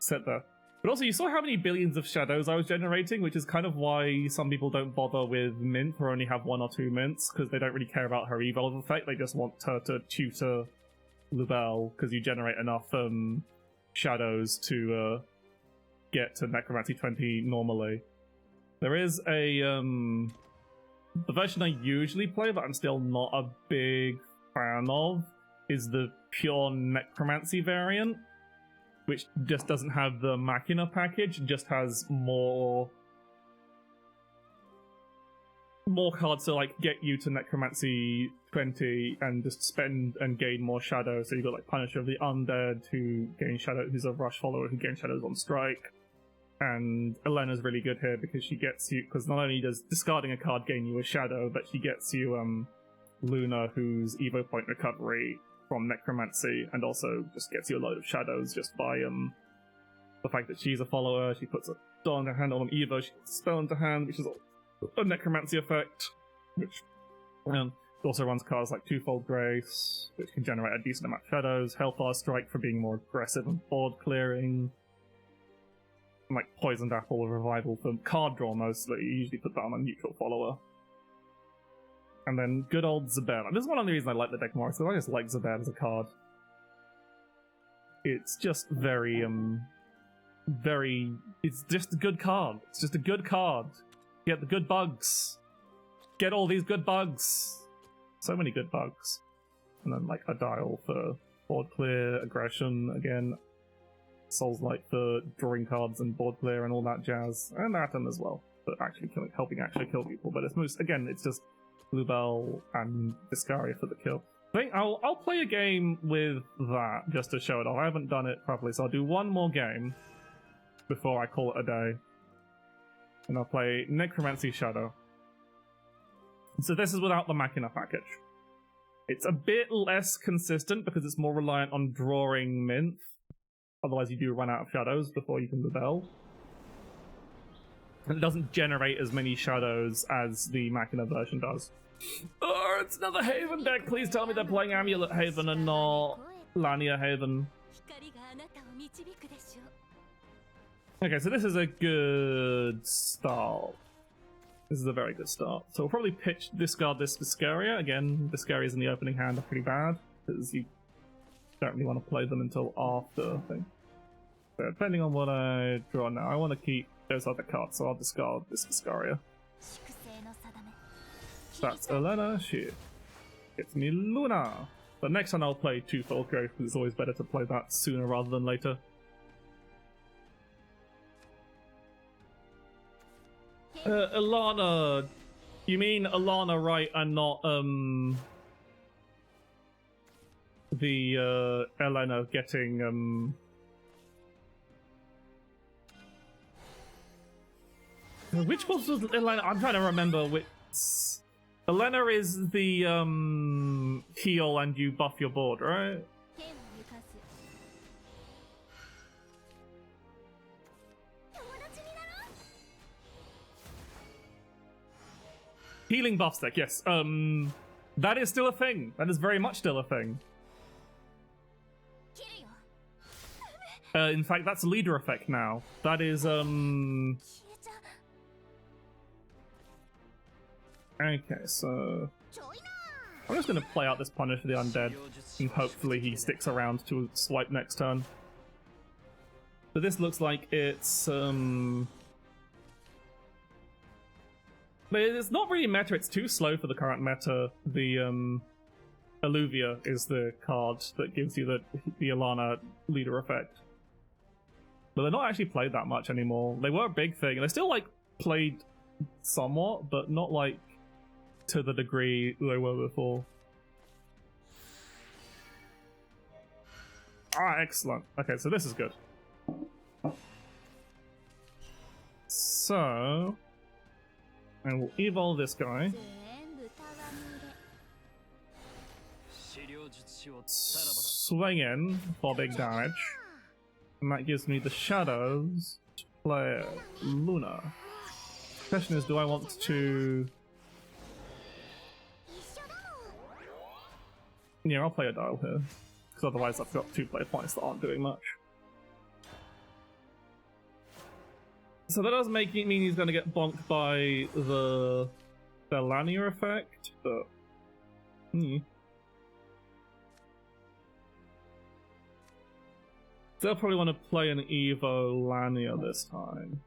set there. But also, you saw how many billions of shadows I was generating, which is kind of why some people don't bother with Mint or only have 1 or 2 mints, because they don't really care about her evolve effect. They just want her to tutor Lubel, because you generate enough shadows to get to Necromancy 20 normally. There is the version I usually play, but I'm still not a big fan of, is the pure Necromancy variant, which just doesn't have the Machina package, just has more cards to like get you to Necromancy 20 and just spend and gain more shadows. So you've got like Punisher of the Undead, who gains shadow, who's a rush follower who gains shadows on strike. And Elena's really good here because she gets you, because not only does discarding a card gain you a shadow, but she gets you Luna, who's Evo point recovery from Necromancy, and also just gets you a load of shadows just by the fact that she's a follower. She puts a spell in her hand on Evo, she puts a spell into hand, which is a Necromancy effect, which also runs cards like Twofold Grace, which can generate a decent amount of shadows, Hellfire Strike for being more aggressive and board clearing, and like Poisoned Apple Revival for card draw mostly. You usually put that on a neutral follower. And then good old Zabel. This is one of the reasons I like the deck more, so I just like Zabel as a card. It's just very, it's just a good card. It's just a good card. Get the good bugs. Get all these good bugs. So many good bugs. And then like a dial for board clear, aggression again. Soul's Light for drawing cards and board clear and all that jazz. And Atom as well, for actually helping actually kill people. But it's most, again, it's just Bluebell and Viscaria for the kill. I think I'll play a game with that just to show it off. I haven't done it properly, so I'll do one more game before I call it a day. And I'll play Necromancy Shadow. So this is without the Machina package. It's a bit less consistent because it's more reliant on drawing Mint. Otherwise you do run out of shadows before you can rebel. And it doesn't generate as many shadows as the Machina version does. Oh, it's another Haven deck! Please tell me they're playing Amulet Haven and not Lania Haven. Okay, so this is a good start. This is a very good start. So we'll probably discard this Viscaria. Again, Viscarias in the opening hand are pretty bad, because you don't really want to play them until after, I think. So depending on what I draw now, I want to keep those other cards, so I'll discard this Viscaria. That's Elena, she gets me Luna. But next time I'll play Twofold Grace, because it's always better to play that sooner rather than later. Alana, you mean Alana, right, and not the Elena getting which was Elena? I'm trying to remember which. Elena is the heal and you buff your board, right? Healing buffs deck, yes. That is still a thing. That is very much still a thing. In fact, that's leader effect now. That is okay, so I'm just gonna play out this Punish for the Undead, and hopefully he sticks around to swipe next turn. So this looks like it's but it's not really meta, it's too slow for the current meta. The Alluvia is the card that gives you the Alana leader effect. But they're not actually played that much anymore. They were a big thing, and they're still like played somewhat, but not like to the degree they were before. Ah, excellent. Okay, so this is good. So I will evolve this guy. Swing in for big damage. And that gives me the shadows to play Luna. The question is, do I want to... Yeah, I'll play a dial here. Because otherwise I've got 2 play points that aren't doing much. So that does mean he's going to get bonked by the Lania effect, but... They'll probably want to play an Evo Lania this time.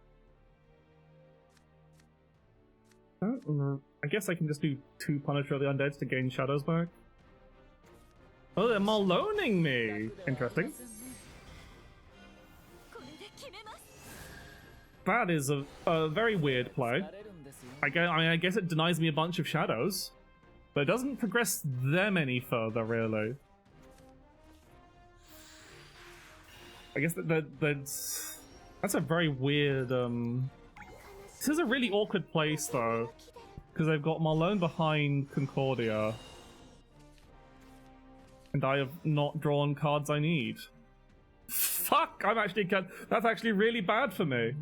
I guess I can just do 2 Punisher of the Undead to gain shadows back. Oh, they're Maloning me! Interesting. That is a very weird play. I guess it denies me a bunch of shadows, but it doesn't progress them any further, really. I guess that's a very weird, This is a really awkward place, though, because they've got Malone behind Concordia, and I have not drawn cards I need. Fuck! That's actually really bad for me.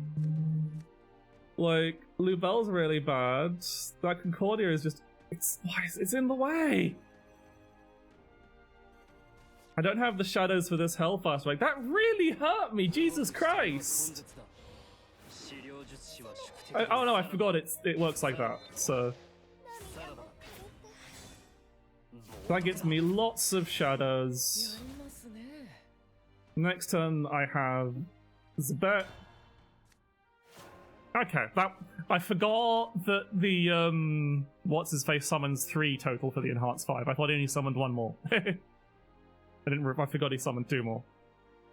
Like, Lubel's really bad. That Concordia is just... It's in the way! I don't have the shadows for this Hellfire. Like, that really hurt me! Jesus Christ! Oh no, I forgot it works like that, so... That gets me lots of shadows. Next turn I have Zabet. Okay, I forgot that the what's his face summons 3 total for the enhanced 5. I thought he only summoned 1 more. I forgot he summoned 2 more.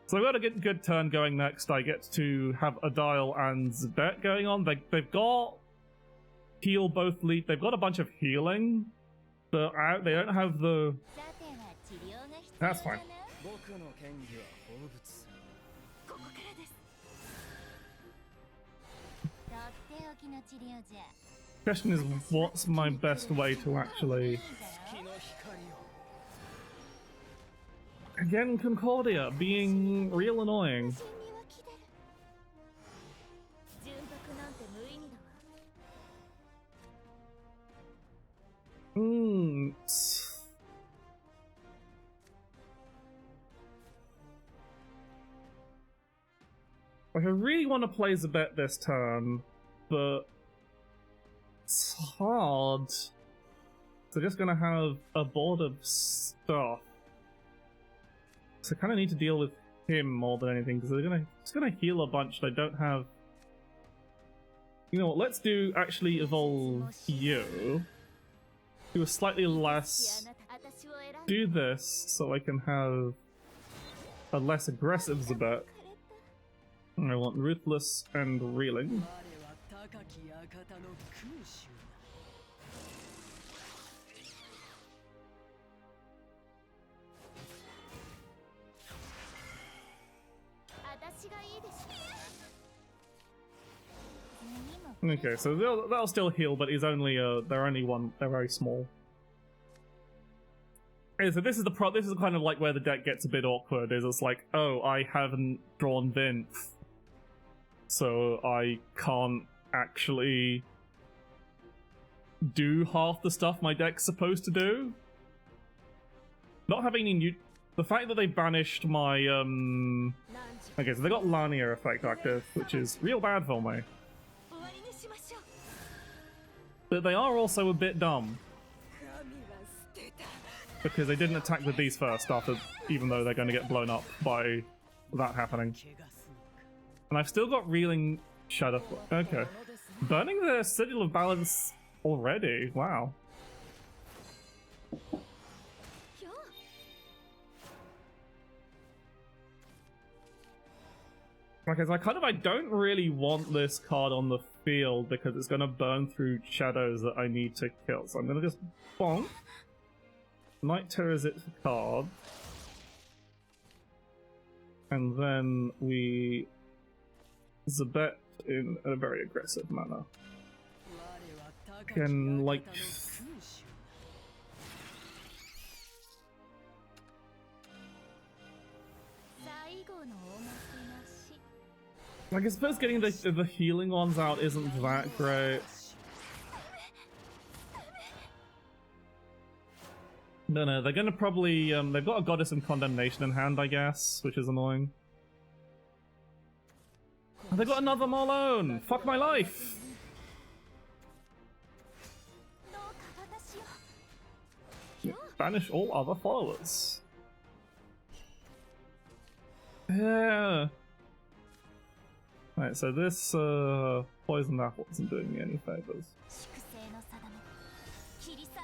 So I've got a good turn going next. I get to have Adile and Zabet going on. They've got heal both lead. They've got a bunch of healing, but they don't have the. That's fine. Question is, what's my best way to actually... Again, Concordia being real annoying. Like, I really want to play Zabet this turn, but it's hard. So just gonna have a board of stuff. So I kind of need to deal with him more than anything, because it's gonna heal a bunch that I don't have. You know what? Let's do actually evolve you. Do a slightly less. Do this so I can have a less aggressive Zabet. I want Ruthless and Reeling. Okay, so they'll still heal, but he's only they're very small. Okay, so this is kind of like where the deck gets a bit awkward. Is it's like, oh, I haven't drawn Vinth, so I can't actually do half the stuff my deck's supposed to do. Not having any new... The fact that they banished my, Okay, so they got Lania effect active, which is real bad for me. But they are also a bit dumb. Because they didn't attack the beast first, even though they're going to get blown up by that happening. And I've still got Reeling Shadow... Okay. Burning the Sigil of Balance already? Wow. Okay, so I don't really want this card on the field because it's going to burn through shadows that I need to kill. So I'm going to just bonk. Night Terror's its card. And then we Zabet in a very aggressive manner. Can, like... Like, I suppose getting the healing ones out isn't that great. No, they're gonna probably, they've got a Goddess and Condemnation in hand, I guess, which is annoying. They got another Malone! Fuck my life! Yeah, banish all other followers. Yeah. Right, so this poison apple isn't doing me any favors.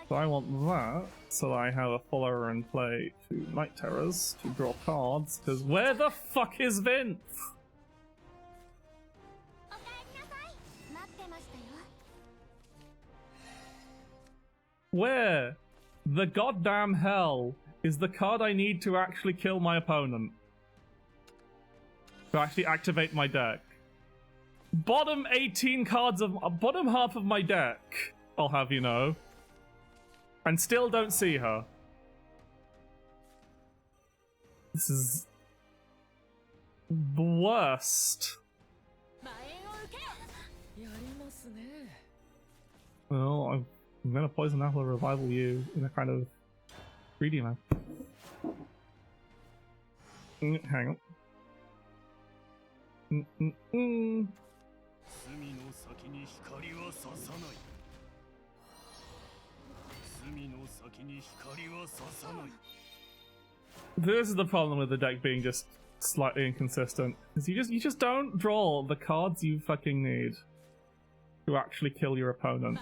So I want that, so I have a follower in play to Night Terrors to draw cards, because where the fuck is Vince? Where the goddamn hell is the card I need to actually kill my opponent? To actually activate my deck. Bottom 18 cards of bottom half of my deck, I'll have you know. And still don't see her. This is the worst. Well, I'm gonna poison apple revival you in a kind of greedy man. Hang on. This is the problem with the deck being just slightly inconsistent. Is you just don't draw the cards you fucking need to actually kill your opponent.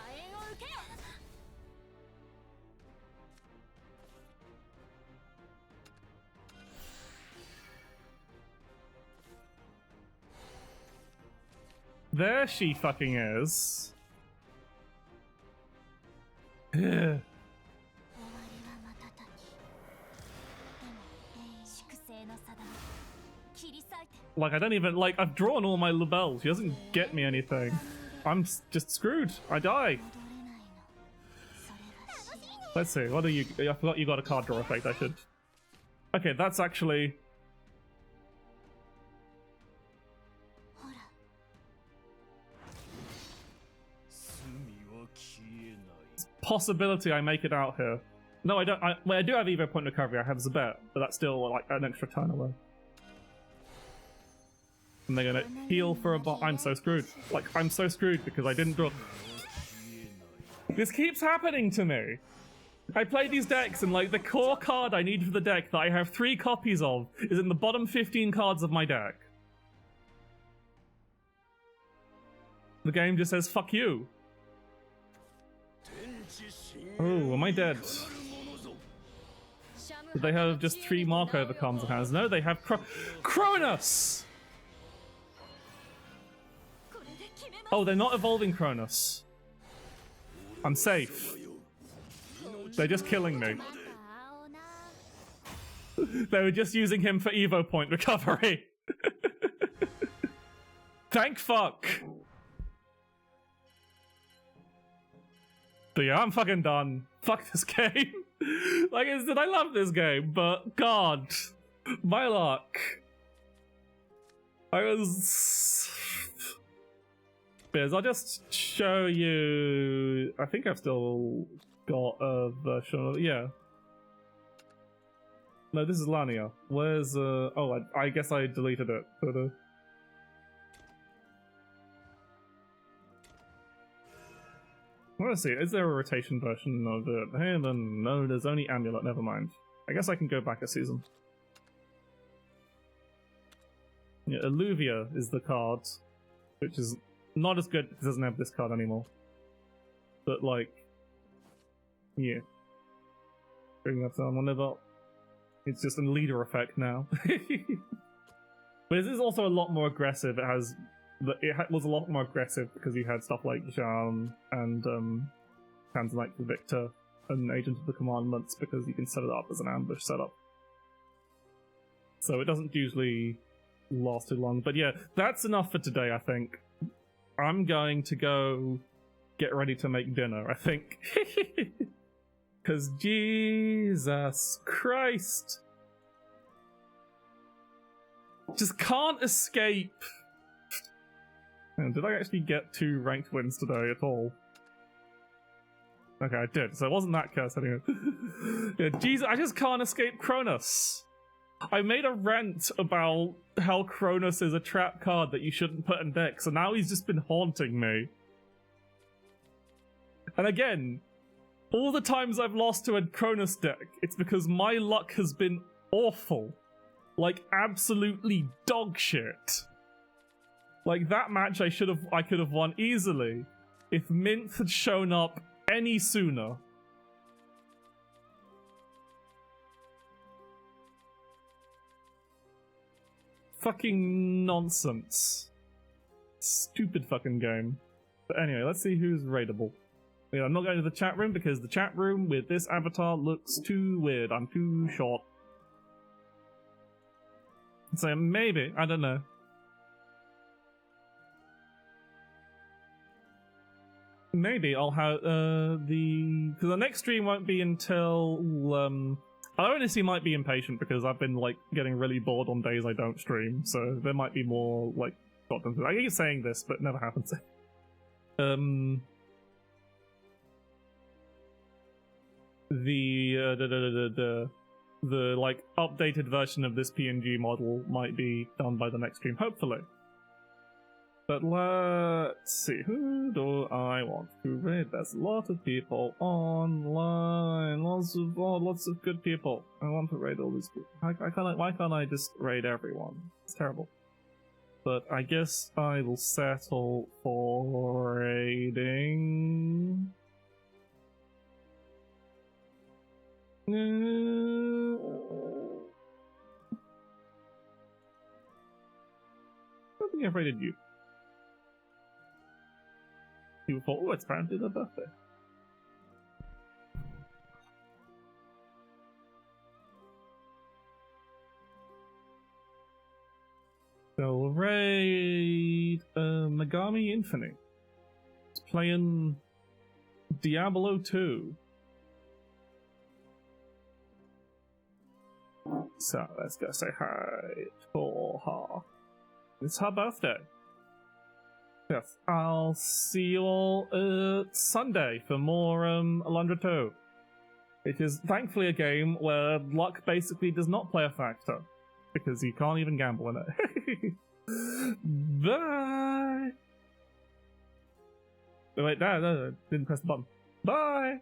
There she fucking is. Ugh. Like, I don't even, like, I've drawn all my labels. She doesn't get me anything. I'm just screwed. I die. Let's see, what do you... I forgot you got a card draw effect, I should... Okay, that's actually... Possibility I make it out here. No, I don't. Well, I do have Evo Point Recovery. I have Zabet, but that's still like an extra turn away. And they're gonna heal for a bot. I'm so screwed. Like, I'm so screwed because I didn't draw. This keeps happening to me. I play these decks and like the core card I need for the deck that I have 3 copies of is in the bottom 15 cards of my deck. The game just says, fuck you. Oh, am I dead? Did they have just 3 Markover cards in hands? No, they have Cronus! Oh, they're not evolving Cronus. I'm safe. They're just killing me. They were just using him for Evo Point recovery. Thank fuck. But yeah, I'm fucking done. Fuck this game. Like I said, I love this game, but God, my luck. I was... Biz, I'll just show you... I think I've still got a version of... Yeah. No, this is Lania. Where's... Oh, I guess I deleted it. But, I want to see, is there a rotation version of it? Hey, then no, there's only Amulet, never mind. I guess I can go back a season. Yeah, Alluvia is the card, which is not as good because it doesn't have this card anymore. But like, yeah. Bring that down whenever. It's just a leader effect now. But this is also a lot more aggressive. It was a lot more aggressive because you had stuff like Jean and Tanzanite the Victor and Agent of the Commandments because you can set it up as an ambush setup. So it doesn't usually last too long. But yeah, that's enough for today, I think. I'm going to go get ready to make dinner, I think. Because Jesus Christ. Just can't escape. Did I actually get 2 ranked wins today at all? Okay, I did, so it wasn't that curse anyway. Yeah, Jesus, I just can't escape Cronus. I made a rant about how Kronos is a trap card that you shouldn't put in decks, so now he's just been haunting me. And again, all the times I've lost to a Kronos deck, it's because my luck has been awful. Like, absolutely dog shit. Like, that match I could have won easily if Minth had shown up any sooner. Fucking nonsense. Stupid fucking game. But anyway, let's see who's raidable. Yeah, I'm not going to the chat room because the chat room with this avatar looks too weird. I'm too short. So maybe, I don't know. Maybe I'll have because the next stream won't be until I honestly might be impatient because I've been like getting really bored on days I don't stream, so there might be more like content. I keep saying this, but it never happens. The like updated version of this PNG model might be done by the next stream, hopefully. But let's see, who do I want to raid? There's a lot of people online, lots of good people. I want to raid all these people. Why can't I just raid everyone? It's terrible. But I guess I will settle for raiding. I don't think I've raided you. You thought, oh, it's apparently their birthday. So we'll raid Megami Infinite. It's playing Diablo 2. So let's go say hi for her. It's her birthday. Yes, I'll see you all Sunday for more Alundra 2. It is thankfully a game where luck basically does not play a factor, because you can't even gamble in it. Bye! Oh, wait, no, didn't press the button. Bye!